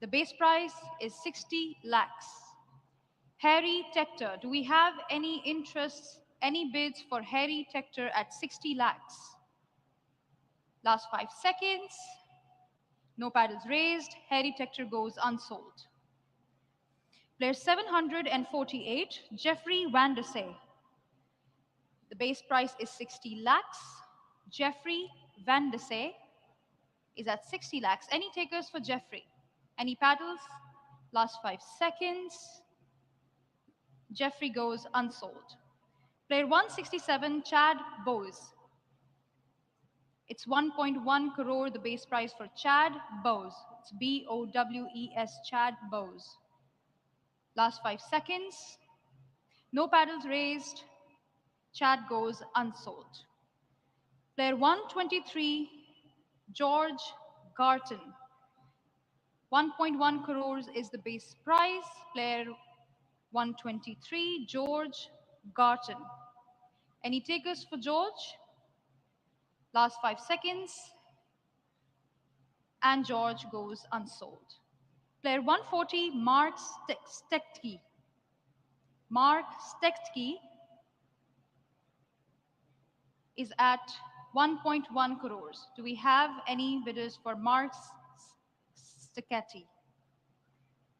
The base price is 60 lakhs. Harry Tector, do we have any interests, any bids for Harry Tector at 60 lakhs? Last 5 seconds. No paddles raised. Harry Tector goes unsold. Player 748, Jeffrey Van der Sey. The base price is 60 lakhs. Jeffrey Van der Sey is at 60 lakhs. Any takers for Jeffrey? Any paddles? Last 5 seconds. Jeffrey goes unsold. Player 167, Chad Bowes. It's 1.1 crore, the base price for Chad Bowes. It's Bowes, Chad Bowes. Last 5 seconds. No paddles raised. Chad goes unsold. Player 123, George Garton. 1.1 crores is the base price. Player 123, George Garton. Any takers for George? Last 5 seconds. And George goes unsold. Player 140, Mark Stektke. Mark Stektke is at 1.1 crores. Do we have any bidders for Mark Stektke?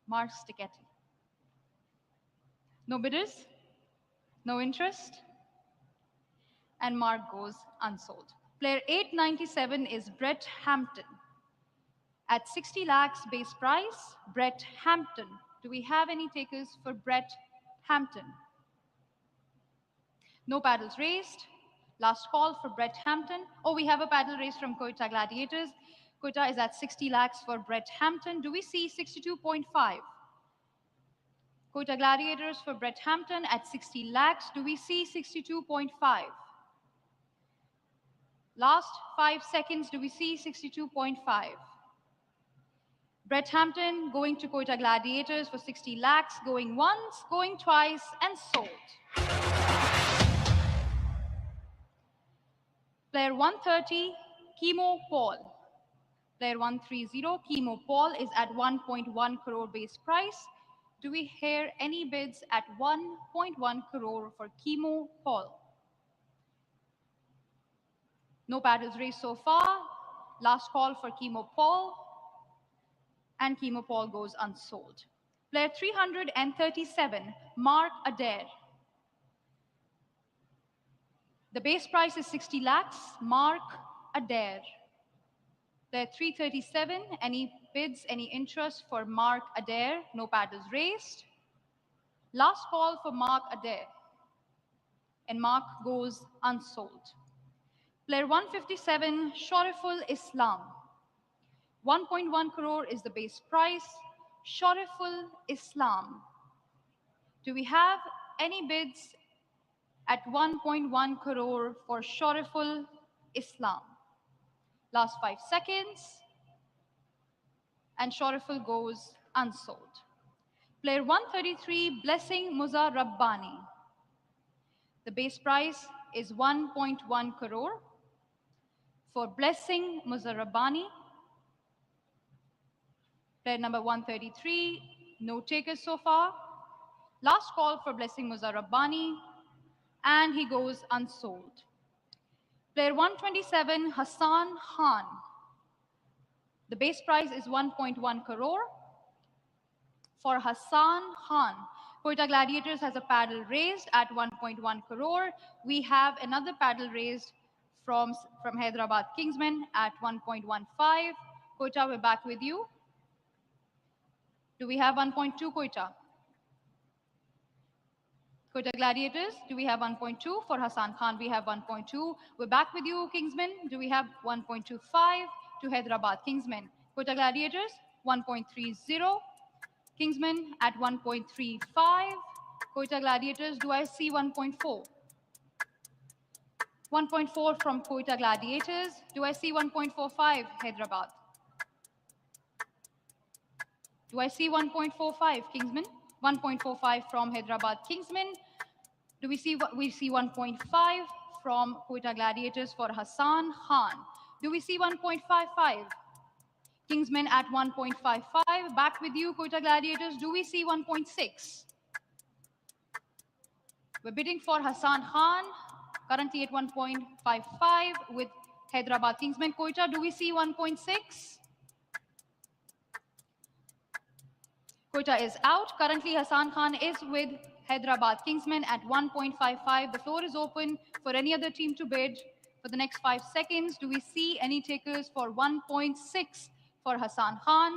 Mark Stektke. No bidders? No interest? And Mark goes unsold. Player 897 is Brett Hampton. At 60 lakhs base price, Brett Hampton. Do we have any takers for Brett Hampton? No paddles raised. Last call for Brett Hampton. Oh, we have a paddle raised from Quetta Gladiators. Quetta is at 60 lakhs for Brett Hampton. Do we see 62.5? Quetta Gladiators for Brett Hampton at 60 lakhs. Do we see 62.5? Last 5 seconds. Do we see 62.5? Brett Hampton going to Quetta Gladiators for 60 lakhs, going once, going twice, and sold. Player 130, Chemo Paul. Player 130, Chemo Paul is at 1.1 crore base price. Do we hear any bids at 1.1 crore for Chemo Paul? No paddles raised so far. Last call for Chemo Paul. And Chemo Paul goes unsold. Player 337, Mark Adair. The base price is 60 lakhs. Mark Adair. Player 337. Any bids, any interest for Mark Adair? No paddles raised. Last call for Mark Adair. And Mark goes unsold. Player 157, Shoriful Islam. 1.1 crore is the base price. Shoriful Islam. Do we have any bids at 1.1 crore for Shoriful Islam? Last 5 seconds. And Shoriful goes unsold. Player 133, Blessing Muza Rabbani. The base price is 1.1 crore for Blessing Muza Rabbani. Player number 133, no takers so far. Last call for Blessing Muza Rabbani, and he goes unsold. Player 127, Hassan Khan. The base price is 1.1 crore for Hassan Khan. Quetta Gladiators has a paddle raised at 1.1 crore. We have another paddle raised from Hyderabad Kingsmen at 1.15. Quetta, we're back with you. Do we have 1.2, Quetta? Quetta Gladiators, do we have 1.2? For Hassan Khan, we have 1.2. We're back with you, Kingsmen. Do we have 1.25 to Hyderabad Kingsmen? Quetta Gladiators, 1.30. Kingsmen at 1.35. Quetta Gladiators, do I see 1.4? 1.4 from Quetta Gladiators. Do I see 1.45, Hyderabad? Do I see 1.45, Kingsmen? 1.45 from Hyderabad Kingsmen. Do we see what we see 1.5 from Quetta Gladiators for Hassan Khan? Do we see 1.55? Kingsmen at 1.55. Back with you, Quetta Gladiators. Do we see 1.6? We're bidding for Hassan Khan, currently at 1.55 with Hyderabad Kingsmen. Quetta, do we see 1.6? Quetta is out. Currently, Hassan Khan is with Hyderabad Kingsmen at 1.55. The floor is open for any other team to bid for the next 5 seconds. Do we see any takers for 1.6 for Hassan Khan?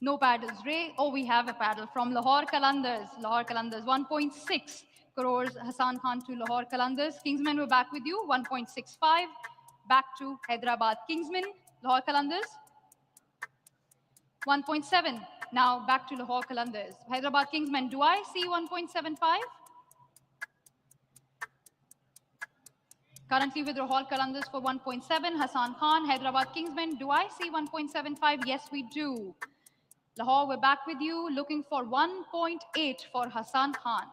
No paddles raised. Oh, we have a paddle from Lahore Qalandars. Lahore Qalandars, 1.6 crores. Hassan Khan to Lahore Qalandars. Kingsmen, we're back with you. 1.65. Back to Hyderabad Kingsmen. Lahore Qalandars. 1.7. Now back to Lahore Qalandars. Hyderabad Kingsmen, do I see 1.75? Currently with Lahore Qalandars for 1.7. Hassan Khan, Hyderabad Kingsmen, do I see 1.75? Yes, we do. Lahore, we're back with you, looking for 1.8 for Hassan Khan.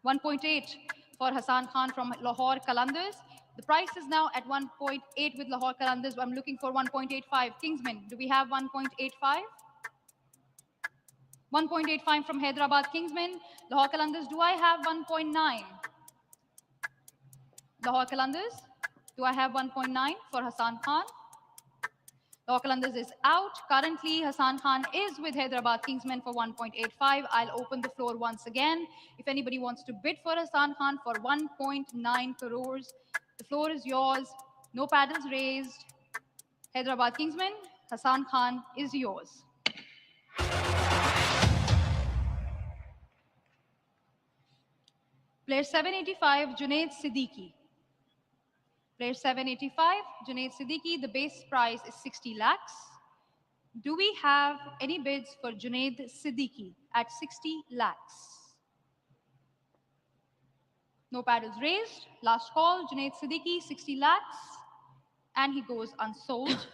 1.8 for Hassan Khan from Lahore Qalandars. The price is now at 1.8 with Lahore Qalandars. I'm looking for 1.85. Kingsmen, do we have 1.85? 1.85 from Hyderabad Kingsmen. Lahore Qalandars, do I have 1.9? Lahore Qalandars, do I have 1.9 for Hassan Khan? Lahore Qalandars is out. Currently, Hassan Khan is with Hyderabad Kingsmen for 1.85. I'll open the floor once again. If anybody wants to bid for Hassan Khan for 1.9 crores, the floor is yours. No paddles raised. Hyderabad Kingsmen, Hassan Khan is yours. Player 785, Junaid Siddiqui. Player 785, Junaid Siddiqui, the base price is 60 lakhs. Do we have any bids for Junaid Siddiqui at 60 lakhs? No paddles raised. Last call, Junaid Siddiqui, 60 lakhs. And he goes unsold.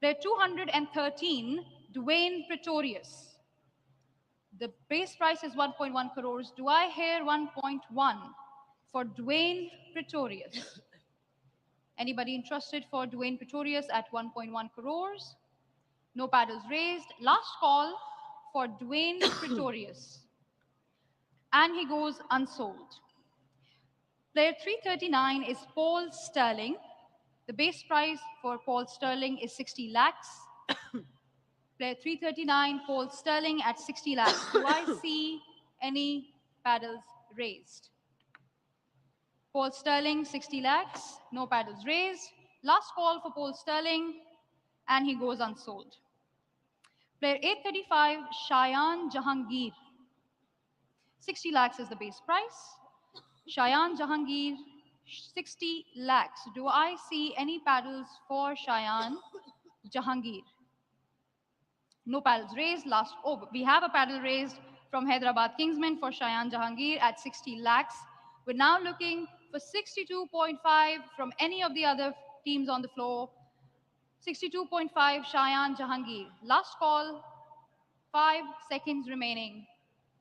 Player 213, Dwayne Pretorius. The base price is 1.1 crores. Do I hear 1.1 for Dwayne Pretorius? Anybody interested for Dwayne Pretorius at 1.1 crores? No paddles raised. Last call for Dwayne Pretorius. And he goes unsold. Player 339 is Paul Sterling. The base price for Paul Sterling is 60 lakhs. Player 339, Paul Sterling at 60 lakhs. Do I see any paddles raised? Paul Sterling, 60 lakhs, no paddles raised. Last call for Paul Sterling, and he goes unsold. Player 835, Cheyan Jangir. 60 lakhs is the base price. Cheyan Jangir, 60 lakhs. Do I see any paddles for Cheyan Jangir? No paddles raised. Last, oh, we have a paddle raised from Hyderabad Kingsman for Cheyan Jangir at 60 lakhs. We're now looking for 62.5 from any of the other teams on the floor. 62.5 Cheyan Jangir. Last call, 5 seconds remaining.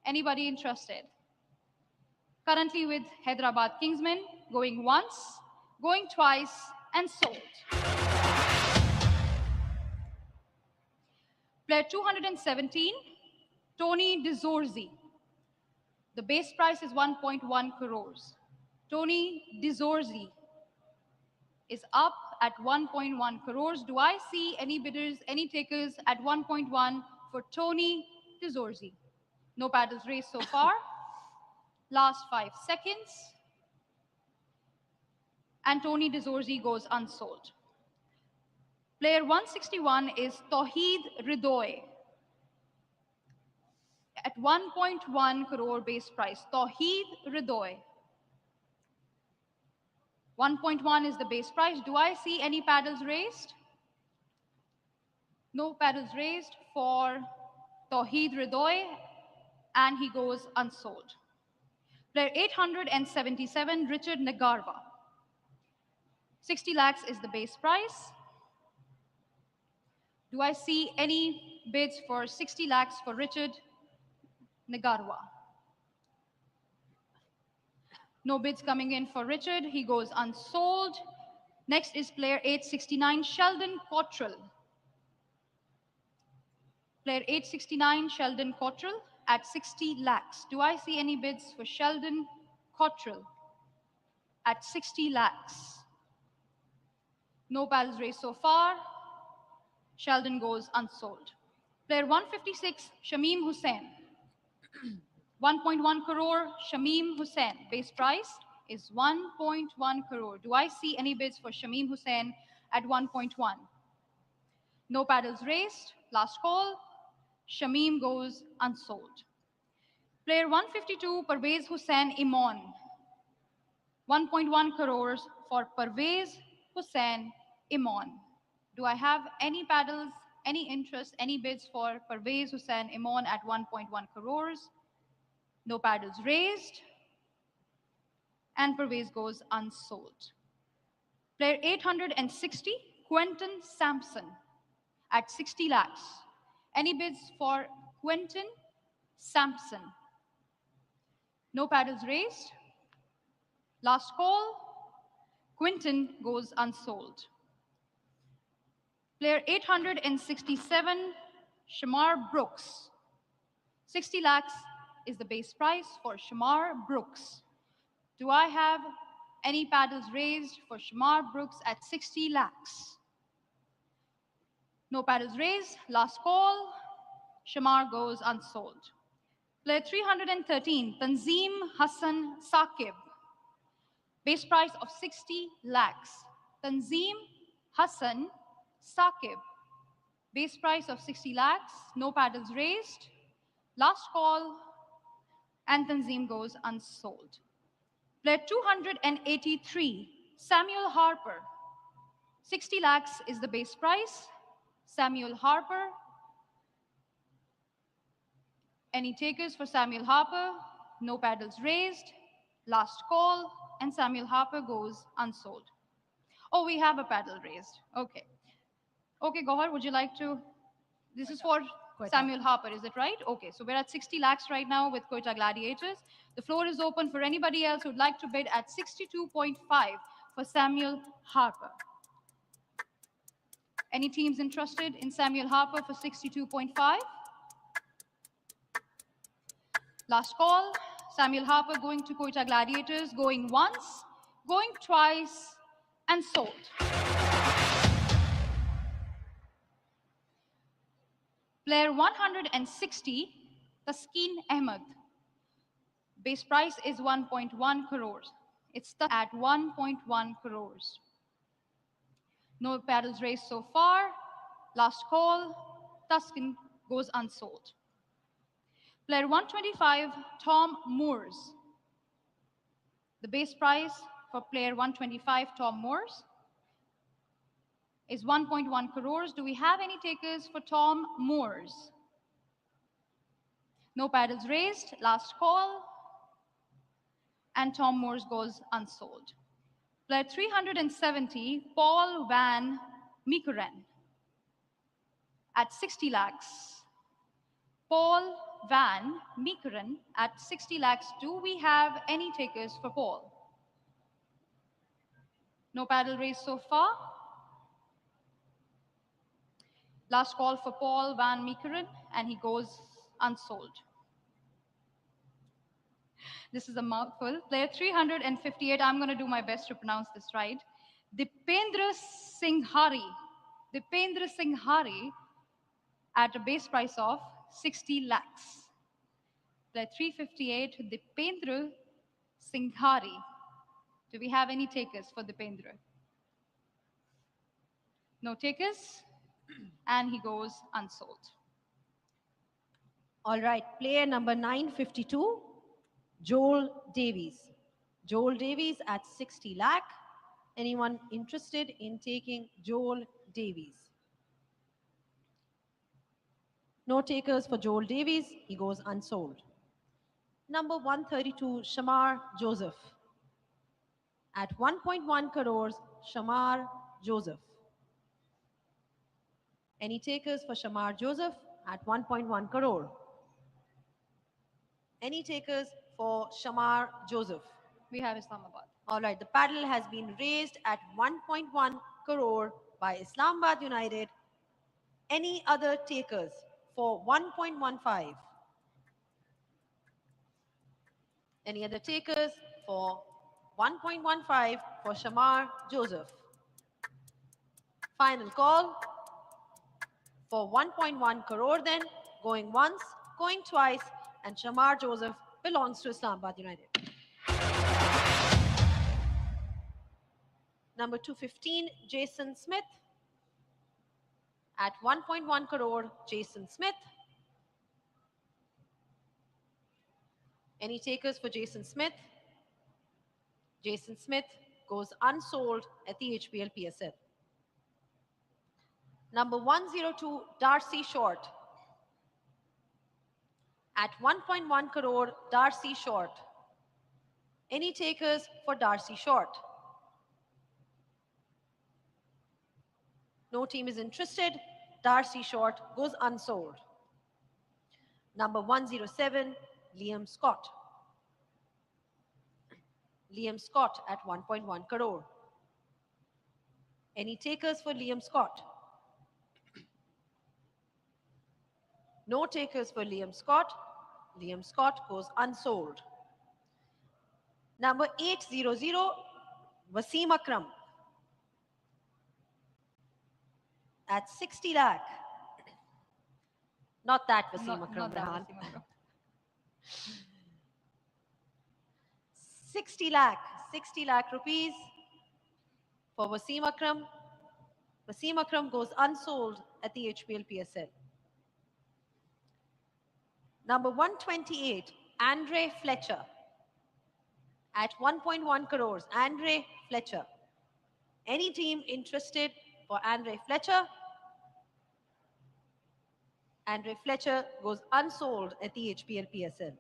Anybody interested? Currently with Hyderabad Kingsman, going once, going twice, and sold. Player 217, Tony DeZorzi. The base price is 1.1 crores. Tony DeZorzi is up at 1.1 crores. Do I see any bidders, any takers at 1.1 for Tony DeZorzi? No paddles raised so far. Last 5 seconds. And Tony DeZorzi goes unsold. Player 161 is Tawheed Ridoy. At 1.1 crore base price, Tawheed Ridoy. 1.1 is the base price. Do I see any paddles raised? No paddles raised for Tawheed Ridoy, and he goes unsold. Player 877, Richard Nagarwa. 60 lakhs is the base price. Do I see any bids for 60 lakhs for Richard Nagarwa? No bids coming in for Richard. He goes unsold. Next is player 869, Sheldon Cottrell. Player 869, Sheldon Cottrell at 60 lakhs. Do I see any bids for Sheldon Cottrell at 60 lakhs? No paddles raised so far. Sheldon goes unsold. Player 156, Shamim Hussain. 1.1 crore, Shamim Hussain. Base price is 1.1 crore. Do I see any bids for Shamim Hussain at 1.1? No paddles raised. Last call. Shamim goes unsold. Player 152, Parvez Hussain Imon. 1.1 crores for Parvez Hussain Imon. Do I have any paddles, any interest, any bids for Parvez Hussain Imon at 1.1 crores? No paddles raised. And Parvez goes unsold. Player 860, Quentin Sampson at 60 lakhs. Any bids for Quentin Sampson? No paddles raised. Last call. Quentin goes unsold. Player 867, Shamar Brooks. 60 lakhs is the base price for Shamar Brooks. Do I have any paddles raised for Shamar Brooks at 60 lakhs? No paddles raised. Last call. Shamar goes unsold. Player 313, Tanzeem Hassan Saqib. Base price of 60 lakhs. Tanzeem Hassan Saqib. Base price of 60 lakhs. No paddles raised. Last call. And Tanzeem goes unsold. Player 283, Samuel Harper. 60 lakhs is the base price. Samuel Harper. Any takers for Samuel Harper? No paddles raised. Last call. And Samuel Harper goes unsold. Oh, we have a paddle raised. Okay. Okay, Gohar, would you like to? This is for Samuel Harper, is it right? Okay, so we're at 60 lakhs right now with Quetta Gladiators. The floor is open for anybody else who'd like to bid at 62.5 for Samuel Harper. Any teams interested in Samuel Harper for 62.5? Last call. Samuel Harper going to Quetta Gladiators, going once, going twice, and sold. Player 160, Taskin Ahmed. Base price is 1.1 crores. It's stuck at 1.1 crores. No paddles raised so far. Last call. Tuscan goes unsold. Player 125, Tom Moores. The base price for player 125, Tom Moores, is 1.1 crores. Do we have any takers for Tom Moores? No paddles raised. Last call. And Tom Moores goes unsold. Player 370, Paul Van Meekeren, at 60 lakhs. Paul Van Meekeren at 60 lakhs. Do we have any takers for Paul? No paddle raise so far. Last call for Paul Van Meekeren, and he goes unsold. This is a mouthful. Player 358, I'm going to do my best to pronounce this right. Dipendra Singhari. Dipendra Singhari at a base price of 60 lakhs. Player 358, Dipendra Singhari. Do we have any takers for Dipendra? No takers, and he goes unsold. All right, player number 952, Joel Davies. Joel Davies at 60 lakh. Anyone interested in taking Joel Davies? No takers for Joel Davies. He goes unsold. Number 132, Shamar Joseph. At 1.1 crores, Shamar Joseph. Any takers for Shamar Joseph at 1.1 crore? Any takers for Shamar Joseph? We have Islamabad. All right, the paddle has been raised at 1.1 crore by Islamabad United. Any other takers for 1.15? Any other takers for 1.15 for Shamar Joseph? Final call for 1.1 crore then, going once, going twice, and Shamar Joseph belongs to Islamabad United. Number 215, Jason Smith. At 1.1 crore, Jason Smith. Any takers for Jason Smith? Jason Smith goes unsold at the HPL PSL. Number 102, Darcy Short. At 1.1 crore, Darcy Short. Any takers for Darcy Short? No team is interested. Darcy Short goes unsold. Number 107, Liam Scott. Liam Scott at 1.1 crore. Any takers for Liam Scott? No takers for Liam Scott. Liam Scott goes unsold. Number 800, Wasim Akram. At 60 lakh. Not that Wasim Akram, Not that Rehan. Wasim Akram. 60 lakh rupees for Wasim Akram. Wasim Akram goes unsold at the HPL PSL. Number 128, Andre Fletcher. At 1.1 crores, Andre Fletcher. Any team interested for Andre Fletcher? Andre Fletcher goes unsold at the HPL PSL.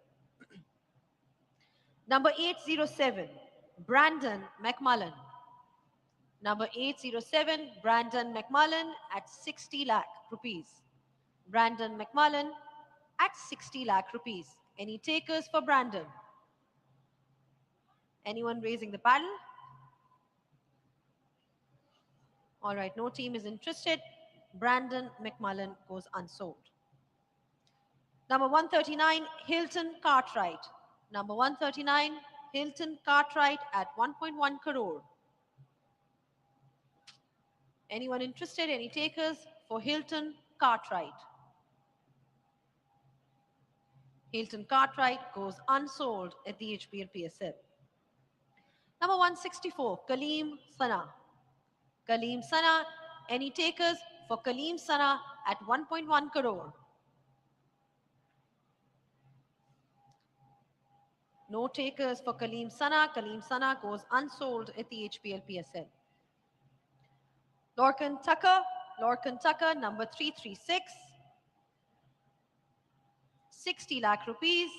Number 807, Brandon McMullen. Number 807, Brandon McMullen at 60 lakh rupees. Brandon McMullen at 60 lakh rupees. Any takers for Brandon? Anyone raising the paddle? All right, no team is interested. Brandon McMullen goes unsold. Number 139, Hilton Cartwright. Number 139, Hilton Cartwright at 1.1 crore. Anyone interested? Any takers for Hilton Cartwright? Hilton Cartwright goes unsold at the HPL PSL. Number 164, Kaleem Sana. Kaleem Sana, any takers for Kaleem Sana at 1.1 crore? No takers for Kaleem Sana. Kaleem Sana goes unsold at the HPL PSL. Lorcan Tucker, number 336. 60 lakh rupees.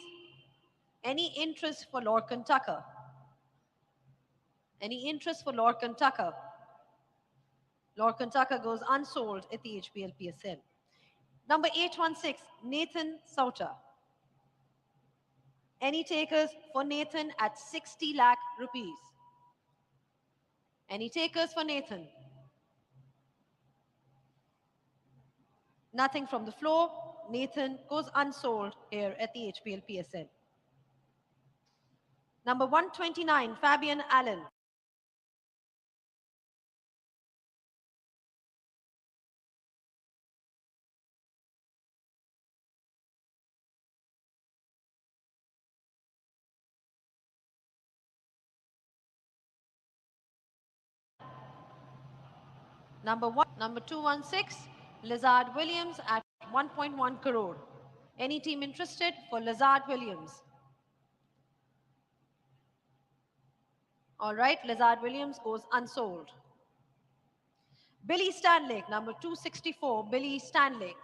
Any interest for Lorcan Tucker? Any interest for Lorcan Tucker? Lorcan Tucker goes unsold at the HPL PSL. Number 816, Nathan Sauter. Any takers for Nathan at 60 lakh rupees? Any takers for Nathan? Nothing from the floor. Nathan goes unsold here at the HPL PSL. Number 129, Fabian Allen. Number 216, Lizard Williams at 1.1 crore. Any team interested for Lizard Williams? All right, Lizard Williams goes unsold. Billy Stanlake, number 264, Billy Stanlake.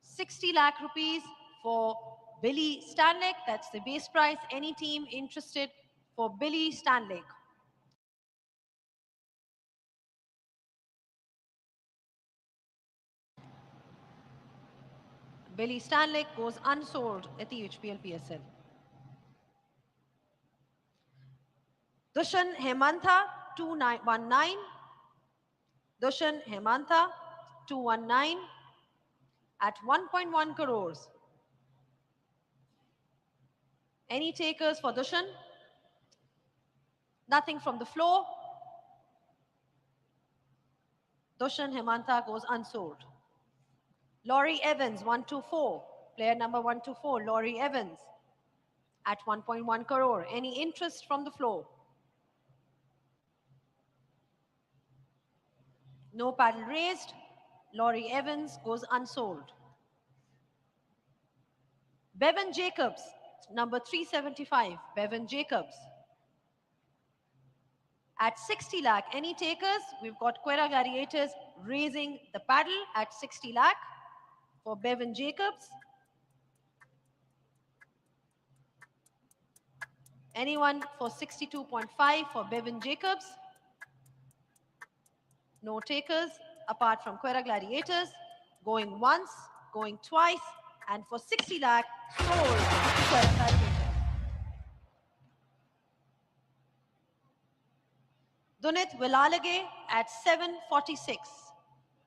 60 lakh rupees for Billy Stanlake. That's the base price. Any team interested for Billy Stanlake? Billy Stanlake goes unsold at the HPL PSL. Dushan Hemantha, 219. Dushan Hemantha, 219 at 1.1 crores. Any takers for Dushan? Nothing from the floor. Dushan Hemantha goes unsold. Laurie Evans, 124. Player number 124, Laurie Evans at 1.1 crore. Any interest from the floor? No paddle raised. Laurie Evans goes unsold. Bevon Jacobs, number 375. Bevon Jacobs at 60 lakh. Any takers? We've got Quera Gladiators raising the paddle at 60 lakh for Bevon Jacobs. Anyone for 62.5 for Bevon Jacobs? No takers apart from Quera Gladiators. Going once, going twice, and for 60 lakh, sold to Quera Gladiators. Dunit Vilalage at 746.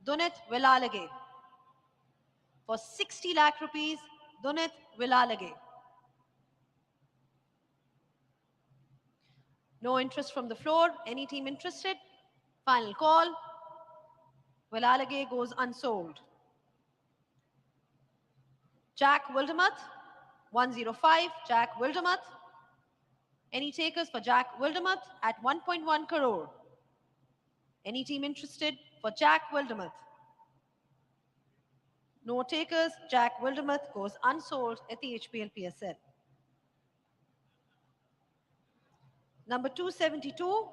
Dunit Vilalage. For 60 lakh rupees, Dunit Vilalage. No interest from the floor. Any team interested? Final call. Vilalage goes unsold. Jack Wildermuth, 105. Jack Wildermuth. Any takers for Jack Wildermuth at 1.1 crore? Any team interested for Jack Wildermuth? No takers. Jack Wildermuth goes unsold at the HPL PSL. Number 272,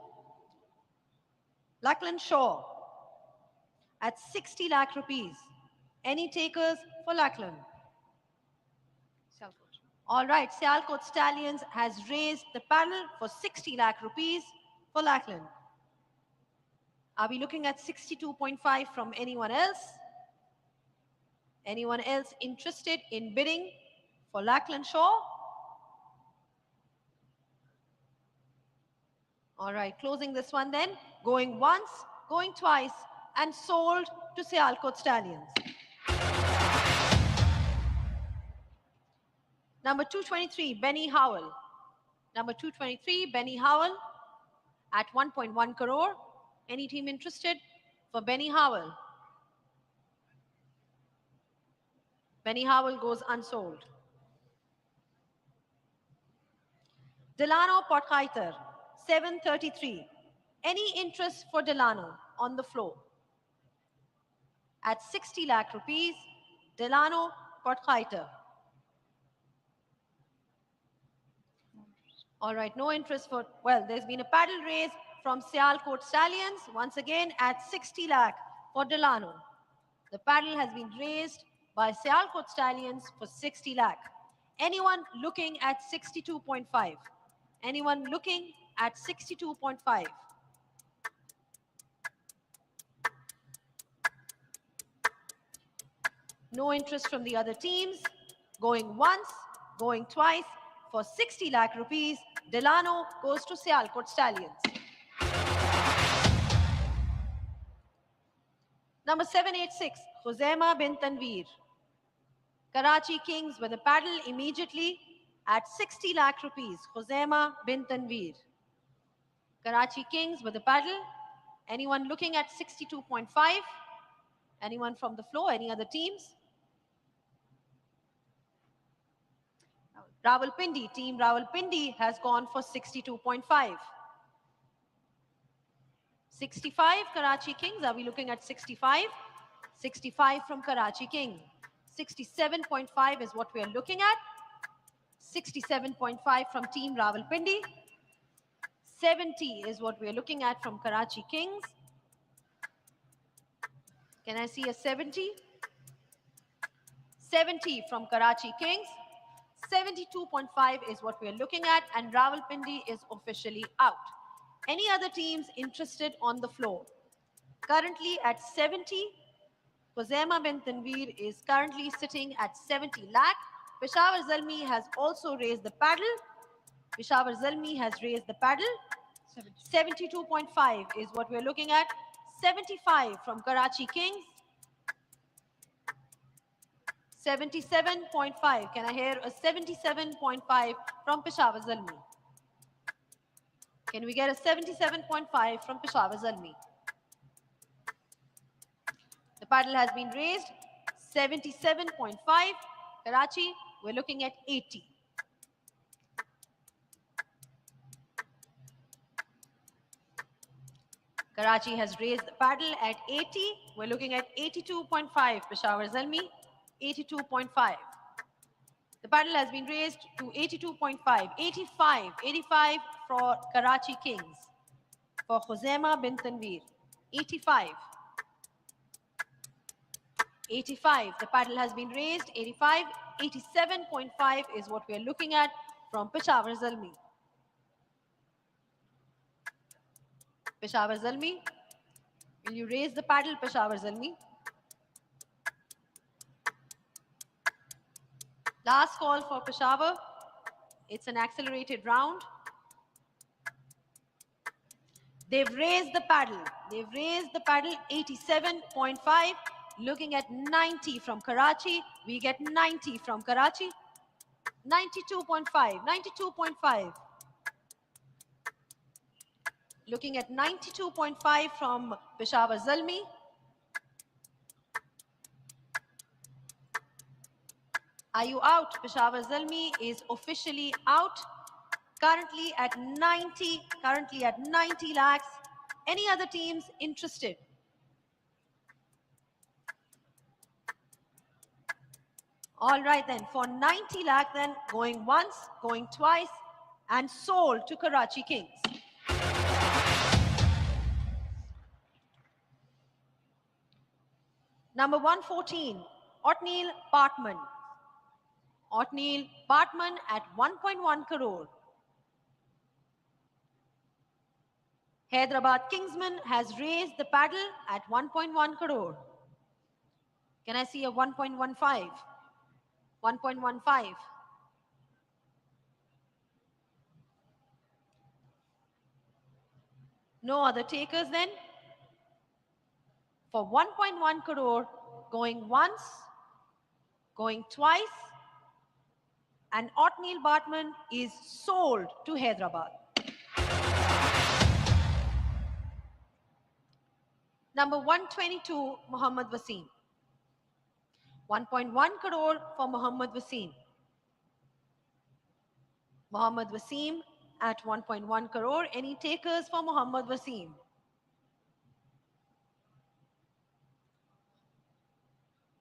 Lackland Shaw at 60 lakh rupees. Any takers for Lackland? All right, Sialkot Stallions has raised the panel for 60 lakh rupees for Lackland. Are we looking at 62.5 from anyone else? Anyone else interested in bidding for Lackland Shaw? All right, closing this one then. Going once, going twice, and sold to Sialkot Stallions. Number 223, Benny Howell. Number 223, Benny Howell at 1.1 crore. Any team interested for Benny Howell? Benny Howell goes unsold. Delano Potiter, 733. Any interest for Delano on the floor? At 60 lakh rupees, Delano Potiter. All right, no interest for, well, there's been a paddle raise from Sialkot Stallions, once again at 60 lakh for Delano. The paddle has been raised by Sialkot Stallions for 60 lakh. Anyone looking at 62.5? Anyone looking at 62.5? No interest from the other teams. Going once, going twice. For 60 lakh rupees, Delano goes to Sialkot Stallions. Number 786, Josema Benvir. Karachi Kings with a paddle immediately at 60 lakh rupees. Josema Benvir. Karachi Kings with a paddle. Anyone looking at 62.5? Anyone from the floor? Any other teams? Rawalpindi, team Rawalpindi has gone for 62.5. 65, Karachi Kings. Are we looking at 65? 65 from Karachi King. 67.5 is what we are looking at. 67.5 from team Rawalpindi. 70 is what we are looking at from Karachi Kings. Can I see a 70? 70 from Karachi Kings. 72.5 is what we are looking at, and Rawalpindi is officially out. Any other teams interested on the floor? Currently at 70, Josema Benvir is currently sitting at 70 lakh. Peshawar Zalmi has also raised the paddle. Peshawar Zalmi has raised the paddle. 72.5 is what we're looking at. 75 from Karachi Kings. 77.5. Can I hear a 77.5 from Peshawar Zalmi? Can we get a 77.5 from Peshawar Zalmi? The paddle has been raised. 77.5. Karachi, we're looking at 80. Karachi has raised the paddle at 80. We're looking at 82.5. Peshawar Zalmi, 82.5. The paddle has been raised to 82.5. 85. 85 for Karachi Kings. For Josema Benvir. 85. 85. The paddle has been raised. 85. 87.5 is what we are looking at from Peshawar Zalmi. Peshawar Zalmi, will you raise the paddle, Peshawar Zalmi? Last call for Peshawar. It's an accelerated round. They've raised the paddle. They've raised the paddle 87.5. Looking at 90 from Karachi. We get 90 from Karachi. 92.5. 92.5. Looking at 92.5 from Peshawar Zalmi. Are you out? Peshawar Zalmi is officially out. Currently at 90 lakhs. Any other teams interested? All right then, for 90 lakh then, going once, going twice, and sold to Karachi Kings. Number 114, Otneil Bartman. Otneil Bartman at 1.1 crore. Hyderabad Kingsman has raised the paddle at 1.1 crore. Can I see a 1.15? 1.15. No other takers then? For 1.1 crore, going once, going twice, and Otneil Bartman is sold to Hyderabad. Number 122, Mohammad Wasim. 1.1 crore for Mohammad Wasim. Mohammad Wasim at 1.1 crore. Any takers for Mohammad Wasim?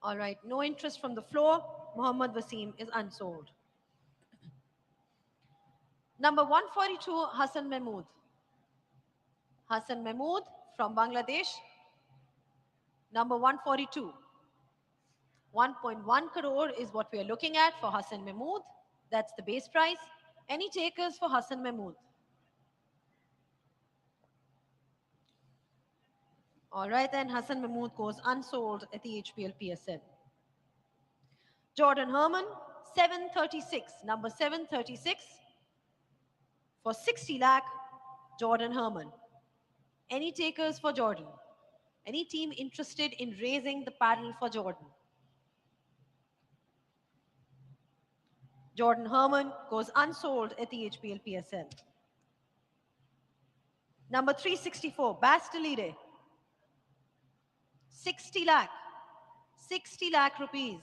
All right, no interest from the floor. Mohammad Wasim is unsold. Number 142, Hassan Mahmood. Hassan Mahmood from Bangladesh. Number 142. 1.1 crore is what we are looking at for Hassan Mahmood. That's the base price. Any takers for Hassan Mahmood? All right, then Hassan Mahmood goes unsold at the HPL PSL. Jordan Herman, 736, number 736 for 60 lakh, Jordan Herman. Any takers for Jordan? Any team interested in raising the paddle for Jordan? Jordan Herman goes unsold at the HPL PSL. Number 364, Bastille, 60 lakh rupees.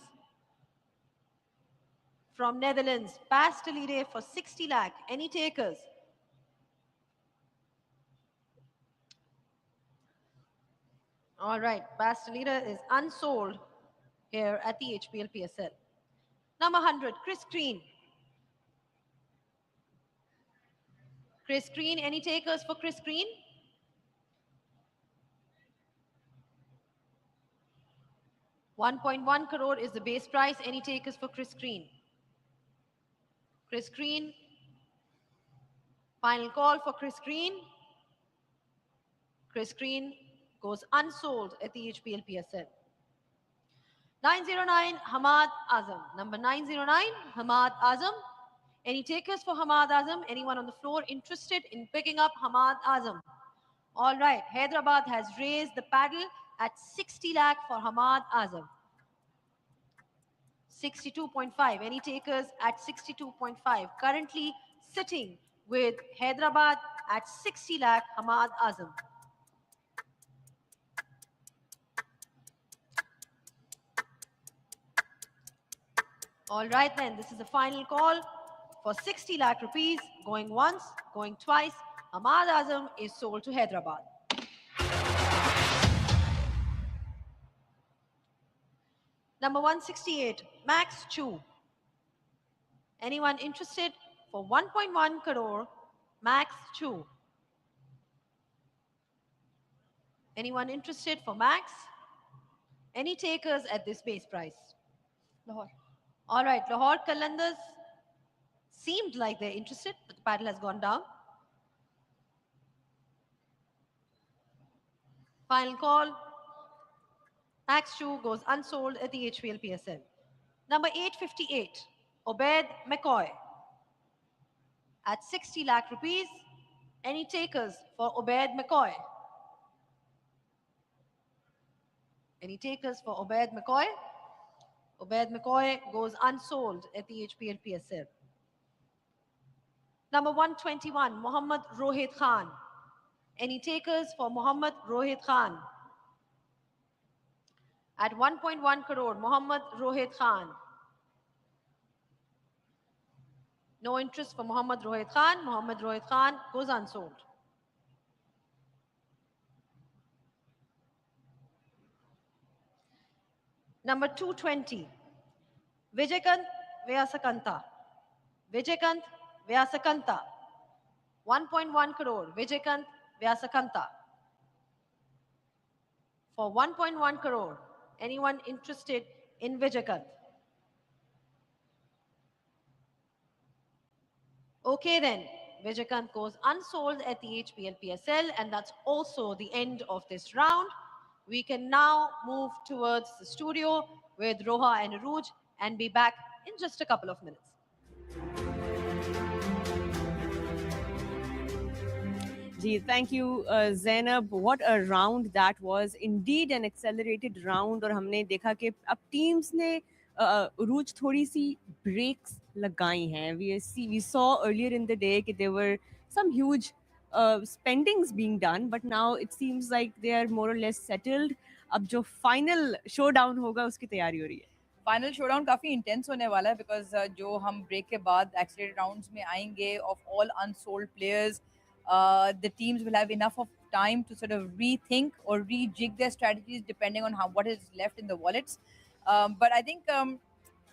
From Netherlands, Bastille for 60 lakh. Any takers? All right, Bastille is unsold here at the HPL PSL. Number 100, Chris Green. Chris Green, any takers for Chris Green? $1.1 crore is the base price. Any takers for Chris Green? Chris Green. Final call for Chris Green. Chris Green goes unsold at the HPL PSL. 909, Hamad Azam. Number 909, Hamad Azam. Any takers for Hamad Azam? Anyone on the floor interested in picking up Hamad Azam? All right, Hyderabad has raised the paddle at 60 lakh for Hamad Azam. 62.5. Any takers at 62.5? Currently sitting with Hyderabad at 60 lakh, Hamad Azam. All right then, this is the final call for 60 lakh rupees. Going once, going twice. Hamad Azam is sold to Hyderabad. Number 168, Max Chu. Anyone interested for 1.1 crore, Max Chu? Anyone interested for Max? Any takers at this base price? Lahore. All right, Lahore Qalandars seemed like they're interested, but the paddle has gone down. Final call. Max Chu goes unsold at the HPL PSL. Number 858, Obed McCoy. At 60 lakh rupees, any takers for Obed McCoy? Any takers for Obed McCoy? Obed McCoy goes unsold at the HPL PSL. Number 121, Mohammad Rohit Khan. Any takers for Mohammad Rohit Khan? At 1.1 crore, Mohammad Rohit Khan. No interest for Mohammad Rohit Khan. Mohammad Rohit Khan goes unsold. Number 220, Vijaykanth Vyasakanta. Vijaykanth Vyasakanta. 1.1 crore, Vijaykanth Vyasakanta. For 1.1 crore, anyone interested in Vijaykanth? Okay then, Vijaykanth goes unsold at the HPL PSL, and that's also the end of this round. We can now move towards the studio with Roha and Aruj and be back in just a couple of minutes. Gee, thank you, Zainab. What a round that was. Indeed, an accelerated round. और हमने देखा कि अब teams ने उरूज थोड़ी सी breaks लगाई हैं. We saw earlier in the day that there were some huge spendings being done, but now it seems like they are more or less settled. अब जो final showdown होगा उसकी तैयारी हो रही है. फाइनल शोडाउन काफी इंटेंस होने वाला है बिकॉज जो हम ब्रेक के बाद एक्सीलेटेड राउंड्स में आएंगे of all unsold players the teams will have enough of time to sort of rethink or rejig their strategies depending on how what is left in the wallets. But I think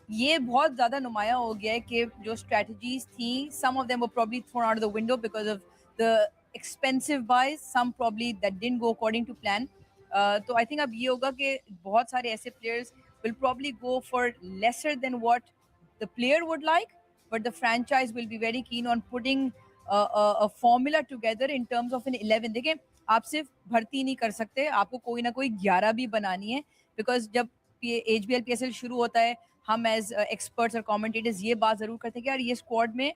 ये बहुत ज़्यादा नुमाया हो गया है कि जो strategies थी, some of them were probably thrown out of the window because of the expensive buys, some probably that didn't go according to plan. तो I think अब ये होगा कि बहुत सारे ऐसे players will probably go for lesser than what the player would like, but the franchise will be very keen on putting a formula together in terms of an 11. देखिए आप सिर्फ भर्ती नहीं कर सकते, आपको कोई ना कोई 11 भी बनानी है बिकॉज जब HBL PSL शुरू होता है हम एज एक्सपर्ट्स और कमेंटेटर्स ये बात जरूर करते हैं कि यार ये स्क्वाड में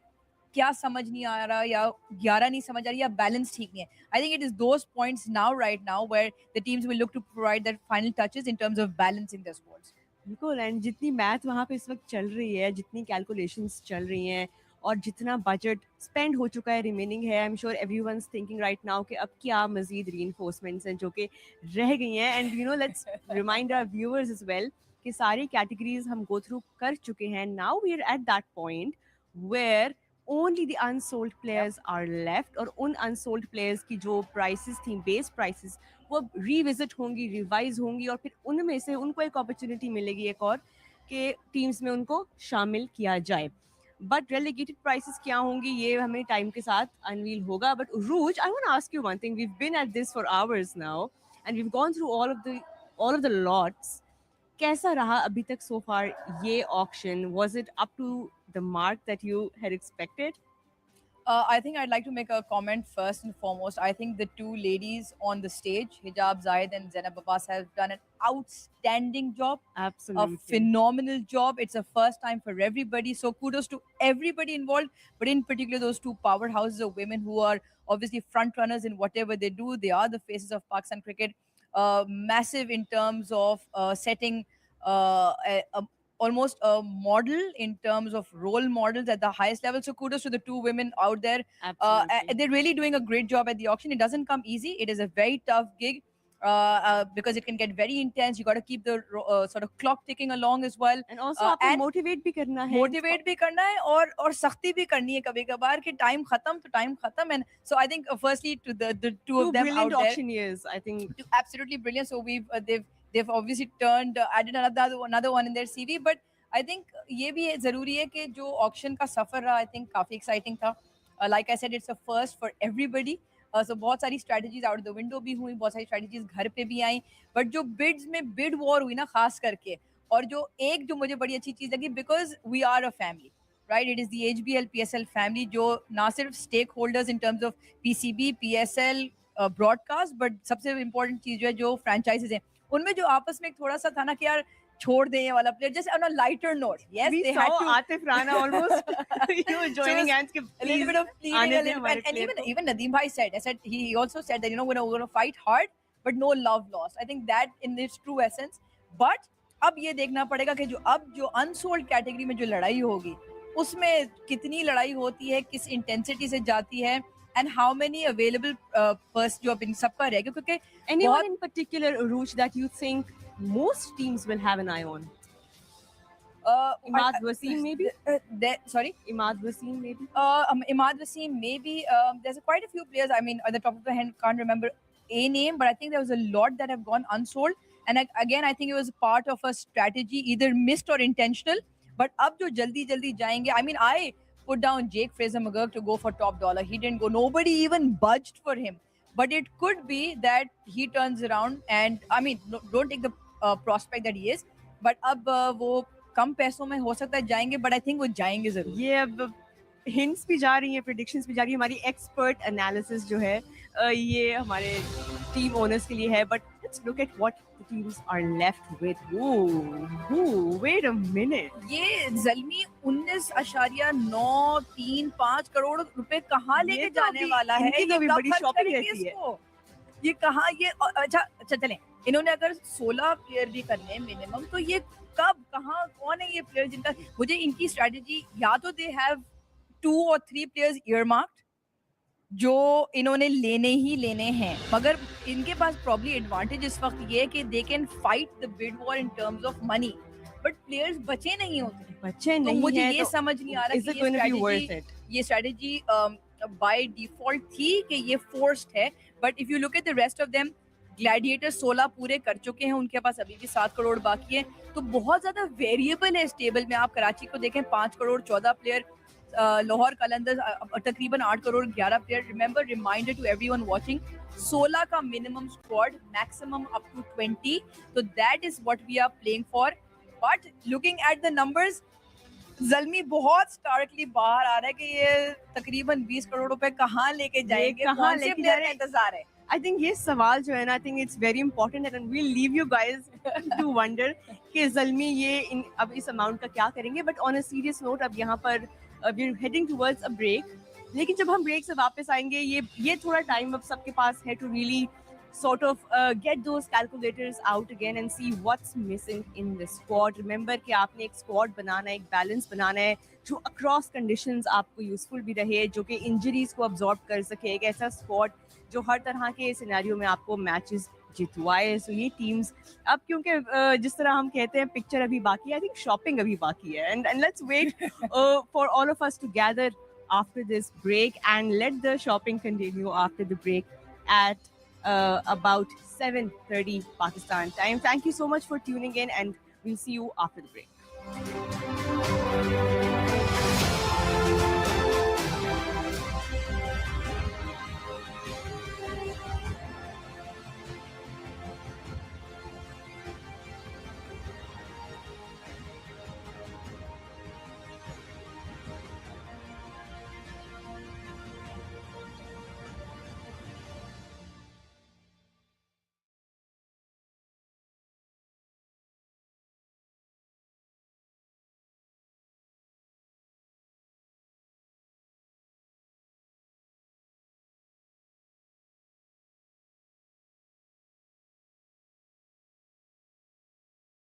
क्या समझ नहीं आ रहा या 11 नहीं समझ आ रही या बैलेंस ठीक नहीं है. I think it is those points now right now where the teams will look to provide that final touches in terms of balancing their squads. बिल्कुल. एंड जितनी मैथ वहाँ पे इस वक्त चल रही है, जितनी कैलकुलेशंस चल रही हैं और जितना बजट स्पेंड हो चुका है रिमेनिंग है, I am sure everyone's thinking right now कि अब क्या मजीद रीइंफोर्समेंट्स हैं जो कि रह गई हैं. And you know let's remind our viewers as well कि सारी कैटेगरीज हम गो थ्रू कर चुके हैं. Now we are at that point where only the unsold players are left और उन unsold players की जो prices थी, base prices, वो revisit होंगी, revise होंगी और फिर उनमें से उनको एक opportunity मिलेगी एक और कि teams में उनको शामिल किया जाए. But relegated prices क्या होंगी ये हमें time के साथ unveil होगा. But Rooj, I want to ask you one thing. We've been at this for hours now and we've gone through all of the lots. कैसा रहा अभी तक so far ये auction? Was it up to the mark that you had expected? I think I'd like to make a comment first and foremost. I think the two ladies on the stage, Hijab Zaid and Zainab Abbas, have done an outstanding job. Absolutely. A phenomenal job. It's a first time for everybody. So kudos to everybody involved, but in particular those two powerhouses of women who are obviously front runners in whatever they do. They are the faces of Pakistan cricket. Massive in terms of setting almost a model in terms of role models at the highest level. So kudos to the two women out there. Absolutely. They're really doing a great job at the auction. It doesn't come easy. It is a very tough gig because it can get very intense. You got to keep the sort of clock ticking along as well. And also आपको motivate भी करना है. Motivate भी करना है और सख्ती भी करनी है कभी कभार कि time खत्म तो time खत्म. And so I think firstly to the two of them out there, auctioneers, I think absolutely brilliant. So they've obviously turned added another one in their CV. But I think ये भी ज़रूरी है कि जो auction का सफर रहा, I think काफी exciting था. Like I said, it's a first for everybody. So बहुत सारी strategies out of the window भी हुई, बहुत सारी strategies घर पे भी आई. But जो bids में bid war हुई ना खास करके, और जो मुझे बड़ी अच्छी चीज़ लगी, because we are a family, right? It is the HBL PSL family जो ना सिर्फ stakeholders in terms of PCB, PSL, broadcast, but सबसे important चीज़ जो है जो franchises हैं, उनमें जो आपस में एक थोड़ा सा था ना कि यार छोड़ दें ये वाला player, just on a lighter note. Yes, we they saw had to. Atif Rana almost you were joining hands. A little bit of pleading, a little bit, and even Nadeem Bhai said, he also said that we're going to fight hard, but no love lost. I think that in its true essence. But अब ये देखना पड़ेगा कि जो unsold category में जो लड़ाई होगी, उसमें कितनी लड़ाई होती है, किस intensity से जाती है, and how many available जो अब इन सबका रहेगा, क्योंकि anyone in particular, Rooj, that you think most teams will have an eye on? Imad Wasim maybe? Sorry? Imad Wasim maybe? Imad Wasim maybe. There's quite a few players. I mean, at the top of the head, can't remember a name, but I think there was a lot that have gone unsold. And again, I think it was part of a strategy, either missed or intentional. But अब जो जल्दी जाएंगे, I mean, I put down Jake Fraser-McGurk to go for top dollar. He didn't go. Nobody even budged for him. But it could be that he turns around and, I mean, don't take the prospect that he is. But अब वो कम पैसों में हो सकता है जाएंगे, but I think वो जाएंगे जरूर. ये अब hints भी जा रही हैं, predictions भी जा रही हैं. हमारी expert analysis जो है ये हमारे team owners के लिए है. But let's look at what the teams are left with. Ooh, wait a minute. ये ज़ल्मी 19.935 करोड़ रुपए कहाँ लेके जाने वाला है? इनकी तो भी बड़ी शॉपिंग रहती है. ये कहाँ ये अच्छा चलें. इन्होंने अगर 16 प्लेयर भी करने मिनिमम, तो ये कब कहाँ कौन है ये प्लेयर जिनका मुझे इनकी स्ट्रेटजी या तो they have 2 or 3 players earmarked जो इन्होंने लेने हैं, मगर इनके पास प्रॉब्ली एडवांटेज इस वक्त ये है कि they can fight the bid war in terms of money. But players बचे नहीं होते। बच्चे तो नहीं मुझे है ये तो समझ नहीं आ रहा is कि it going to be worth ये it? स्ट्रेटजी बाय डिफॉल्ट थी कि ये फोर्स्ड है, but if you look at the rest of them, gladiator 16 पूरे कर चुके हैं, उनके पास अभी भी 7 करोड़ बाकी है, तो बहुत ज्यादा वेरिएबल है इस टेबल में। आप कराची को देखें, 5 करोड़ 14 प्लेयर, लाहौर कलंदर्स तकरीबन 8 crore 11 player. Remember, reminder to everyone watching, 16 का minimum squad, maximum up to 20, तो that is what we are playing for. But looking at the numbers, Zalmi बहुत स्टार्कली बाहर आ रहा है कि ये तकरीबन 20 करोड़ रुपए कहाँ लेके जाएंगे, कहाँ कौन से लेके प्लेयर जा का रहे- इंतजार है? I think ये सवाल जो है ना, I think it's very important and we'll leave you guys to wonder कि ज़ल्मी ये अब इस अमाउंट का क्या करेंगे। But on a serious note, अब यहाँ पर we're heading towards a break, लेकिन जब हम ब्रेक से वापस आएंगे, ये थोड़ा टाइम अब सबके पास है to really sort of get those calculators out again and see what's missing in the squad. Remember कि आपने एक squad बनाना है, एक balance बनाना है जो across conditions आपको useful भी रहे, जो कि injuries को absorb कर सके, एक ऐसा squad जो हर तरह के सिनेरियो में आपको मैचेस जितवाए। सो ये टीम्स अब, क्योंकि जिस तरह हम कहते हैं पिक्चर अभी बाकी है, आई थिंक शॉपिंग अभी बाकी है, and let's wait for all of us to gather after this break and let the shopping continue after the break at about 7:30 Pakistan time. Thank you so much for tuning in and we'll see you after the break.